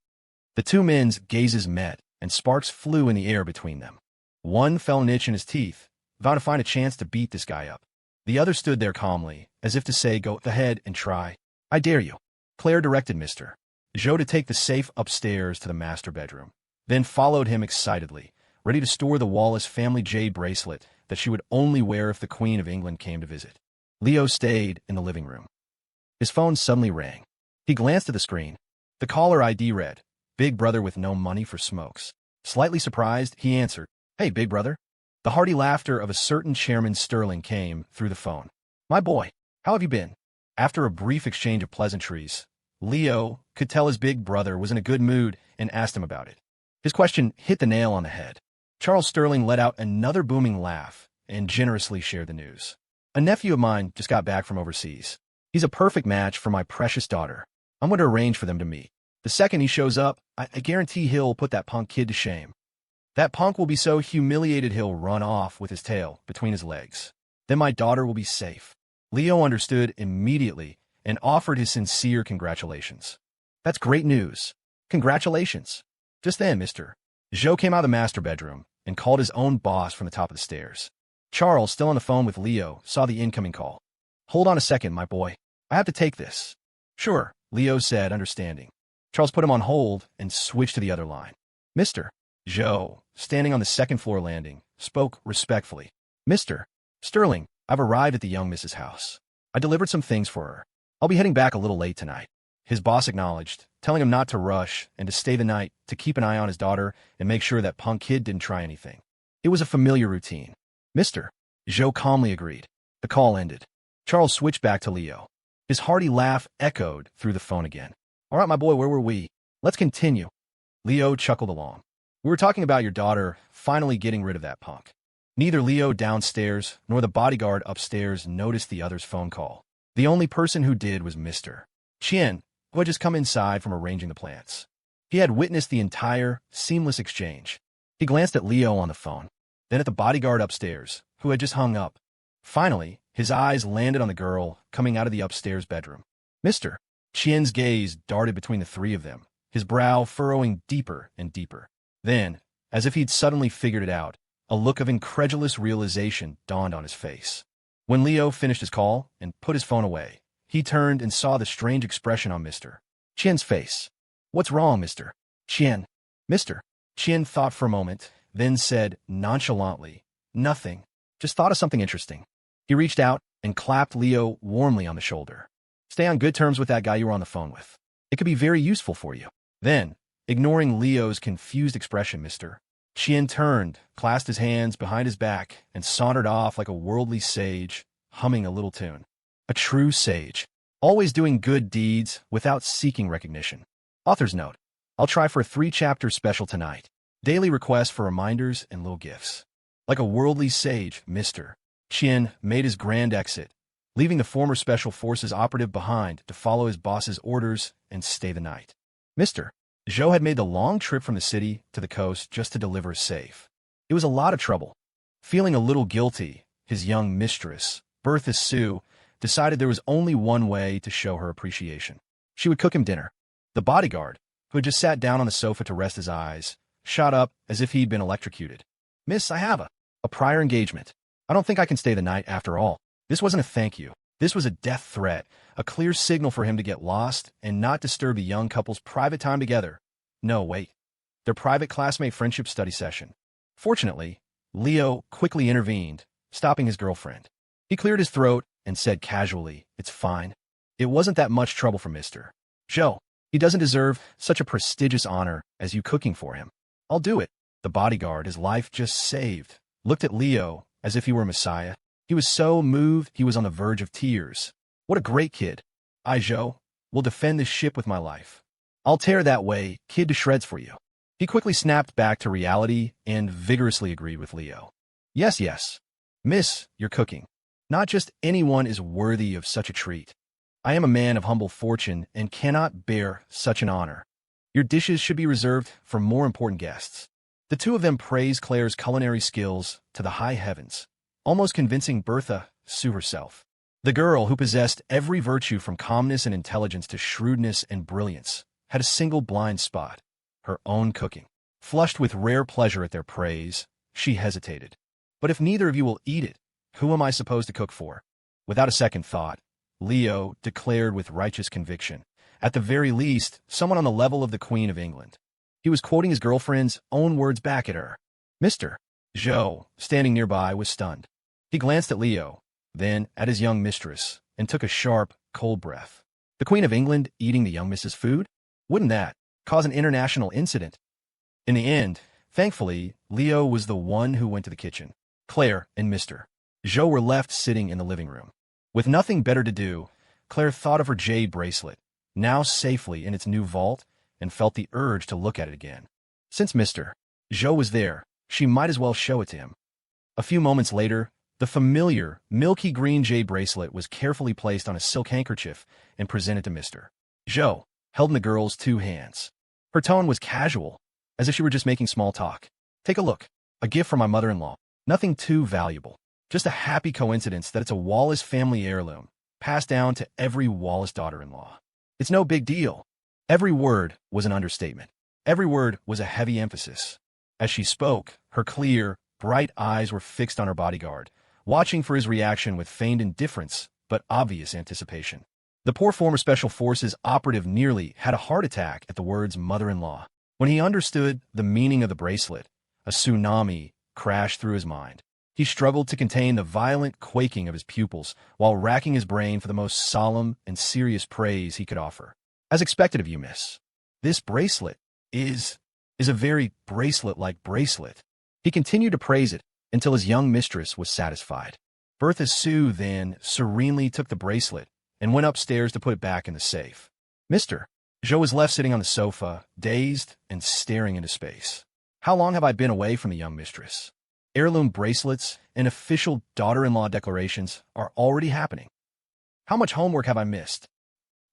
The 2 men's gazes met, and sparks flew in the air between them. One fell an itch in his teeth, vowed to find a chance to beat this guy up. The other stood there calmly, as if to say, go ahead and try. I dare you. Clare directed Mr. Joe to take the safe upstairs to the master bedroom, then followed him excitedly, ready to store the Wallace family jade bracelet that she would only wear if the Queen of England came to visit. Leo stayed in the living room. His phone suddenly rang. He glanced at the screen. The caller ID read, Big Brother with no money for smokes. Slightly surprised, he answered, Hey, Big Brother. The hearty laughter of a certain Chairman Sterling came through the phone. My boy, how have you been? After a brief exchange of pleasantries, Leo could tell his big brother was in a good mood and asked him about it. His question hit the nail on the head. Charles Sterling let out another booming laugh and generously shared the news. A nephew of mine just got back from overseas. He's a perfect match for my precious daughter. I'm going to arrange for them to meet. The second he shows up, I guarantee he'll put that punk kid to shame. That punk will be so humiliated he'll run off with his tail between his legs. Then my daughter will be safe. Leo understood immediately and offered his sincere congratulations. That's great news. Congratulations. Just then, Mr. Joe came out of the master bedroom and called his own boss from the top of the stairs. Charles, still on the phone with Leo, saw the incoming call. Hold on a second, my boy. I have to take this. Sure, Leo said, understanding. Charles put him on hold and switched to the other line. Mr. Joe, standing on the second-floor landing, spoke respectfully. Mr. Sterling, I've arrived at the young Mrs. house. I delivered some things for her. I'll be heading back a little late tonight. His boss acknowledged, telling him not to rush and to stay the night, to keep an eye on his daughter and make sure that punk kid didn't try anything. It was a familiar routine. Mr. Joe calmly agreed. The call ended. Charles switched back to Leo. His hearty laugh echoed through the phone again. All right, my boy, where were we? Let's continue. Leo chuckled along. We were talking about your daughter finally getting rid of that punk. Neither Leo downstairs nor the bodyguard upstairs noticed the other's phone call. The only person who did was Mr. Chien, who had just come inside from arranging the plants. He had witnessed the entire, seamless exchange. He glanced at Leo on the phone, then at the bodyguard upstairs, who had just hung up. Finally, his eyes landed on the girl coming out of the upstairs bedroom. Mr. Chien's gaze darted between the three of them, his brow furrowing deeper and deeper. Then, as if he'd suddenly figured it out, a look of incredulous realization dawned on his face. When Leo finished his call and put his phone away, he turned and saw the strange expression on Mr. Chien's face. What's wrong, Mr. Chien? Mr. Chien thought for a moment, then said nonchalantly, Nothing. Just thought of something interesting. He reached out and clapped Leo warmly on the shoulder. Stay on good terms with that guy you were on the phone with. It could be very useful for you. Then, ignoring Leo's confused expression, Mr. Chien turned, clasped his hands behind his back, and sauntered off like a worldly sage, humming a little tune. A true sage, always doing good deeds without seeking recognition. Author's note. I'll try for a 3-chapter special tonight. Daily requests for reminders and little gifts. Like a worldly sage, Mr. Chien made his grand exit, leaving the former Special Forces operative behind to follow his boss's orders and stay the night. Mr. Joe had made the long trip from the city to the coast just to deliver a safe. It was a lot of trouble. Feeling a little guilty, his young mistress, Bertha Sue, decided there was only one way to show her appreciation. She would cook him dinner. The bodyguard, who had just sat down on the sofa to rest his eyes, shot up as if he'd been electrocuted. Miss, I have a prior engagement. I don't think I can stay the night after all. This wasn't a thank you. This was a death threat, a clear signal for him to get lost and not disturb the young couple's private time together. No, wait. Their private classmate friendship study session. Fortunately, Leo quickly intervened, stopping his girlfriend. He cleared his throat and said casually, It's fine. It wasn't that much trouble for Mr. Joe. He doesn't deserve such a prestigious honor as you cooking for him. I'll do it. The bodyguard, his life just saved, looked at Leo as if he were a messiah. He was so moved he was on the verge of tears. What a great kid. I, Joe, will defend this ship with my life. I'll tear that way kid to shreds for you. He quickly snapped back to reality and vigorously agreed with Leo. Yes, yes. Miss, you're cooking. Not just anyone is worthy of such a treat. I am a man of humble fortune and cannot bear such an honor. Your dishes should be reserved for more important guests. The two of them praised Clare's culinary skills to the high heavens, almost convincing Bertha Sue herself. The girl, who possessed every virtue from calmness and intelligence to shrewdness and brilliance, had a single blind spot: her own cooking. Flushed with rare pleasure at their praise, she hesitated. But if neither of you will eat it, who am I supposed to cook for? Without a second thought, Leo declared with righteous conviction, at the very least, someone on the level of the Queen of England. He was quoting his girlfriend's own words back at her. Mr. Joe, standing nearby, was stunned. He glanced at Leo, then at his young mistress, and took a sharp, cold breath. The Queen of England eating the young Mrs. food? Wouldn't that cause an international incident? In the end, thankfully, Leo was the one who went to the kitchen. Claire and Mr. Joe were left sitting in the living room. With nothing better to do, Claire thought of her jade bracelet, now safely in its new vault, and felt the urge to look at it again. Since Mr. Joe was there, she might as well show it to him. A few moments later, the familiar, milky green jade bracelet was carefully placed on a silk handkerchief and presented to Mr. Joe, held in the girl's two hands. Her tone was casual, as if she were just making small talk. Take a look. A gift from my mother-in-law. Nothing too valuable. Just a happy coincidence that it's a Wallace family heirloom, passed down to every Wallace daughter-in-law. It's no big deal. Every word was an understatement. Every word was a heavy emphasis. As she spoke, her clear, bright eyes were fixed on her bodyguard, watching for his reaction with feigned indifference but obvious anticipation. The poor former Special Forces operative nearly had a heart attack at the words mother-in-law. When he understood the meaning of the bracelet, a tsunami crashed through his mind. He struggled to contain the violent quaking of his pupils while racking his brain for the most solemn and serious praise he could offer. As expected of you, miss. This bracelet is a very bracelet-like bracelet. He continued to praise it until his young mistress was satisfied. Bertha Sue then serenely took the bracelet and went upstairs to put it back in the safe. Mr. Joe was left sitting on the sofa, dazed and staring into space. How long have I been away from the young mistress? Heirloom bracelets and official daughter-in-law declarations are already happening. How much homework have I missed?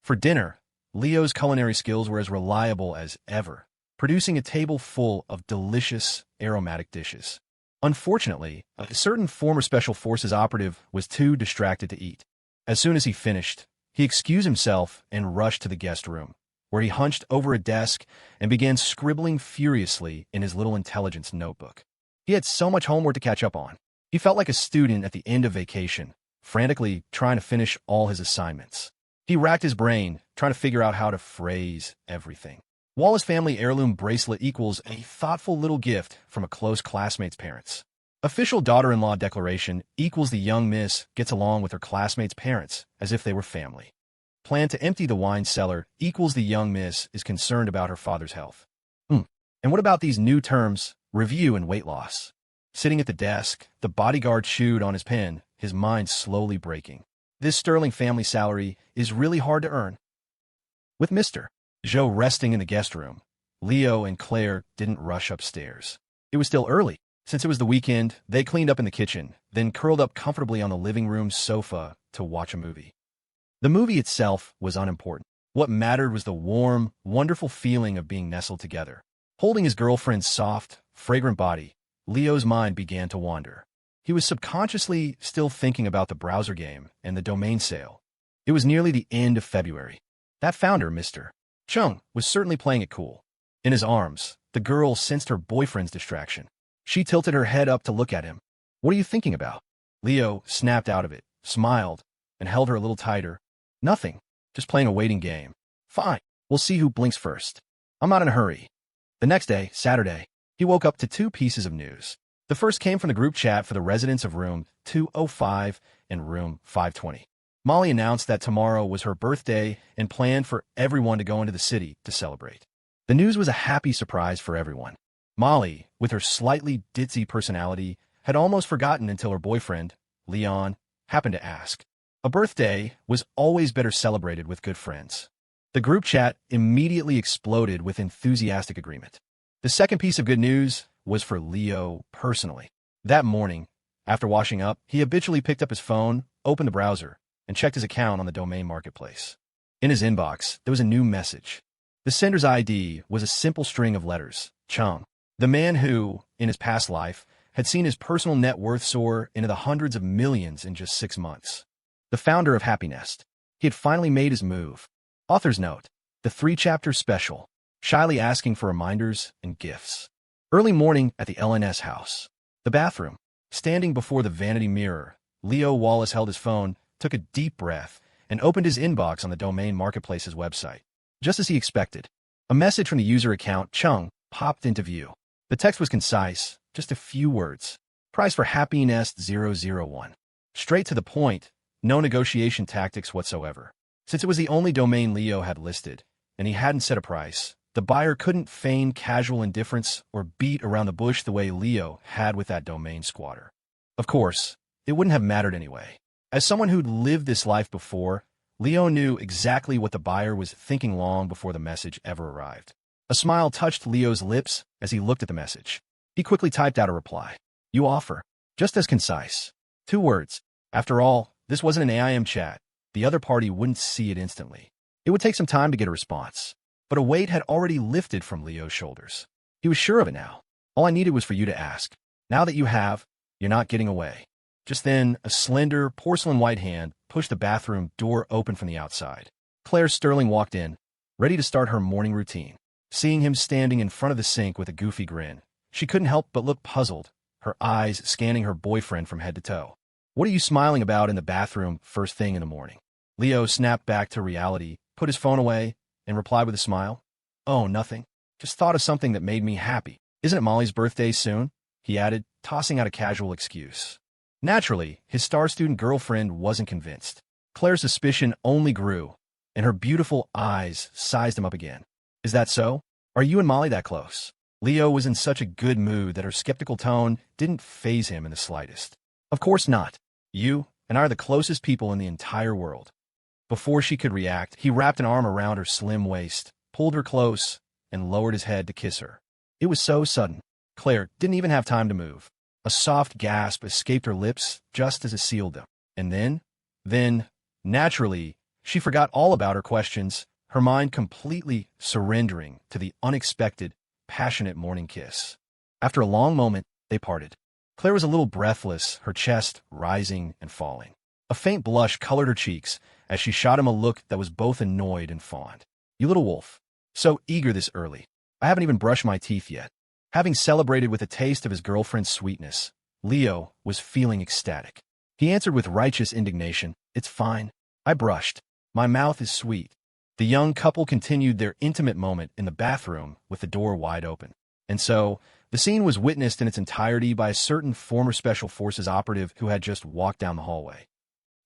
For dinner, Leo's culinary skills were as reliable as ever, producing a table full of delicious, aromatic dishes. Unfortunately, a certain former Special Forces operative was too distracted to eat. As soon as he finished, he excused himself and rushed to the guest room, where he hunched over a desk and began scribbling furiously in his little intelligence notebook. He had so much homework to catch up on. He felt like a student at the end of vacation, frantically trying to finish all his assignments. He racked his brain, trying to figure out how to phrase everything. Wallace family heirloom bracelet equals a thoughtful little gift from a close classmate's parents. Official daughter-in-law declaration equals the young miss gets along with her classmates' parents as if they were family. Plan to empty the wine cellar equals the young miss is concerned about her father's health. And what about these new terms, review and weight loss? Sitting at the desk, the bodyguard chewed on his pen, his mind slowly breaking. This sterling family salary is really hard to earn. With Mr. Joe resting in the guest room, Leo and Claire didn't rush upstairs. It was still early. Since it was the weekend, they cleaned up in the kitchen, then curled up comfortably on the living room sofa to watch a movie. The movie itself was unimportant. What mattered was the warm, wonderful feeling of being nestled together. Holding his girlfriend's soft, fragrant body, Leo's mind began to wander. He was subconsciously still thinking about the browser game and the domain sale. It was nearly the end of February. That founder, Mr. Chung, was certainly playing it cool. In his arms, the girl sensed her boyfriend's distraction. She tilted her head up to look at him. What are you thinking about? Leo snapped out of it, smiled, and held her a little tighter. Nothing. Just playing a waiting game. Fine. We'll see who blinks first. I'm not in a hurry. The next day, Saturday, he woke up to two pieces of news. The first came from the group chat for the residents of room 205 and room 520. Molly announced that tomorrow was her birthday and planned for everyone to go into the city to celebrate. The news was a happy surprise for everyone. Molly, with her slightly ditzy personality, had almost forgotten until her boyfriend, Leon, happened to ask. A birthday was always better celebrated with good friends. The group chat immediately exploded with enthusiastic agreement. The second piece of good news was for Leo personally. That morning, after washing up, he habitually picked up his phone, opened the browser, and checked his account on the domain marketplace. In his inbox, there was a new message. The sender's ID was a simple string of letters, Chung. The man who, in his past life, had seen his personal net worth soar into the hundreds of millions in just 6 months. The founder of Happy Nest. He had finally made his move. Author's note, the 3-chapter special, shyly asking for reminders and gifts. Early morning at the LNS house. The bathroom. Standing before the vanity mirror, Leo Wallace held his phone, took a deep breath, and opened his inbox on the domain marketplace's website. Just as he expected, a message from the user account Chung popped into view. The text was concise, just a few words. Price for Happy Nest 001. Straight to the point, no negotiation tactics whatsoever. Since it was the only domain Leo had listed, and he hadn't set a price, the buyer couldn't feign casual indifference or beat around the bush the way Leo had with that domain squatter. Of course, it wouldn't have mattered anyway. As someone who'd lived this life before, Leo knew exactly what the buyer was thinking long before the message ever arrived. A smile touched Leo's lips as he looked at the message. He quickly typed out a reply. You offer. Just as concise. 2 words. After all, this wasn't an AIM chat. The other party wouldn't see it instantly. It would take some time to get a response. But a weight had already lifted from Leo's shoulders. He was sure of it now. All I needed was for you to ask. Now that you have, you're not getting away. Just then, a slender, porcelain-white hand pushed the bathroom door open from the outside. Claire Sterling walked in, ready to start her morning routine. Seeing him standing in front of the sink with a goofy grin, she couldn't help but look puzzled, her eyes scanning her boyfriend from head to toe. What are you smiling about in the bathroom first thing in the morning? Leo snapped back to reality, put his phone away, and replied with a smile. Oh, nothing. Just thought of something that made me happy. Isn't it Molly's birthday soon? He added, tossing out a casual excuse. Naturally, his star student girlfriend wasn't convinced. Claire's suspicion only grew, and her beautiful eyes sized him up again. Is that so? Are you and Molly that close? Leo was in such a good mood that her skeptical tone didn't faze him in the slightest. Of course not. You and I are the closest people in the entire world. Before she could react, he wrapped an arm around her slim waist, pulled her close, and lowered his head to kiss her. It was so sudden. Claire didn't even have time to move. A soft gasp escaped her lips just as it sealed them. And then, naturally, she forgot all about her questions, her mind completely surrendering to the unexpected, passionate morning kiss. After a long moment, they parted. Claire was a little breathless, her chest rising and falling. A faint blush colored her cheeks as she shot him a look that was both annoyed and fond. You little wolf. So eager this early. I haven't even brushed my teeth yet. Having celebrated with a taste of his girlfriend's sweetness, Leo was feeling ecstatic. He answered with righteous indignation, It's fine. I brushed. My mouth is sweet. The young couple continued their intimate moment in the bathroom with the door wide open. And so, the scene was witnessed in its entirety by a certain former Special Forces operative who had just walked down the hallway.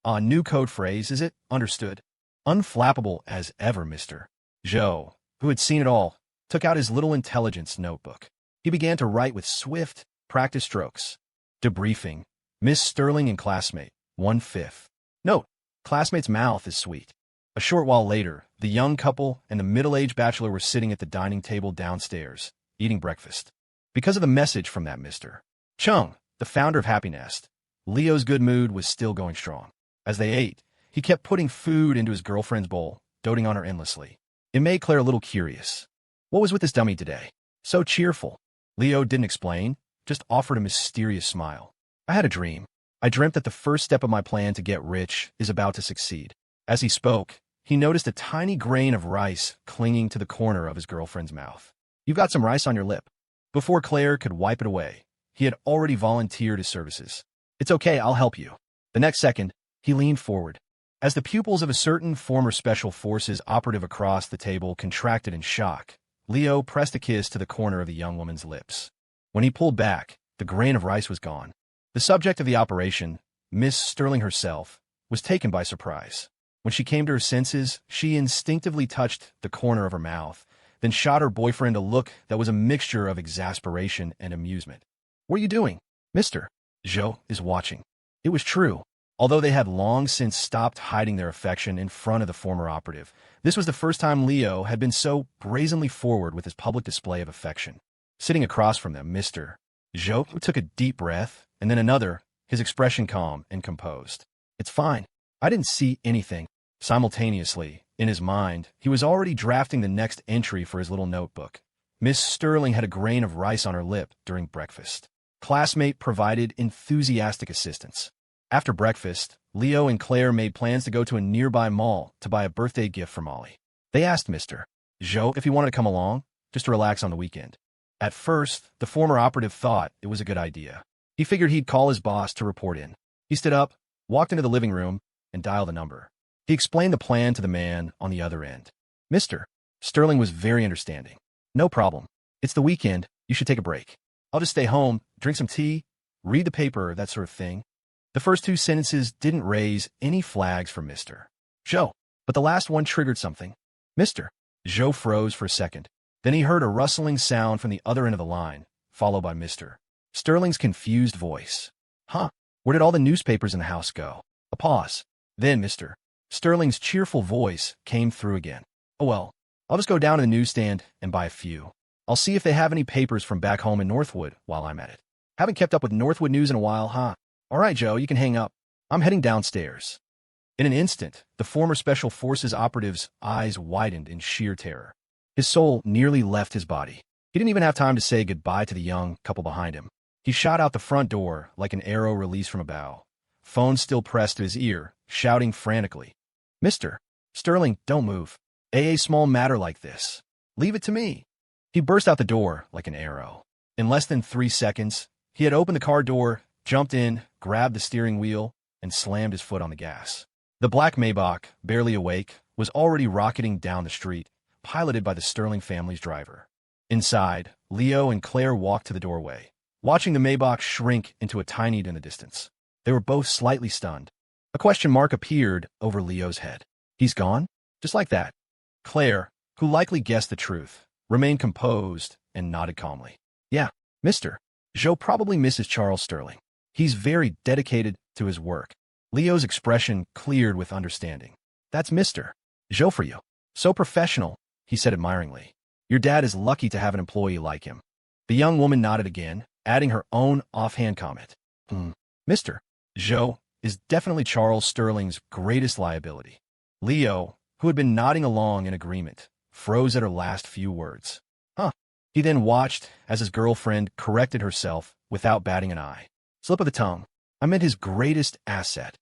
A new code phrase, is it? Understood. Unflappable as ever, Mr. Joe, who had seen it all, took out his little intelligence notebook. He began to write with swift, practice strokes. Debriefing. Miss Sterling and classmate, 1/5. Note, classmate's mouth is sweet. A short while later, the young couple and the middle-aged bachelor were sitting at the dining table downstairs, eating breakfast. Because of the message from that Mr. Chung, the founder of Happy Nest, Leo's good mood was still going strong. As they ate, he kept putting food into his girlfriend's bowl, doting on her endlessly. It made Claire a little curious. What was with this dummy today? So cheerful. Leo didn't explain, just offered a mysterious smile. I had a dream. I dreamt that the first step of my plan to get rich is about to succeed. As he spoke, he noticed a tiny grain of rice clinging to the corner of his girlfriend's mouth. You've got some rice on your lip. Before Claire could wipe it away, he had already volunteered his services. It's okay, I'll help you. The next second, he leaned forward. As the pupils of a certain former Special Forces operative across the table contracted in shock, Leo pressed a kiss to the corner of the young woman's lips. When he pulled back, the grain of rice was gone. The subject of the operation, Miss Sterling herself, was taken by surprise. When she came to her senses, she instinctively touched the corner of her mouth, then shot her boyfriend a look that was a mixture of exasperation and amusement. What are you doing? Mr. Joe is watching. It was true. Although they had long since stopped hiding their affection in front of the former operative, this was the first time Leo had been so brazenly forward with his public display of affection. Sitting across from them, Mr. Joe took a deep breath, and then another, his expression calm and composed. It's fine. I didn't see anything. Simultaneously, in his mind, he was already drafting the next entry for his little notebook. Miss Sterling had a grain of rice on her lip during breakfast. Classmate provided enthusiastic assistance. After breakfast, Leo and Claire made plans to go to a nearby mall to buy a birthday gift for Molly. They asked Mr. Joe if he wanted to come along, just to relax on the weekend. At first, the former operative thought it was a good idea. He figured he'd call his boss to report in. He stood up, walked into the living room, and dialed the number. He explained the plan to the man on the other end. Mr. Sterling was very understanding. No problem. It's the weekend. You should take a break. I'll just stay home, drink some tea, read the paper, that sort of thing. The first two sentences didn't raise any flags for Mr. Joe, but the last one triggered something. Mr. Joe froze for a second. Then he heard a rustling sound from the other end of the line, followed by Mr. Sterling's confused voice. Huh? Where did all the newspapers in the house go? A pause. Then Mr. Sterling's cheerful voice came through again. Oh well, I'll just go down to the newsstand and buy a few. I'll see if they have any papers from back home in Northwood while I'm at it. Haven't kept up with Northwood news in a while, huh? All right, Joe, you can hang up. I'm heading downstairs. In an instant, the former Special Forces operative's eyes widened in sheer terror. His soul nearly left his body. He didn't even have time to say goodbye to the young couple behind him. He shot out the front door like an arrow released from a bow, phone still pressed to his ear, shouting frantically, Mr. Sterling, don't move. A small matter like this. Leave it to me. He burst out the door like an arrow. In less than 3 seconds, he had opened the car door, jumped in, grabbed the steering wheel, and slammed his foot on the gas. The black Maybach, barely awake, was already rocketing down the street, piloted by the Sterling family's driver. Inside, Leo and Claire walked to the doorway, watching the Maybach shrink into a tiny in the distance. They were both slightly stunned. A question mark appeared over Leo's head. He's gone? Just like that. Claire, who likely guessed the truth, remained composed and nodded calmly. Yeah, Mr. Joe probably misses Charles Sterling. He's very dedicated to his work. Leo's expression cleared with understanding. That's Mr. Joe for you. So professional, he said admiringly. Your dad is lucky to have an employee like him. The young woman nodded again, adding her own offhand comment. Mr. Joe is definitely Charles Sterling's greatest liability. Leo, who had been nodding along in agreement, froze at her last few words. Huh. He then watched as his girlfriend corrected herself without batting an eye. Slip of the tongue. I meant his greatest asset.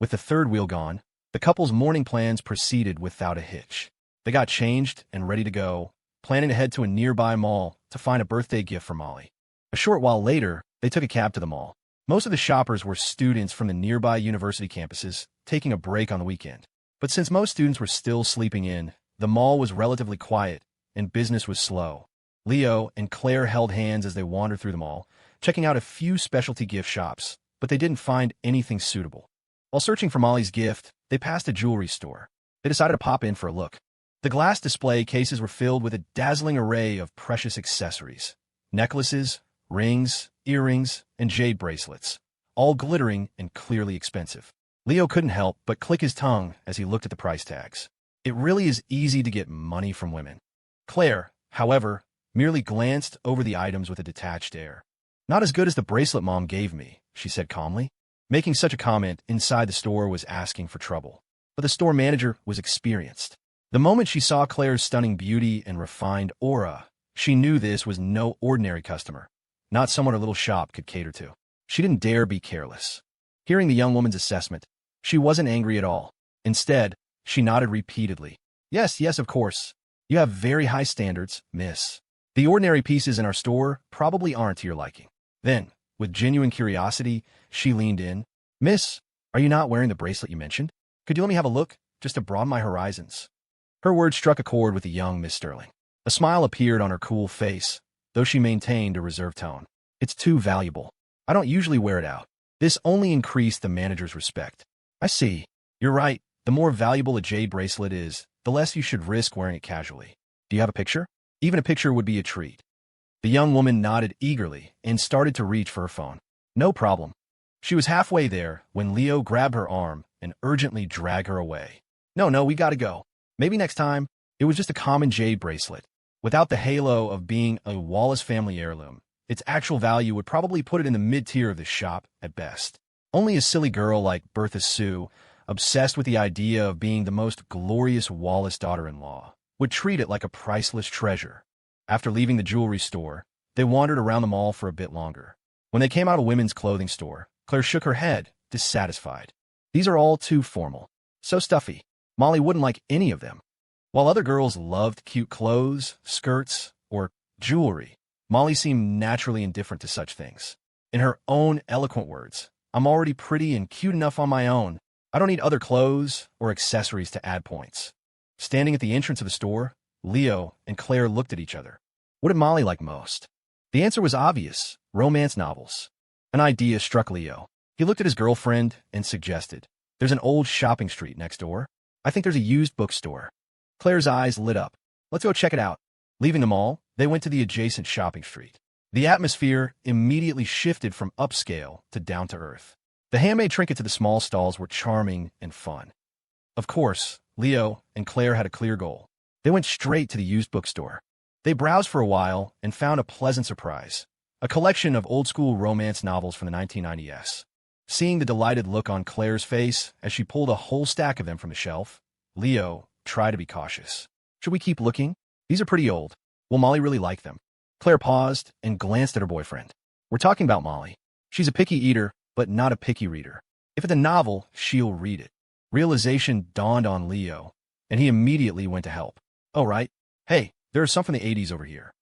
With the third wheel gone, the couple's morning plans proceeded without a hitch. They got changed and ready to go, planning to head to a nearby mall to find a birthday gift for Molly. A short while later, they took a cab to the mall. Most of the shoppers were students from the nearby university campuses, taking a break on the weekend. But since most students were still sleeping in, the mall was relatively quiet, and business was slow. Leo and Claire held hands as they wandered through the mall, checking out a few specialty gift shops, but they didn't find anything suitable. While searching for Molly's gift, they passed a jewelry store. They decided to pop in for a look. The glass display cases were filled with a dazzling array of precious accessories. Necklaces, rings, earrings, and jade bracelets, all glittering and clearly expensive. Leo couldn't help but click his tongue as he looked at the price tags. It really is easy to get money from women. Claire, however, merely glanced over the items with a detached air. Not as good as the bracelet Mom gave me, she said calmly. Making such a comment inside the store was asking for trouble. But the store manager was experienced. The moment she saw Claire's stunning beauty and refined aura, she knew this was no ordinary customer, not someone her little shop could cater to. She didn't dare be careless. Hearing the young woman's assessment, she wasn't angry at all. Instead, she nodded repeatedly. Yes, of course. You have very high standards, miss. The ordinary pieces in our store probably aren't to your liking. Then, with genuine curiosity, she leaned in. Miss, are you not wearing the bracelet you mentioned? Could you let me have a look, just to broaden my horizons? Her words struck a chord with the young Miss Sterling. A smile appeared on her cool face, though she maintained a reserved tone. It's too valuable. I don't usually wear it out. This only increased the manager's respect. I see. You're right. The more valuable a jade bracelet is, the less you should risk wearing it casually. Do you have a picture? Even a picture would be a treat. The young woman nodded eagerly and started to reach for her phone. No problem. She was halfway there when Leo grabbed her arm and urgently dragged her away. No, we gotta go. Maybe next time. It was just a common jade bracelet. Without the halo of being a Wallace family heirloom, its actual value would probably put it in the mid-tier of the shop at best. Only a silly girl like Bertha Sue, obsessed with the idea of being the most glorious Wallace daughter-in-law, would treat it like a priceless treasure. After leaving the jewelry store, they wandered around the mall for a bit longer. When they came out of a women's clothing store, Claire shook her head, dissatisfied. These are all too formal. So stuffy. Molly wouldn't like any of them. While other girls loved cute clothes, skirts, or jewelry, Molly seemed naturally indifferent to such things. In her own eloquent words, I'm already pretty and cute enough on my own. I don't need other clothes or accessories to add points. Standing at the entrance of the store, Leo and Claire looked at each other. What did Molly like most? The answer was obvious: romance novels. An idea struck Leo. He looked at his girlfriend and suggested, "There's an old shopping street next door. I think there's a used bookstore." Claire's eyes lit up. "Let's go check it out." Leaving the mall, they went to the adjacent shopping street. The atmosphere immediately shifted from upscale to down-to-earth. The handmade trinkets at the small stalls were charming and fun. Of course, Leo and Claire had a clear goal. They went straight to the used bookstore. They browsed for a while and found a pleasant surprise: a collection of old-school romance novels from the 1990s. Seeing the delighted look on Claire's face as she pulled a whole stack of them from the shelf, Leo tried to be cautious. "Should we keep looking? These are pretty old. Will Molly really like them?" Claire paused and glanced at her boyfriend. "We're talking about Molly. She's a picky eater, but not a picky reader. If it's a novel, she'll read it." Realization dawned on Leo, and he immediately went to help. "Oh, right. Hey, there are some from the 80s over here."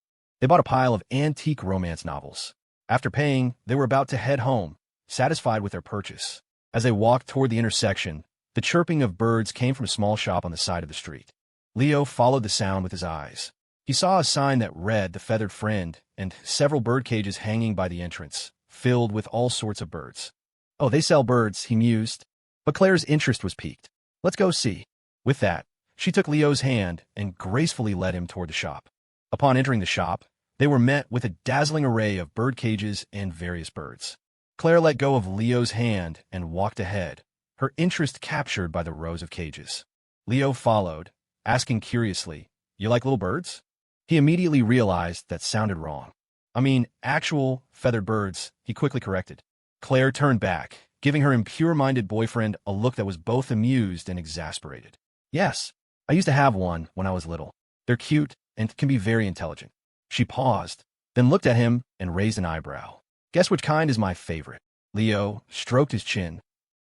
They bought a pile of antique romance novels. After paying, they were about to head home, satisfied with their purchase. As they walked toward the intersection, the chirping of birds came from a small shop on the side of the street. Leo followed the sound with his eyes. He saw a sign that read "The Feathered Friend" and several bird cages hanging by the entrance, filled with all sorts of birds. "Oh, they sell birds," he mused. But Claire's interest was piqued. "Let's go see." With that, she took Leo's hand and gracefully led him toward the shop. Upon entering the shop, they were met with a dazzling array of bird cages and various birds. Claire let go of Leo's hand and walked ahead, her interest captured by the rows of cages. Leo followed, asking curiously, "You like little birds?" He immediately realized that sounded wrong. "I mean, actual feathered birds," he quickly corrected. Claire turned back, giving her impure-minded boyfriend a look that was both amused and exasperated. "Yes, I used to have one when I was little. They're cute and can be very intelligent." She paused, then looked at him and raised an eyebrow. "Guess which kind is my favorite?" Leo stroked his chin.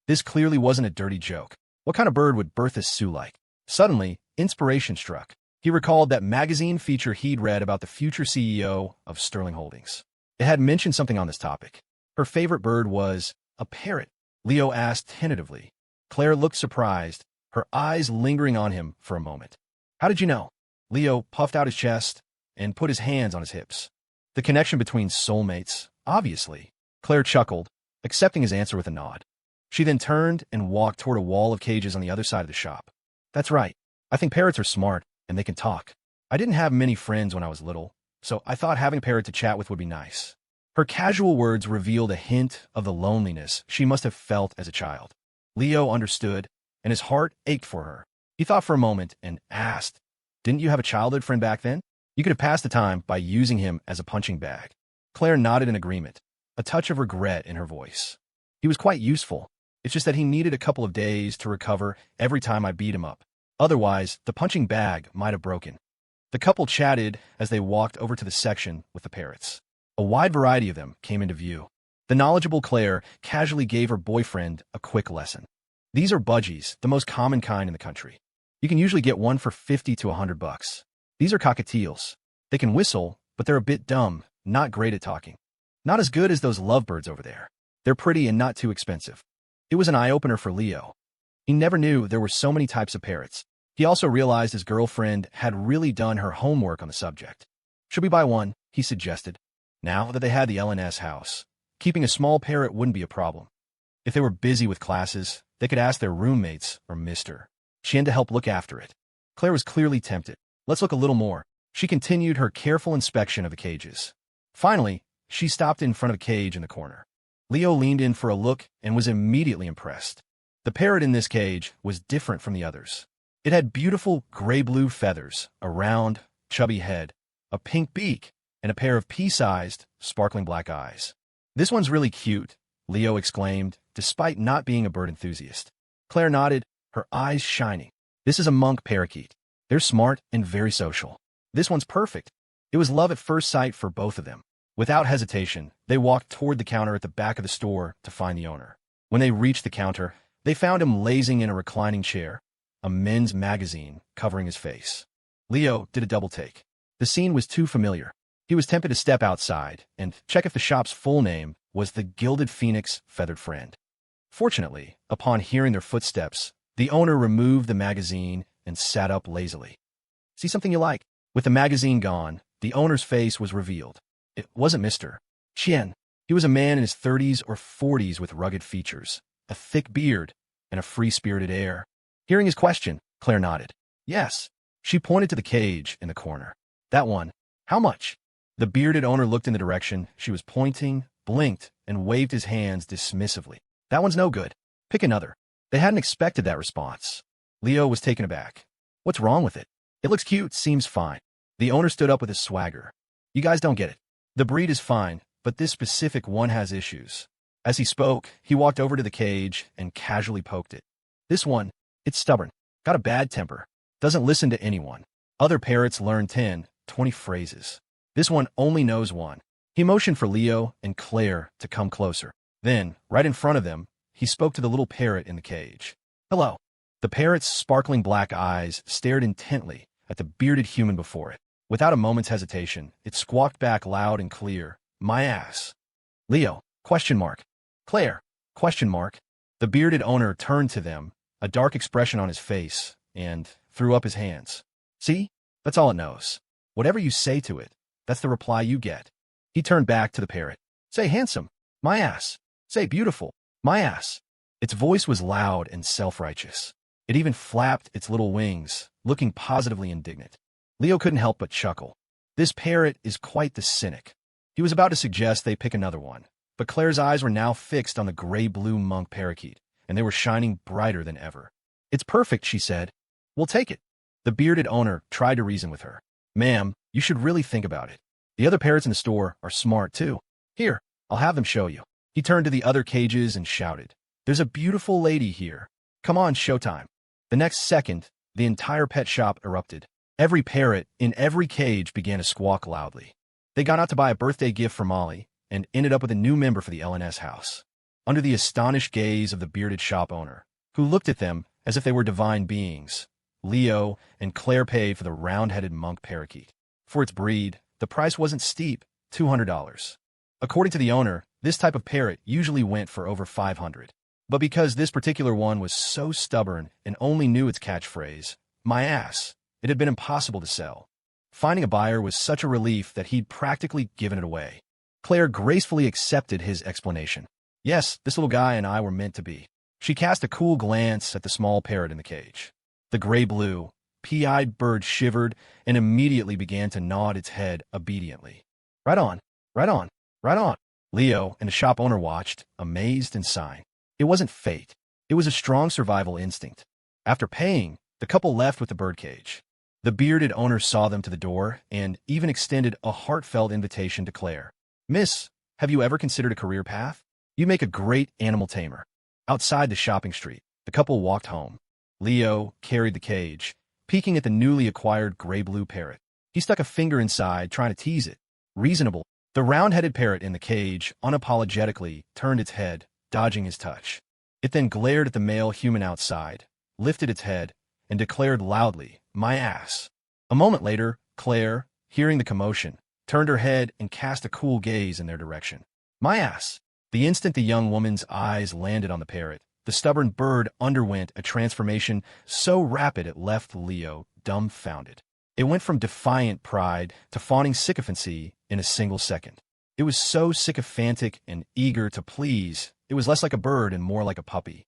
This clearly wasn't a dirty joke. What kind of bird would Bertha Sue like? Suddenly, inspiration struck. He recalled that magazine feature he'd read about the future CEO of Sterling Holdings. It had mentioned something on this topic. Her favorite bird was a parrot. Leo asked tentatively. Claire looked surprised, her eyes lingering on him for a moment. "How did you know?" Leo puffed out his chest and put his hands on his hips. "The connection between soulmates, obviously." Claire chuckled, accepting his answer with a nod. She then turned and walked toward a wall of cages on the other side of the shop. "That's right. I think parrots are smart, and they can talk. I didn't have many friends when I was little, so I thought having a parrot to chat with would be nice." Her casual words revealed a hint of the loneliness she must have felt as a child. Leo understood, and his heart ached for her. He thought for a moment and asked, "Didn't you have a childhood friend back then? You could have passed the time by using him as a punching bag." Claire nodded in agreement, a touch of regret in her voice. "He was quite useful. It's just that he needed a couple of days to recover every time I beat him up. Otherwise, the punching bag might have broken." The couple chatted as they walked over to the section with the parrots. A wide variety of them came into view. The knowledgeable Claire casually gave her boyfriend a quick lesson. "These are budgies, the most common kind in the country. You can usually get one for $50 to $100. These are cockatiels. They can whistle, but they're a bit dumb, not great at talking. Not as good as those lovebirds over there. They're pretty and not too expensive." It was an eye-opener for Leo. He never knew there were so many types of parrots. He also realized his girlfriend had really done her homework on the subject. "Should we buy one?" he suggested. Now that they had the L&S house, keeping a small parrot wouldn't be a problem. If they were busy with classes, they could ask their roommates or Mr. Chin to help look after it. Claire was clearly tempted. "Let's look a little more." She continued her careful inspection of the cages. Finally, she stopped in front of a cage in the corner. Leo leaned in for a look and was immediately impressed. The parrot in this cage was different from the others. It had beautiful gray-blue feathers, a round, chubby head, a pink beak, and a pair of pea-sized, sparkling black eyes. "This one's really cute," Leo exclaimed, despite not being a bird enthusiast. Claire nodded, her eyes shining. "This is a monk parakeet. They're smart and very social. This one's perfect." It was love at first sight for both of them. Without hesitation, they walked toward the counter at the back of the store to find the owner. When they reached the counter, they found him lazing in a reclining chair, a men's magazine covering his face. Leo did a double take. The scene was too familiar. He was tempted to step outside and check if the shop's full name was the gilded phoenix feathered friend. Fortunately, upon hearing their footsteps, the owner removed the magazine and sat up lazily. See something you like? With the magazine gone, the owner's face was revealed. It wasn't Mr. Chen. He was a man in his 30s or 40s with rugged features, a thick beard, and a free-spirited air. Hearing his question, Claire nodded. Yes. She pointed to the cage in the corner. That one. How much? The bearded owner looked in the direction she was pointing, blinked, and waved his hands dismissively. That one's no good. Pick another. They hadn't expected that response. Leo was taken aback. What's wrong with it? It looks cute, seems fine. The owner stood up with his swagger. You guys don't get it. The breed is fine, but this specific one has issues. As he spoke, he walked over to the cage and casually poked it. This one, it's stubborn, got a bad temper, doesn't listen to anyone. Other parrots learn 10, 20 phrases. This one only knows one. He motioned for Leo and Claire to come closer. Then, right in front of them, he spoke to the little parrot in the cage. Hello. The parrot's sparkling black eyes stared intently at the bearded human before it. Without a moment's hesitation, it squawked back loud and clear, my ass. Leo, question mark. Claire, question mark. The bearded owner turned to them, a dark expression on his face, and threw up his hands. See? That's all it knows. Whatever you say to it, that's the reply you get. He turned back to the parrot. Say handsome, my ass. Say beautiful, my ass. Its voice was loud and self-righteous. It even flapped its little wings, looking positively indignant. Leo couldn't help but chuckle. This parrot is quite the cynic. He was about to suggest they pick another one, but Claire's eyes were now fixed on the gray-blue monk parakeet, and they were shining brighter than ever. It's perfect, she said. We'll take it. The bearded owner tried to reason with her. Ma'am, you should really think about it. The other parrots in the store are smart, too. Here, I'll have them show you. He turned to the other cages and shouted, There's a beautiful lady here. Come on, showtime. The next second, the entire pet shop erupted. Every parrot in every cage began to squawk loudly. They got out to buy a birthday gift for Molly and ended up with a new member for the LNS house. Under the astonished gaze of the bearded shop owner, who looked at them as if they were divine beings, Leo and Claire paid for the round-headed monk parakeet. For its breed, the price wasn't steep, $200. According to the owner, this type of parrot usually went for over $500. But because this particular one was so stubborn and only knew its catchphrase, my ass, it had been impossible to sell. Finding a buyer was such a relief that he'd practically given it away. Claire gracefully accepted his explanation. Yes, this little guy and I were meant to be. She cast a cool glance at the small parrot in the cage. The gray-blue, pea-eyed bird shivered and immediately began to nod its head obediently. Right on, right on, right on. Leo and the shop owner watched, amazed and sighing. It wasn't fate. It was a strong survival instinct. After paying, the couple left with the birdcage. The bearded owner saw them to the door and even extended a heartfelt invitation to Claire. Miss, have you ever considered a career path? You make a great animal tamer. Outside the shopping street, the couple walked home. Leo carried the cage, peeking at the newly acquired gray-blue parrot. He stuck a finger inside, trying to tease it. Reasonable. The round-headed parrot in the cage unapologetically turned its head, dodging his touch. It then glared at the male human outside, lifted its head, and declared loudly, my ass. A moment later, Claire, hearing the commotion, turned her head and cast a cool gaze in their direction. My ass. The instant the young woman's eyes landed on the parrot, the stubborn bird underwent a transformation so rapid it left Leo dumbfounded. It went from defiant pride to fawning sycophancy in a single second. It was so sycophantic and eager to please, it was less like a bird and more like a puppy.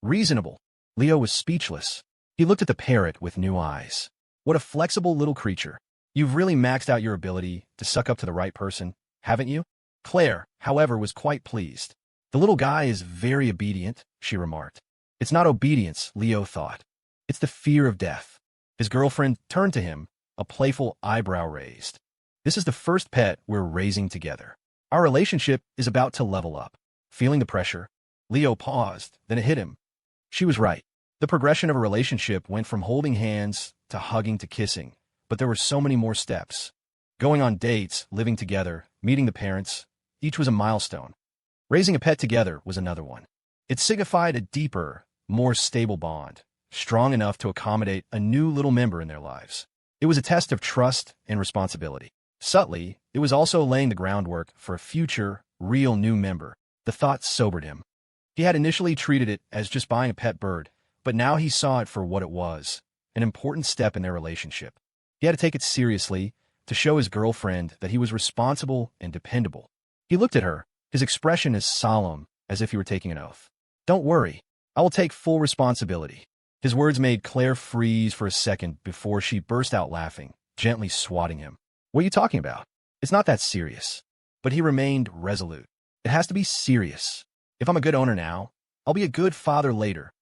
Reasonable. Leo was speechless. He looked at the parrot with new eyes. What a flexible little creature. You've really maxed out your ability to suck up to the right person, haven't you? Claire, however, was quite pleased. The little guy is very obedient, she remarked. It's not obedience, Leo thought. It's the fear of death. His girlfriend turned to him, a playful eyebrow raised. This is the first pet we're raising together. Our relationship is about to level up. Feeling the pressure, Leo paused, then it hit him. She was right. The progression of a relationship went from holding hands to hugging to kissing, but there were so many more steps. Going on dates, living together, meeting the parents, each was a milestone. Raising a pet together was another one. It signified a deeper, more stable bond, strong enough to accommodate a new little member in their lives. It was a test of trust and responsibility. Subtly, it was also laying the groundwork for a future real new member. The thought sobered him. He had initially treated it as just buying a pet bird, but now he saw it for what it was, an important step in their relationship. He had to take it seriously to show his girlfriend that he was responsible and dependable. He looked at her, his expression as solemn as if he were taking an oath. "Don't worry, I will take full responsibility." His words made Claire freeze for a second before she burst out laughing, gently swatting him. "What are you talking about? It's not that serious." But he remained resolute. "It has to be serious. If I'm a good owner now, I'll be a good father later."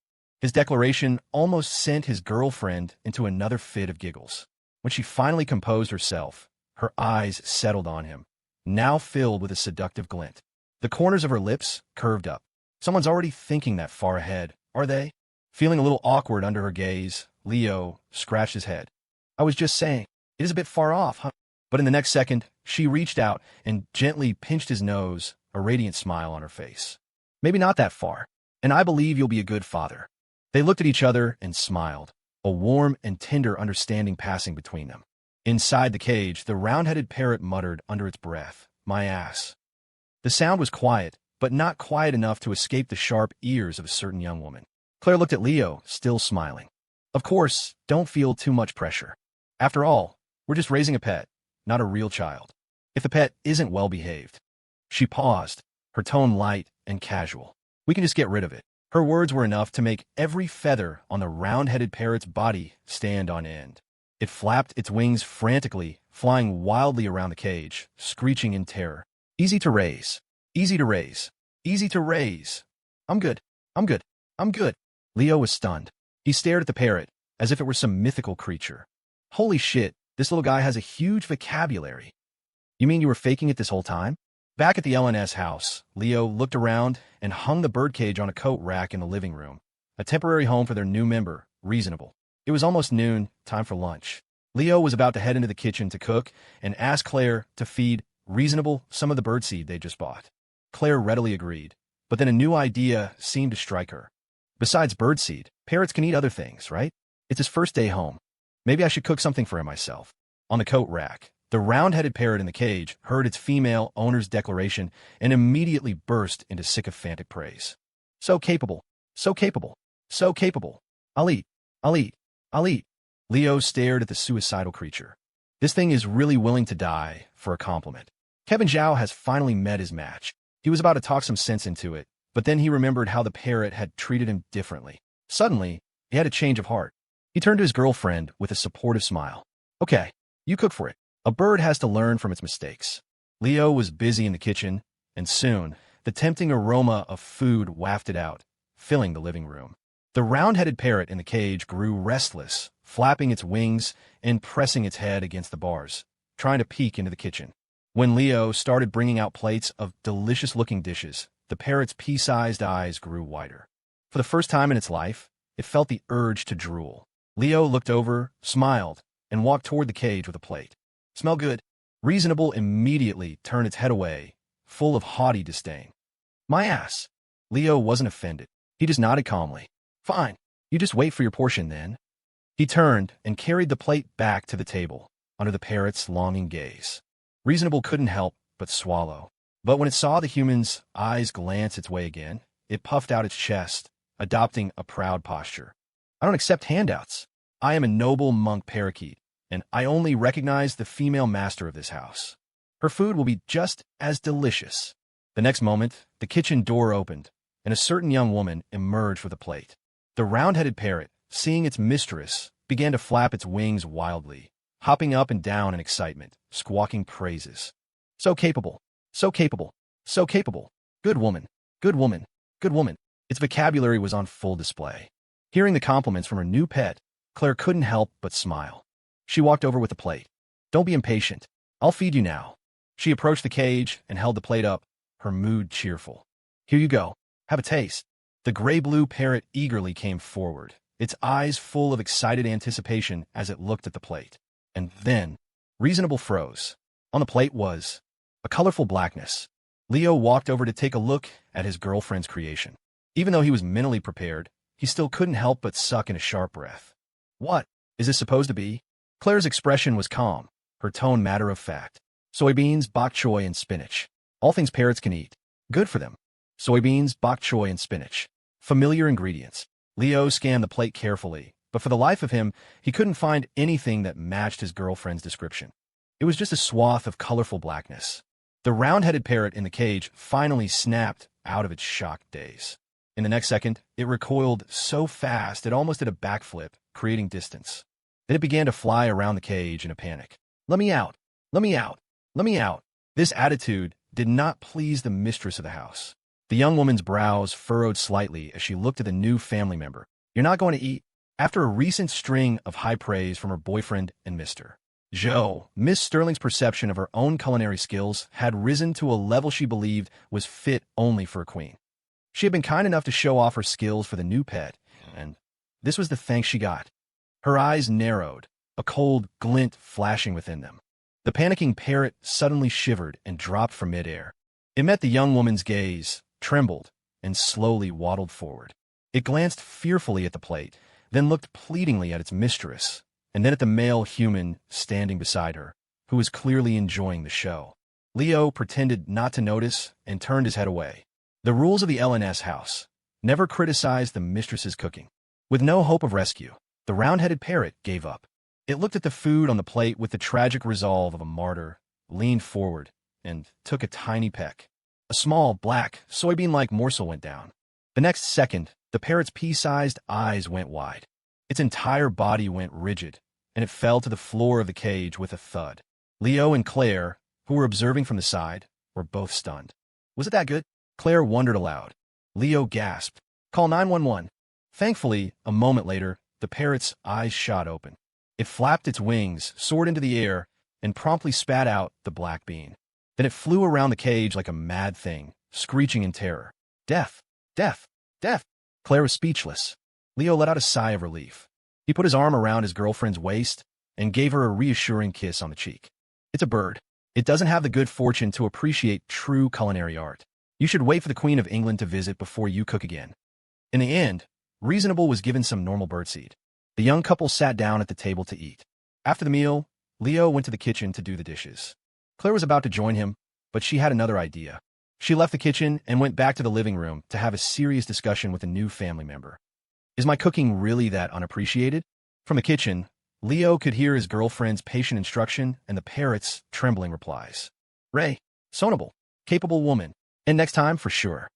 His declaration almost sent his girlfriend into another fit of giggles. When she finally composed herself, her eyes settled on him, now filled with a seductive glint. The corners of her lips curved up. Someone's already thinking that far ahead, are they? Feeling a little awkward under her gaze, Leo scratched his head. "I was just saying, it is a bit far off, huh?" But in the next second, she reached out and gently pinched his nose, a radiant smile on her face. "Maybe not that far, and I believe you'll be a good father." They looked at each other and smiled, a warm and tender understanding passing between them. Inside the cage, the round-headed parrot muttered under its breath, "My ass." The sound was quiet, but not quiet enough to escape the sharp ears of a certain young woman. Claire looked at Leo, still smiling. "Of course, don't feel too much pressure. After all, we're just raising a pet, not a real child. If the pet isn't well-behaved." She paused, her tone light and casual. "We can just get rid of it." Her words were enough to make every feather on the round-headed parrot's body stand on end. It flapped its wings frantically, flying wildly around the cage, screeching in terror. "Easy to raise. Easy to raise. Easy to raise. I'm good. I'm good. I'm good." Leo was stunned. He stared at the parrot, as if it were some mythical creature. "Holy shit, this little guy has a huge vocabulary. You mean you were faking it this whole time?" Back at the LNS house, Leo looked around and hung the birdcage on a coat rack in the living room, a temporary home for their new member, Reasonable. It was almost noon, time for lunch. Leo was about to head into the kitchen to cook and ask Claire to feed Reasonable some of the birdseed they just bought. Claire readily agreed, but then a new idea seemed to strike her. Besides birdseed, parrots can eat other things, right? It's his first day home. Maybe I should cook something for him myself. On the coat rack, the round-headed parrot in the cage heard its female owner's declaration and immediately burst into sycophantic praise. "So capable, so capable, so capable. I'll eat, I'll eat, I'll eat." Leo stared at the suicidal creature. This thing is really willing to die for a compliment. Kevin Zhao has finally met his match. He was about to talk some sense into it, but then he remembered how the parrot had treated him differently. Suddenly, he had a change of heart. He turned to his girlfriend with a supportive smile. "Okay, you cook for it. A bird has to learn from its mistakes." Leo was busy in the kitchen, and soon, the tempting aroma of food wafted out, filling the living room. The round-headed parrot in the cage grew restless, flapping its wings and pressing its head against the bars, trying to peek into the kitchen. When Leo started bringing out plates of delicious-looking dishes, the parrot's pea-sized eyes grew wider. For the first time in its life, it felt the urge to drool. Leo looked over, smiled, and walked toward the cage with a plate. "Smell good." Reasonable immediately turned its head away, full of haughty disdain. "My ass." Leo wasn't offended. He just nodded calmly. "Fine. You just wait for your portion then." He turned and carried the plate back to the table, under the parrot's longing gaze. Reasonable couldn't help but swallow. But when it saw the human's eyes glance its way again, it puffed out its chest, adopting a proud posture. "I don't accept handouts. I am a noble monk parakeet, and I only recognize the female master of this house. Her food will be just as delicious." The next moment, the kitchen door opened, and a certain young woman emerged with a plate. The round-headed parrot, seeing its mistress, began to flap its wings wildly, hopping up and down in excitement, squawking praises. "So capable, so capable, so capable. Good woman, good woman, good woman." Its vocabulary was on full display. Hearing the compliments from her new pet, Claire couldn't help but smile. She walked over with the plate. "Don't be impatient. I'll feed you now." She approached the cage and held the plate up, her mood cheerful. "Here you go. Have a taste." The gray-blue parrot eagerly came forward, its eyes full of excited anticipation as it looked at the plate. And then, Reasonable froze. On the plate was a colorful blackness. Leo walked over to take a look at his girlfriend's creation. Even though he was mentally prepared, he still couldn't help but suck in a sharp breath. "What is this supposed to be?" Claire's expression was calm, her tone matter-of-fact. "Soybeans, bok choy, and spinach." All things parrots can eat. Good for them. Soybeans, bok choy, and spinach. Familiar ingredients. Leo scanned the plate carefully, but for the life of him, he couldn't find anything that matched his girlfriend's description. It was just a swath of colorful blackness. The round-headed parrot in the cage finally snapped out of its shocked daze. In the next second, it recoiled so fast it almost did a backflip, creating distance. Then it began to fly around the cage in a panic. "Let me out! Let me out! Let me out!" This attitude did not please the mistress of the house. The young woman's brows furrowed slightly as she looked at the new family member. "You're not going to eat?" After a recent string of high praise from her boyfriend and Mr. Joe, Miss Sterling's perception of her own culinary skills had risen to a level she believed was fit only for a queen. She had been kind enough to show off her skills for the new pet, and this was the thanks she got. Her eyes narrowed, a cold glint flashing within them. The panicking parrot suddenly shivered and dropped from midair. It met the young woman's gaze, trembled, and slowly waddled forward. It glanced fearfully at the plate, then looked pleadingly at its mistress, and then at the male human standing beside her, who was clearly enjoying the show. Leo pretended not to notice and turned his head away. The rules of the LNS house: never criticize the mistress's cooking. With no hope of rescue, the round-headed parrot gave up. It looked at the food on the plate with the tragic resolve of a martyr, leaned forward, and took a tiny peck. A small, black, soybean-like morsel went down. The next second, the parrot's pea-sized eyes went wide. Its entire body went rigid, and it fell to the floor of the cage with a thud. Leo and Clare, who were observing from the side, were both stunned. "Was it that good?" Clare wondered aloud. Leo gasped. "Call 911. Thankfully, a moment later, the parrot's eyes shot open. It flapped its wings, soared into the air, and promptly spat out the black bean. Then it flew around the cage like a mad thing, screeching in terror. "Death! Death! Death!" Claire was speechless. Leo let out a sigh of relief. He put his arm around his girlfriend's waist and gave her a reassuring kiss on the cheek. "It's a bird. It doesn't have the good fortune to appreciate true culinary art. You should wait for the Queen of England to visit before you cook again." In the end, Reasonable was given some normal birdseed. The young couple sat down at the table to eat. After the meal, Leo went to the kitchen to do the dishes. Claire was about to join him, but she had another idea. She left the kitchen and went back to the living room to have a serious discussion with a new family member. "Is my cooking really that unappreciated?" From the kitchen, Leo could hear his girlfriend's patient instruction and the parrot's trembling replies. "Ray, sonable, capable woman, and next time for sure."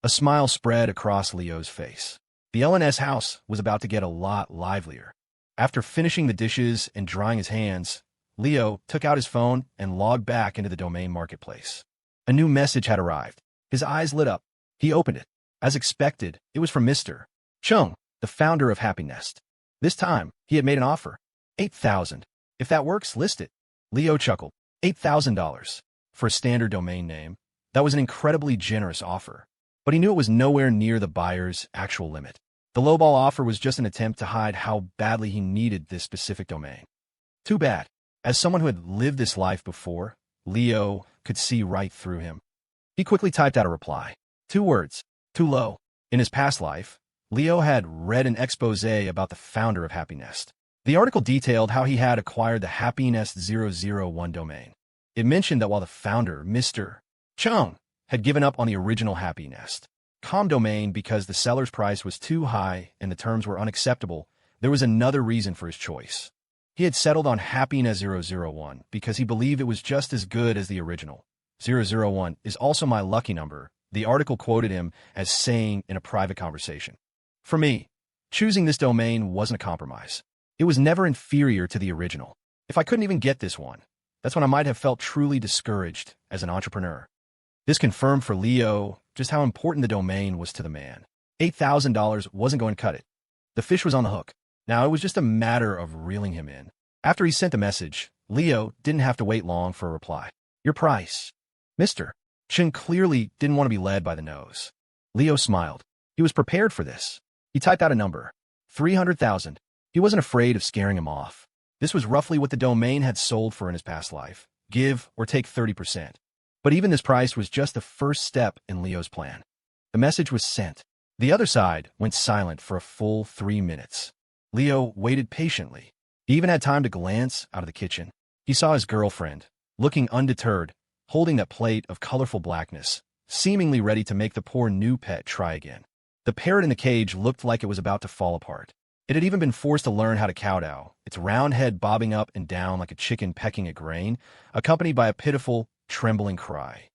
A smile spread across Leo's face. The LNS house was about to get a lot livelier. After finishing the dishes and drying his hands, Leo took out his phone and logged back into the domain marketplace. A new message had arrived. His eyes lit up. He opened it. As expected, it was from Mr. Chung, the founder of Happy Nest. This time, he had made an offer. $8,000. If that works, list it. Leo chuckled. $8,000. For a standard domain name, that was an incredibly generous offer. But he knew it was nowhere near the buyer's actual limit. The lowball offer was just an attempt to hide how badly he needed this specific domain. Too bad. As someone who had lived this life before, Leo could see right through him. He quickly typed out a reply. 2 words. Too low. In his past life, Leo had read an expose about the founder of Happy Nest. The article detailed how he had acquired the Happy Nest 001 domain. It mentioned that while the founder, Mr. Chung, had given up on the original Happy Nest .com domain because the seller's price was too high and the terms were unacceptable, there was another reason for his choice. He had settled on Happy Nest 001 because he believed it was just as good as the original. 001 is also my lucky number, the article quoted him as saying in a private conversation. For me, choosing this domain wasn't a compromise. It was never inferior to the original. If I couldn't even get this one, that's when I might have felt truly discouraged as an entrepreneur. This confirmed for Leo just how important the domain was to the man. $8,000 wasn't going to cut it. The fish was on the hook. Now it was just a matter of reeling him in. After he sent the message, Leo didn't have to wait long for a reply. "Your price." Mr. Chen clearly didn't want to be led by the nose. Leo smiled. He was prepared for this. He typed out a number. 300,000. He wasn't afraid of scaring him off. This was roughly what the domain had sold for in his past life. Give or take 30%. But even this price was just the first step in Leo's plan. The message was sent. The other side went silent for a full 3 minutes. Leo waited patiently. He even had time to glance out of the kitchen. He saw his girlfriend, looking undeterred, holding that plate of colorful blackness, seemingly ready to make the poor new pet try again. The parrot in the cage looked like it was about to fall apart. It had even been forced to learn how to kowtow, its round head bobbing up and down like a chicken pecking at grain, accompanied by a pitiful, trembling cry.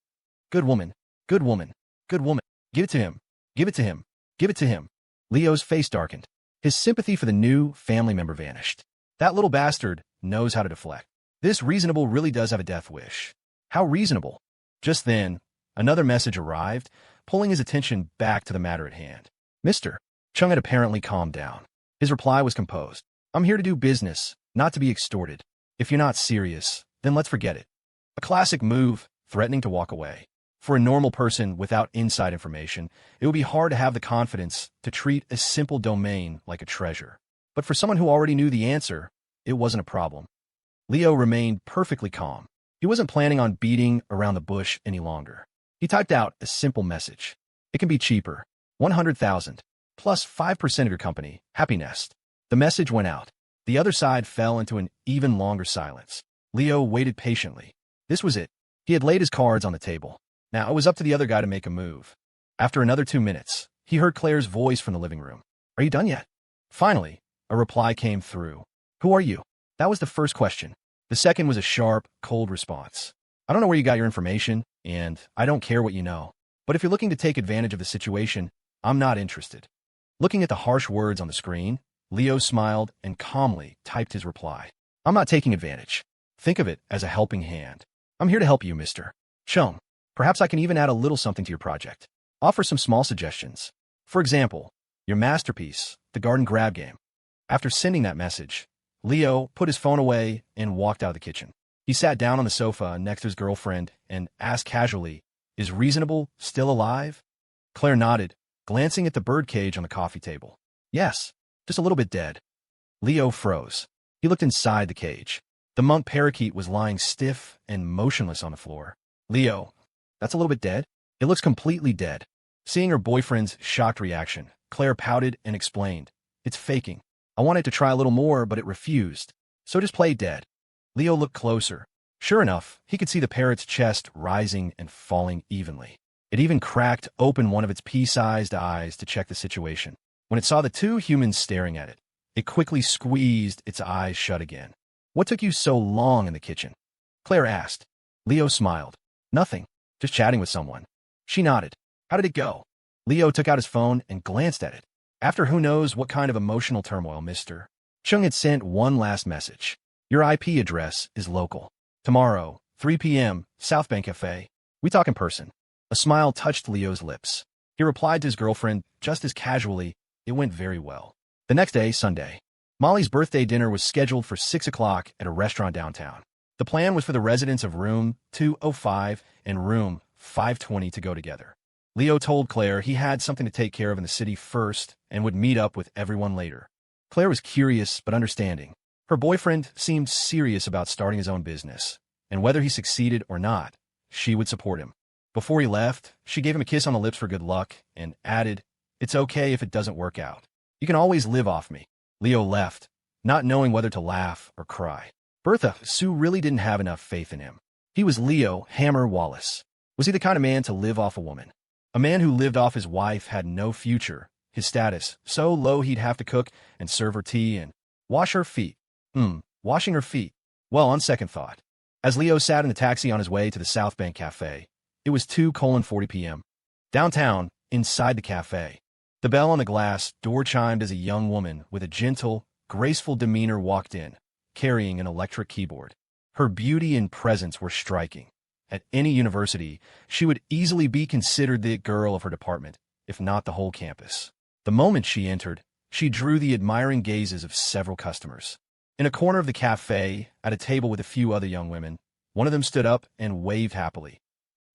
"Good woman, good woman, good woman, give it to him, give it to him, give it to him." Leo's face darkened. His sympathy for the new family member vanished. That little bastard knows how to deflect. This reasonable really does have a death wish. How reasonable. Just then, another message arrived, pulling his attention back to the matter at hand. Mr. Chung had apparently calmed down. His reply was composed. "I'm here to do business, not to be extorted. If you're not serious, then let's forget it." A classic move, threatening to walk away. For a normal person without inside information, it would be hard to have the confidence to treat a simple domain like a treasure. But for someone who already knew the answer, it wasn't a problem. Leo remained perfectly calm. He wasn't planning on beating around the bush any longer. He typed out a simple message. "It can be cheaper. 100,000. Plus 5% of your company. Happy Nest." The message went out. The other side fell into an even longer silence. Leo waited patiently. This was it. He had laid his cards on the table. Now it was up to the other guy to make a move. After another 2 minutes, he heard Claire's voice from the living room. "Are you done yet?" Finally, a reply came through. "Who are you?" That was the first question. The second was a sharp, cold response. "I don't know where you got your information, and I don't care what you know. But if you're looking to take advantage of the situation, I'm not interested." Looking at the harsh words on the screen, Leo smiled and calmly typed his reply. "I'm not taking advantage. Think of it as a helping hand. I'm here to help you, Mr. Chung. Perhaps I can even add a little something to your project. Offer some small suggestions. For example, your masterpiece, the garden grab game." After sending that message, Leo put his phone away and walked out of the kitchen. He sat down on the sofa next to his girlfriend and asked casually, "Is Reasonable still alive?" Claire nodded, glancing at the birdcage on the coffee table. "Yes, just a little bit dead." Leo froze. He looked inside the cage. The monk parakeet was lying stiff and motionless on the floor. "Leo, that's a little bit dead? It looks completely dead." Seeing her boyfriend's shocked reaction, Claire pouted and explained, "It's faking. I wanted to try a little more, but it refused. So just play dead." Leo looked closer. Sure enough, he could see the parrot's chest rising and falling evenly. It even cracked open one of its pea-sized eyes to check the situation. When it saw the two humans staring at it, it quickly squeezed its eyes shut again. "What took you so long in the kitchen?" Claire asked. Leo smiled. "Nothing. Just chatting with someone." She nodded. "How did it go?" Leo took out his phone and glanced at it. After who knows what kind of emotional turmoil, Mr. Chung had sent one last message. "Your IP address is local. Tomorrow, 3 p.m., South Bank Cafe. We talk in person." A smile touched Leo's lips. He replied to his girlfriend just as casually, "It went very well." The next day, Sunday, Molly's birthday dinner was scheduled for 6 o'clock at a restaurant downtown. The plan was for the residents of room 205 and room 520 to go together. Leo told Claire he had something to take care of in the city first and would meet up with everyone later. Claire was curious but understanding. Her boyfriend seemed serious about starting his own business, and whether he succeeded or not, she would support him. Before he left, she gave him a kiss on the lips for good luck and added, "It's okay if it doesn't work out. You can always live off me." Leo left, not knowing whether to laugh or cry. Bertha Sue really didn't have enough faith in him. He was Leo Hammer Wallace. Was he the kind of man to live off a woman? A man who lived off his wife had no future, his status so low he'd have to cook and serve her tea and wash her feet. Washing her feet. Well, on second thought. As Leo sat in the taxi on his way to the South Bank Cafe, it was 2:40 p.m. Downtown, inside the cafe. The bell on the glass door chimed as a young woman with a gentle, graceful demeanor walked in, carrying an electric keyboard. Her beauty and presence were striking. At any university, she would easily be considered the girl of her department, if not the whole campus. The moment she entered, she drew the admiring gazes of several customers. In a corner of the cafe, at a table with a few other young women, one of them stood up and waved happily.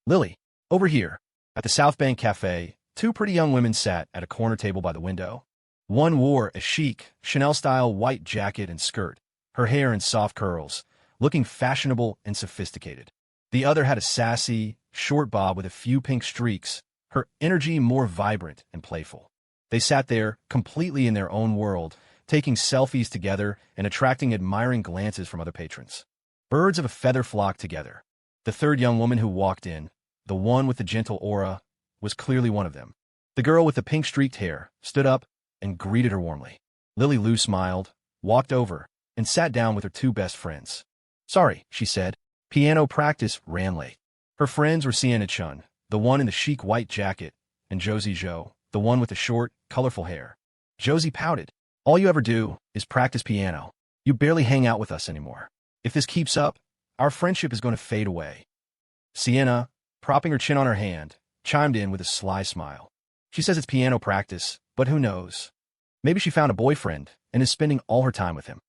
"Lily, over here." At the South Bank Cafe, two pretty young women sat at a corner table by the window. One wore a chic, Chanel-style white jacket and skirt, her hair in soft curls, looking fashionable and sophisticated. The other had a sassy, short bob with a few pink streaks, her energy more vibrant and playful. They sat there, completely in their own world, taking selfies together and attracting admiring glances from other patrons. Birds of a feather flocked together. The third young woman who walked in, the one with the gentle aura, was clearly one of them. The girl with the pink-streaked hair stood up and greeted her warmly. Lily Lou smiled, walked over, and sat down with her two best friends. "Sorry," she said. "Piano practice ran late." Her friends were Sienna Chun, the one in the chic white jacket, and Josie Zhou, the one with the short, colorful hair. Josie pouted. "All you ever do is practice piano. You barely hang out with us anymore. If this keeps up, our friendship is going to fade away." Sienna, propping her chin on her hand, chimed in with a sly smile. "She says it's piano practice, but who knows? Maybe she found a boyfriend and is spending all her time with him.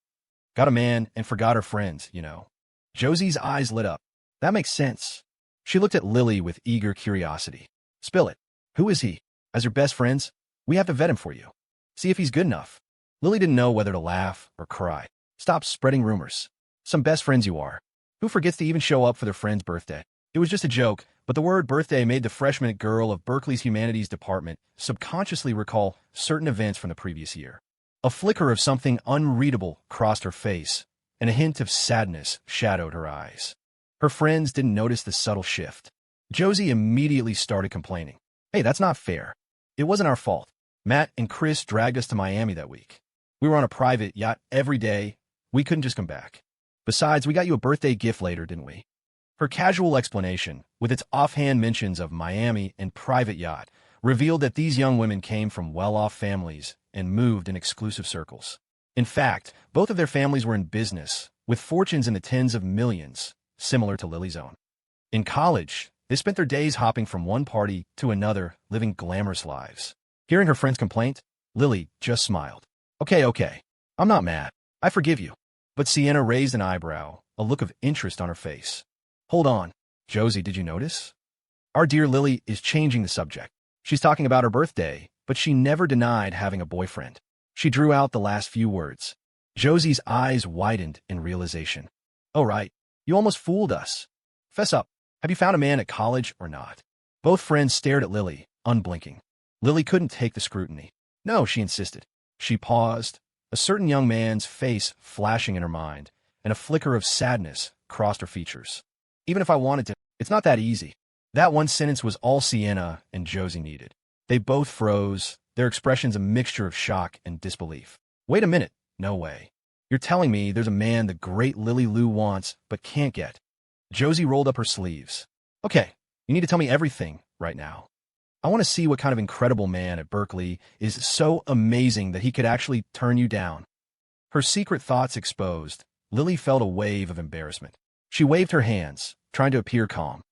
Got a man and forgot her friends, you know." Josie's eyes lit up. "That makes sense." She looked at Lily with eager curiosity. "Spill it. Who is he? As your best friends, we have to vet him for you. See if he's good enough." Lily didn't know whether to laugh or cry. "Stop spreading rumors. Some best friends you are. Who forgets to even show up for their friend's birthday?" It was just a joke, but the word birthday made the freshman girl of Berkeley's humanities department subconsciously recall certain events from the previous year. A flicker of something unreadable crossed her face, and a hint of sadness shadowed her eyes. Her friends didn't notice the subtle shift. Josie immediately started complaining. "Hey, that's not fair. It wasn't our fault. Matt and Chris dragged us to Miami that week. We were on a private yacht every day. We couldn't just come back. Besides, we got you a birthday gift later, didn't we?" Her casual explanation, with its offhand mentions of Miami and private yacht, revealed that these young women came from well-off families and moved in exclusive circles. In fact, both of their families were in business, with fortunes in the tens of millions, similar to Lily's own. In college, they spent their days hopping from one party to another, living glamorous lives. Hearing her friend's complaint, Lily just smiled. Okay, I'm not mad. I forgive you." But Sienna raised an eyebrow, a look of interest on her face. "Hold on. Josie, did you notice? Our dear Lily is changing the subject. She's talking about her birthday, but she never denied having a boyfriend." She drew out the last few words. Josie's eyes widened in realization. "Oh, right. You almost fooled us. Fess up. Have you found a man at college or not?" Both friends stared at Lily, unblinking. Lily couldn't take the scrutiny. "No," she insisted. She paused, a certain young man's face flashing in her mind, and a flicker of sadness crossed her features. "Even if I wanted to, it's not that easy." That one sentence was all Sienna and Josie needed. They both froze, their expressions a mixture of shock and disbelief. "Wait a minute. No way. You're telling me there's a man the great Lily Lou wants but can't get?" Josie rolled up her sleeves. "Okay, you need to tell me everything right now. I want to see what kind of incredible man at Berkeley is so amazing that he could actually turn you down." Her secret thoughts exposed, Lily felt a wave of embarrassment. She waved her hands, trying to appear calm.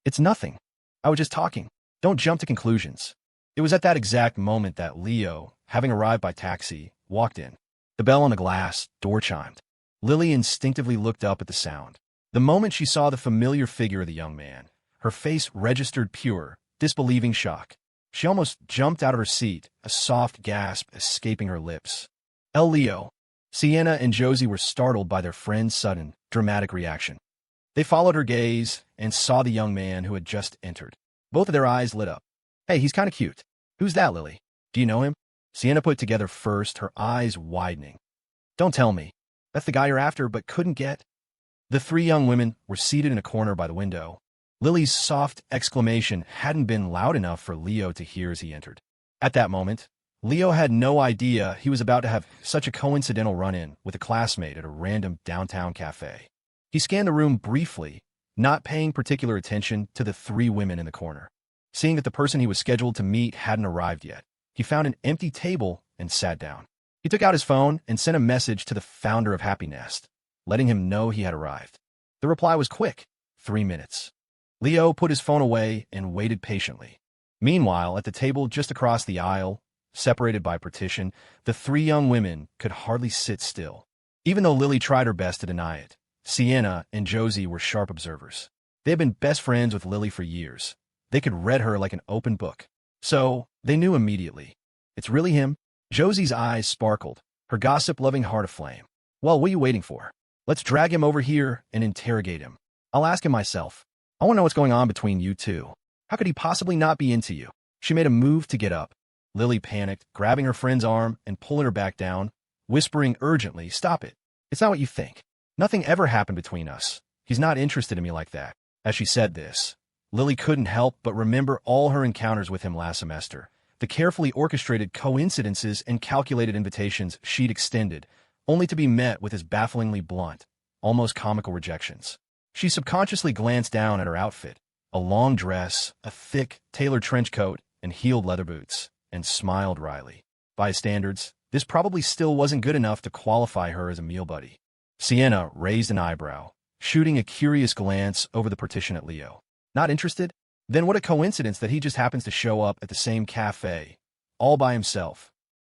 "It's nothing. I was just talking. Don't jump to conclusions." It was at that exact moment that Leo, having arrived by taxi, walked in. The bell on the glass door chimed. Lily instinctively looked up at the sound. The moment she saw the familiar figure of the young man, her face registered pure, disbelieving shock. She almost jumped out of her seat, a soft gasp escaping her lips. "El Leo." Sienna and Josie were startled by their friend's sudden, dramatic reaction. They followed her gaze and saw the young man who had just entered. Both of their eyes lit up. "Hey, he's kind of cute. Who's that, Lily? Do you know him?" Sienna put together first, her eyes widening. "Don't tell me. That's the guy you're after but couldn't get?" The three young women were seated in a corner by the window. Lily's soft exclamation hadn't been loud enough for Leo to hear as he entered. At that moment, Leo had no idea he was about to have such a coincidental run-in with a classmate at a random downtown cafe. He scanned the room briefly, not paying particular attention to the three women in the corner. Seeing that the person he was scheduled to meet hadn't arrived yet, he found an empty table and sat down. He took out his phone and sent a message to the founder of Happy Nest, letting him know he had arrived. The reply was quick, 3 minutes. Leo put his phone away and waited patiently. Meanwhile, at the table just across the aisle, separated by partition, the three young women could hardly sit still. Even though Lily tried her best to deny it, Sienna and Josie were sharp observers. They had been best friends with Lily for years. They could read her like an open book. So, they knew immediately. "It's really him?" Josie's eyes sparkled, her gossip-loving heart aflame. "Well, what are you waiting for? Let's drag him over here and interrogate him. I'll ask him myself. I want to know what's going on between you two. How could he possibly not be into you?" She made a move to get up. Lily panicked, grabbing her friend's arm and pulling her back down, whispering urgently, "Stop it. It's not what you think. Nothing ever happened between us. He's not interested in me like that. As she said this, Lily couldn't help but remember all her encounters with him last semester, the carefully orchestrated coincidences and calculated invitations she'd extended, only to be met with his bafflingly blunt, almost comical rejections. She subconsciously glanced down at her outfit, a long dress, a thick, tailored trench coat, and heeled leather boots, and smiled wryly. By his standards, this probably still wasn't good enough to qualify her as a meal buddy. Sienna raised an eyebrow, shooting a curious glance over the partition at Leo. Not interested? Then what a coincidence that he just happens to show up at the same cafe, all by himself.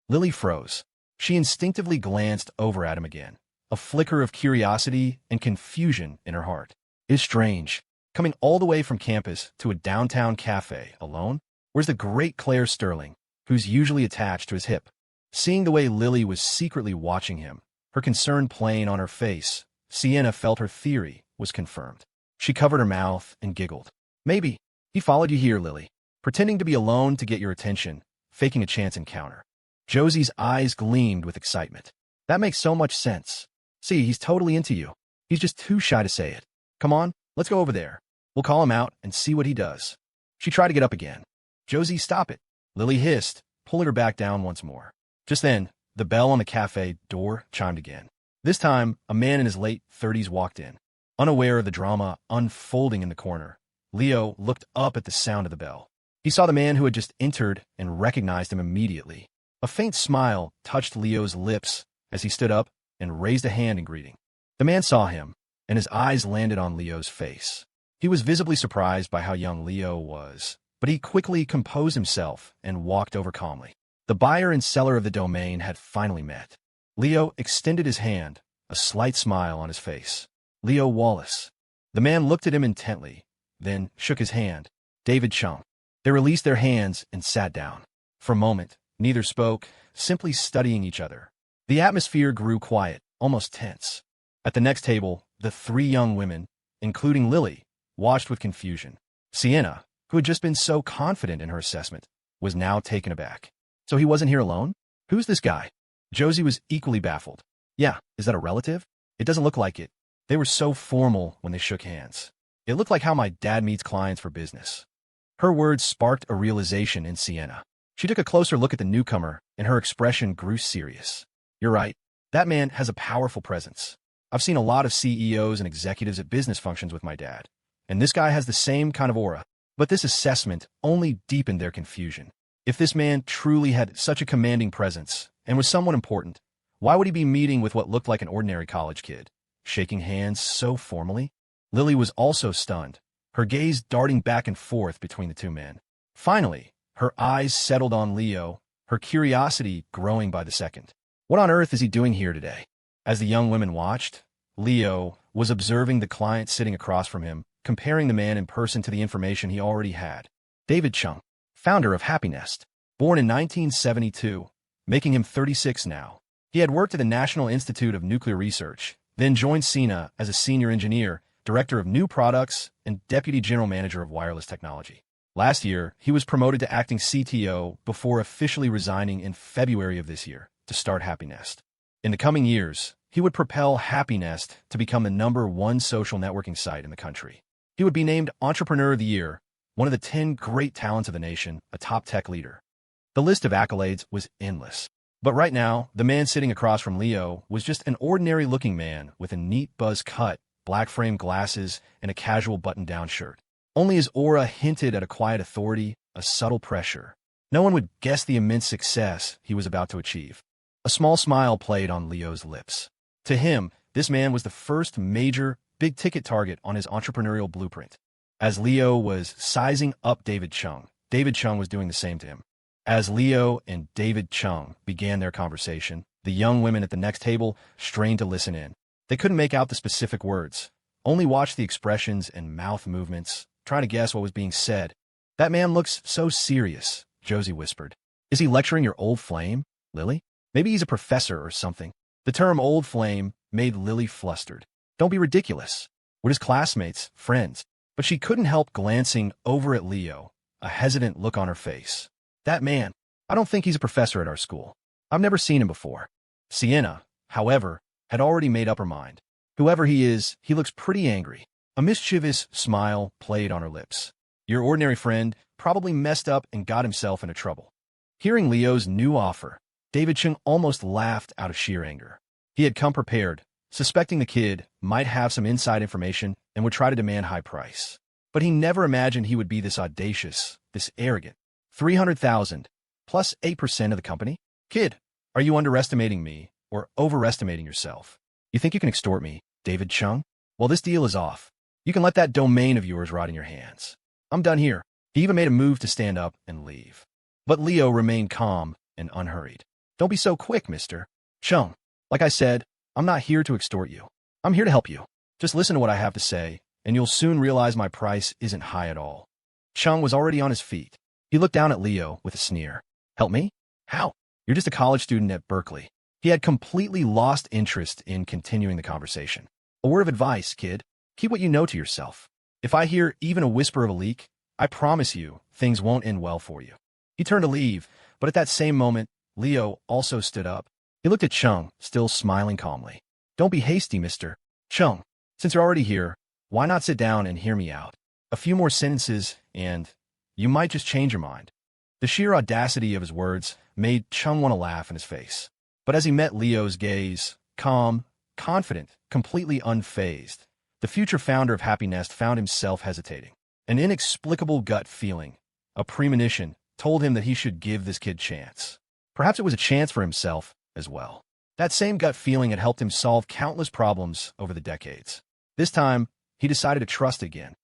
Lily froze. She instinctively glanced over at him again, a flicker of curiosity and confusion in her heart. It's strange, coming all the way from campus to a downtown cafe alone? Where's the great Clare Sterling, who's usually attached to his hip? Seeing the way Lily was secretly watching him, her concern plain on her face, Sienna felt her theory was confirmed. She covered her mouth and giggled. Maybe he followed you here, Lily, pretending to be alone to get your attention, faking a chance encounter. Josie's eyes gleamed with excitement. That makes so much sense. See, he's totally into you. He's just too shy to say it. Come on, let's go over there. We'll call him out and see what he does. She tried to get up again. Josie, stop it, Lily hissed, pulling her back down once more. Just then, the bell on the cafe door chimed again. This time, a man in his late 30s walked in. Unaware of the drama unfolding in the corner, Leo looked up at the sound of the bell. He saw the man who had just entered and recognized him immediately. A faint smile touched Leo's lips as he stood up and raised a hand in greeting. The man saw him, and his eyes landed on Leo's face. He was visibly surprised by how young Leo was, but he quickly composed himself and walked over calmly. The buyer and seller of the domain had finally met. Leo extended his hand, a slight smile on his face. Leo Wallace. The man looked at him intently, then shook his hand. David Chung. They released their hands and sat down. For a moment, neither spoke, simply studying each other. The atmosphere grew quiet, almost tense. At the next table, the three young women, including Lily, watched with confusion. Sienna, who had just been so confident in her assessment, was now taken aback. So he wasn't here alone? Who's this guy? Josie was equally baffled. Yeah, is that a relative? It doesn't look like it. They were so formal when they shook hands. It looked like how my dad meets clients for business. Her words sparked a realization in Sienna. She took a closer look at the newcomer, and her expression grew serious. You're right. That man has a powerful presence. I've seen a lot of CEOs and executives at business functions with my dad, and this guy has the same kind of aura. But this assessment only deepened their confusion. If this man truly had such a commanding presence and was someone important, why would he be meeting with what looked like an ordinary college kid, shaking hands so formally? Lily was also stunned, her gaze darting back and forth between the two men. Finally, her eyes settled on Leo, her curiosity growing by the second. What on earth is he doing here today? As the young women watched, Leo was observing the client sitting across from him, comparing the man in person to the information he already had. David Chung, founder of Happy Nest, born in 1972, making him 36 now. He had worked at the National Institute of Nuclear Research, then joined SENA as a senior engineer, director of new products, and deputy general manager of wireless technology. Last year, he was promoted to acting CTO before officially resigning in February of this year to start Happy Nest. In the coming years, he would propel Happy Nest to become the #1 social networking site in the country. He would be named Entrepreneur of the Year, one of the 10 great talents of the nation, a top tech leader. The list of accolades was endless. But right now, the man sitting across from Leo was just an ordinary-looking man with a neat buzz cut, black-framed glasses, and a casual button-down shirt. Only his aura hinted at a quiet authority, a subtle pressure. No one would guess the immense success he was about to achieve. A small smile played on Leo's lips. To him, this man was the first major, big-ticket target on his entrepreneurial blueprint. As Leo was sizing up David Chung was doing the same to him. As Leo and David Chung began their conversation, the young women at the next table strained to listen in. They couldn't make out the specific words, only watched the expressions and mouth movements, trying to guess what was being said. That man looks so serious, Josie whispered. Is he lecturing your old flame, Lily? Maybe he's a professor or something. The term old flame made Lily flustered. Don't be ridiculous. We're just classmates, friends. But she couldn't help glancing over at Leo, a hesitant look on her face. That man, I don't think he's a professor at our school. I've never seen him before. Sienna, however, had already made up her mind. Whoever he is, he looks pretty angry. A mischievous smile played on her lips. Your ordinary friend probably messed up and got himself into trouble. Hearing Leo's new offer, David Chung almost laughed out of sheer anger. He had come prepared, suspecting the kid might have some inside information and would try to demand high price. But he never imagined he would be this audacious, this arrogant. 300,000 plus 8% of the company? Kid, are you underestimating me or overestimating yourself? You think you can extort me, David Chung? Well, this deal is off. You can let that domain of yours rot in your hands. I'm done here. He even made a move to stand up and leave. But Leo remained calm and unhurried. Don't be so quick, Mr. Chung. Like I said, I'm not here to extort you. I'm here to help you. Just listen to what I have to say, and you'll soon realize my price isn't high at all. Chung was already on his feet. He looked down at Leo with a sneer. Help me? How? You're just a college student at Berkeley. He had completely lost interest in continuing the conversation. A word of advice, kid. Keep what you know to yourself. If I hear even a whisper of a leak, I promise you things won't end well for you. He turned to leave, but at that same moment, Leo also stood up. He looked at Chung, still smiling calmly. Don't be hasty, Mr. Chung. Since you're already here, why not sit down and hear me out? A few more sentences, and you might just change your mind. The sheer audacity of his words made Chung want to laugh in his face. But as he met Leo's gaze, calm, confident, completely unfazed, the future founder of Happy Nest found himself hesitating. An inexplicable gut feeling, a premonition, told him that he should give this kid a chance. Perhaps it was a chance for himself as well. That same gut feeling had helped him solve countless problems over the decades. This time, he decided to trust again.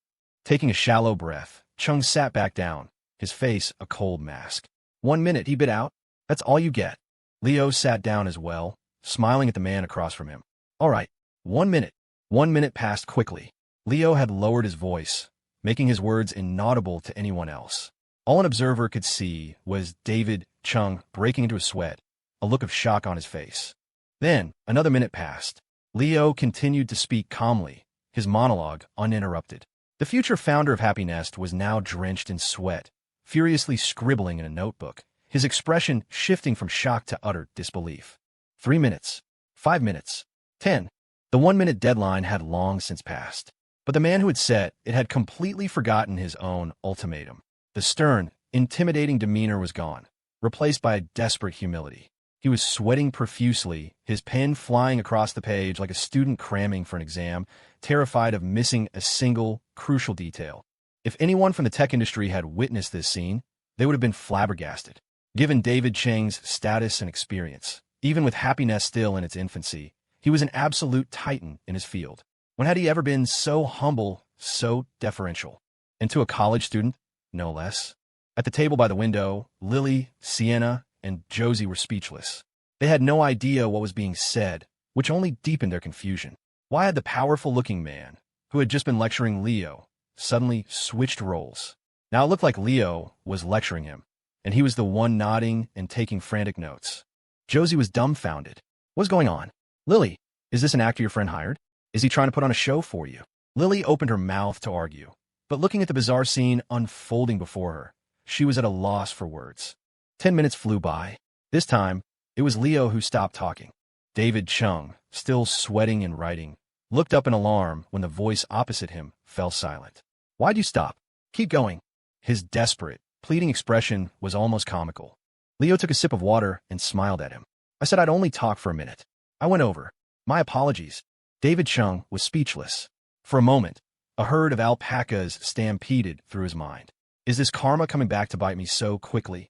Taking a shallow breath, Chung sat back down, his face a cold mask. 1 minute, he bit out. That's all you get. Leo sat down as well, smiling at the man across from him. All right, 1 minute. 1 minute passed quickly. Leo had lowered his voice, making his words inaudible to anyone else. All an observer could see was David Chung breaking into a sweat, a look of shock on his face. Then, another minute passed. Leo continued to speak calmly, his monologue uninterrupted. The future founder of Happy Nest was now drenched in sweat, furiously scribbling in a notebook, his expression shifting from shock to utter disbelief. 3 minutes. 5 minutes. 10. The 1 minute deadline had long since passed. But the man who had set it had completely forgotten his own ultimatum. The stern, intimidating demeanor was gone, replaced by a desperate humility. He was sweating profusely, his pen flying across the page like a student cramming for an exam, terrified of missing a single, crucial detail. If anyone from the tech industry had witnessed this scene, they would have been flabbergasted. Given David Chang's status and experience, even with Happy Nest still in its infancy, he was an absolute titan in his field. When had he ever been so humble, so deferential? And to a college student, no less. At the table by the window, Lily, Sienna, and Josie were speechless. They had no idea what was being said, which only deepened their confusion. Why had the powerful-looking man, who had just been lecturing Leo, suddenly switched roles? Now it looked like Leo was lecturing him, and he was the one nodding and taking frantic notes. Josie was dumbfounded. What's going on? Lily, is this an actor your friend hired? Is he trying to put on a show for you? Lily opened her mouth to argue, but looking at the bizarre scene unfolding before her, she was at a loss for words. 10 minutes flew by. This time, it was Leo who stopped talking. David Chung, still sweating and writing, looked up in alarm when the voice opposite him fell silent. Why'd you stop? Keep going. His desperate, pleading expression was almost comical. Leo took a sip of water and smiled at him. I said I'd only talk for a minute. I went over. My apologies. David Chung was speechless. For a moment, a herd of alpacas stampeded through his mind. Is this karma coming back to bite me so quickly?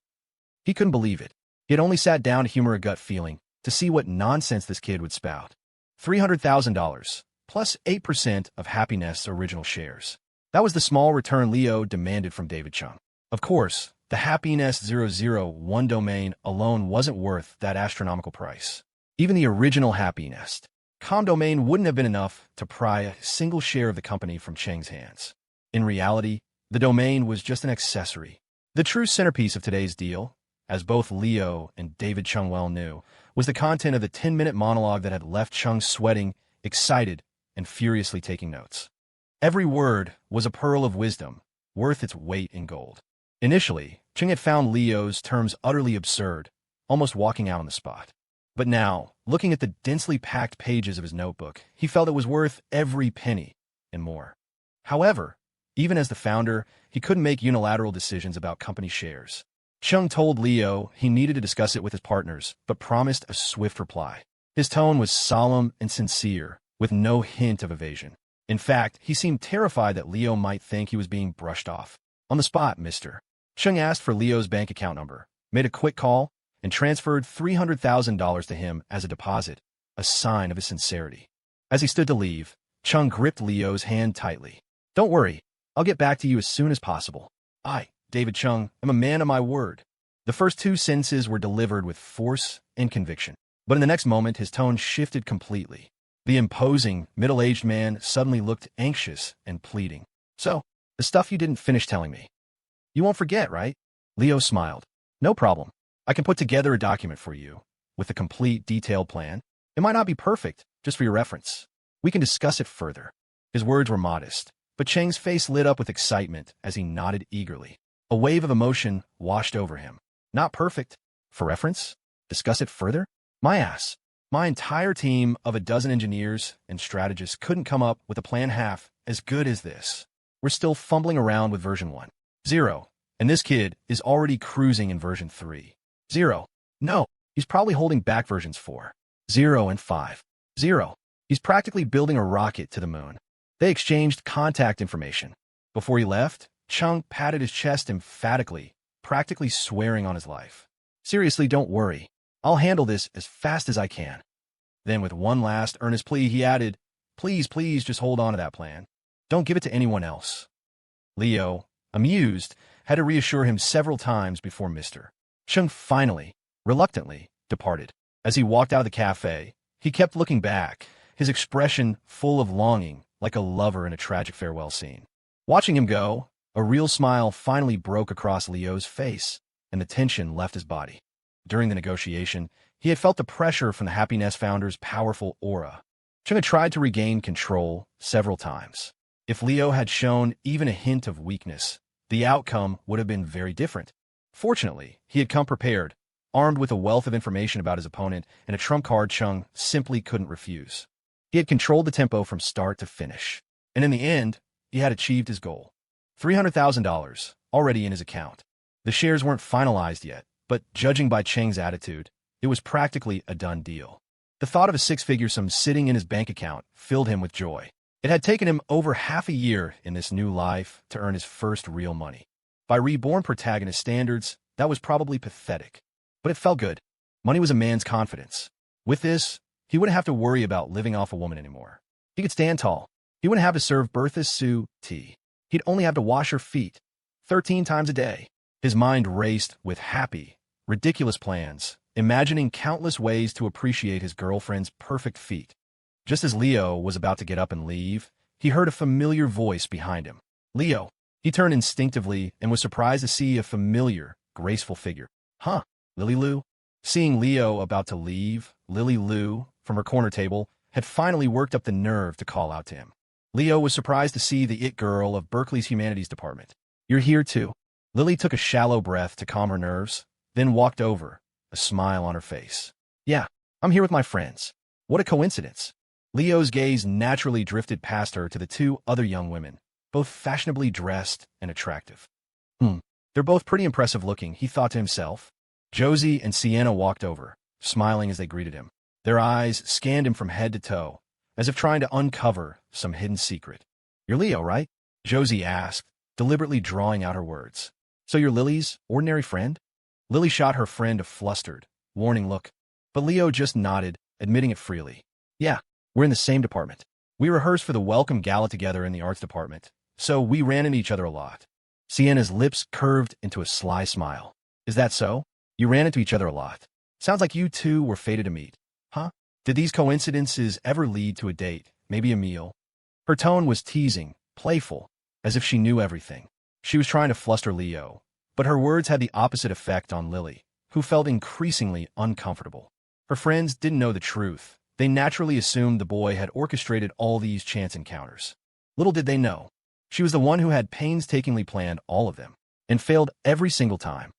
He couldn't believe it. He had only sat down to humor a gut feeling, to see what nonsense this kid would spout. $300,000, plus 8% of Happy Nest's original shares. That was the small return Leo demanded from David Chung. Of course, the Happy Nest 001 domain alone wasn't worth that astronomical price. Even the original Happy Nest .com domain wouldn't have been enough to pry a single share of the company from Cheng's hands. In reality, the domain was just an accessory. The true centerpiece of today's deal, as both Leo and David Chung well knew, was the content of the 10-minute monologue that had left Chung sweating, excited, and furiously taking notes. Every word was a pearl of wisdom, worth its weight in gold. Initially, Chung had found Leo's terms utterly absurd, almost walking out on the spot. But now, looking at the densely packed pages of his notebook, he felt it was worth every penny and more. However, even as the founder, he couldn't make unilateral decisions about company shares. Chung told Leo he needed to discuss it with his partners, but promised a swift reply. His tone was solemn and sincere, with no hint of evasion. In fact, he seemed terrified that Leo might think he was being brushed off. On the spot, Mr. Chung asked for Leo's bank account number, made a quick call, and transferred $300,000 to him as a deposit, a sign of his sincerity. As he stood to leave, Chung gripped Leo's hand tightly. "Don't worry, I'll get back to you as soon as possible. I, David Chung, am a man of my word." The first two sentences were delivered with force and conviction, but in the next moment his tone shifted completely. The imposing, middle-aged man suddenly looked anxious and pleading. "So, the stuff you didn't finish telling me. You won't forget, right?" Leo smiled. "No problem. I can put together a document for you, with a complete, detailed plan. It might not be perfect, just for your reference. We can discuss it further." His words were modest, but Cheng's face lit up with excitement as he nodded eagerly. A wave of emotion washed over him. "Not perfect. For reference? Discuss it further? My ass. My entire team of a dozen engineers and strategists couldn't come up with a plan half as good as this. We're still fumbling around with version 1.0, and this kid is already cruising in version 3.0. No, he's probably holding back versions 4.0 and 5.0. He's practically building a rocket to the moon." They exchanged contact information. Before he left, Chung patted his chest emphatically, practically swearing on his life. "Seriously, don't worry. I'll handle this as fast as I can." Then with one last earnest plea, he added, Please just hold on to that plan. Don't give it to anyone else." Leo, amused, had to reassure him several times before Mr. Chung finally, reluctantly, departed. As he walked out of the cafe, he kept looking back, his expression full of longing, like a lover in a tragic farewell scene. Watching him go, a real smile finally broke across Leo's face, and the tension left his body. During the negotiation, he had felt the pressure from the Happy Nest founder's powerful aura. Chung had tried to regain control several times. If Leo had shown even a hint of weakness, the outcome would have been very different. Fortunately, he had come prepared, armed with a wealth of information about his opponent and a trump card Chung simply couldn't refuse. He had controlled the tempo from start to finish, and in the end, he had achieved his goal. $300,000 already in his account. The shares weren't finalized yet, but judging by Cheng's attitude, it was practically a done deal. The thought of a six-figure sum sitting in his bank account filled him with joy. It had taken him over half a year in this new life to earn his first real money. By reborn protagonist standards, that was probably pathetic. But it felt good. Money was a man's confidence. With this, he wouldn't have to worry about living off a woman anymore. He could stand tall. He wouldn't have to serve Bertha Sue tea. He'd only have to wash her feet 13 times a day. His mind raced with happy, ridiculous plans, imagining countless ways to appreciate his girlfriend's perfect feet. Just as Leo was about to get up and leave, he heard a familiar voice behind him. "Leo." He turned instinctively and was surprised to see a familiar, graceful figure. "Huh, Lily Lou?" Seeing Leo about to leave, Lily Lou, from her corner table, had finally worked up the nerve to call out to him. Leo was surprised to see the it girl of Berkeley's humanities department. "You're here too." Lily took a shallow breath to calm her nerves, then walked over, a smile on her face. "Yeah, I'm here with my friends." What a coincidence. Leo's gaze naturally drifted past her to the two other young women, both fashionably dressed and attractive. They're both pretty impressive looking, he thought to himself. Josie and Sienna walked over, smiling as they greeted him. Their eyes scanned him from head to toe, as if trying to uncover some hidden secret. "You're Leo, right?" Josie asked, deliberately drawing out her words. "So you're Lily's ordinary friend?" Lily shot her friend a flustered, warning look, but Leo just nodded, admitting it freely. "Yeah, we're in the same department. We rehearsed for the welcome gala together in the arts department, so we ran into each other a lot." Sienna's lips curved into a sly smile. "Is that so? You ran into each other a lot. Sounds like you two were fated to meet. Huh? Did these coincidences ever lead to a date, maybe a meal?" Her tone was teasing, playful, as if she knew everything. She was trying to fluster Leo, but her words had the opposite effect on Lily, who felt increasingly uncomfortable. Her friends didn't know the truth. They naturally assumed the boy had orchestrated all these chance encounters. Little did they know, she was the one who had painstakingly planned all of them, and failed every single time.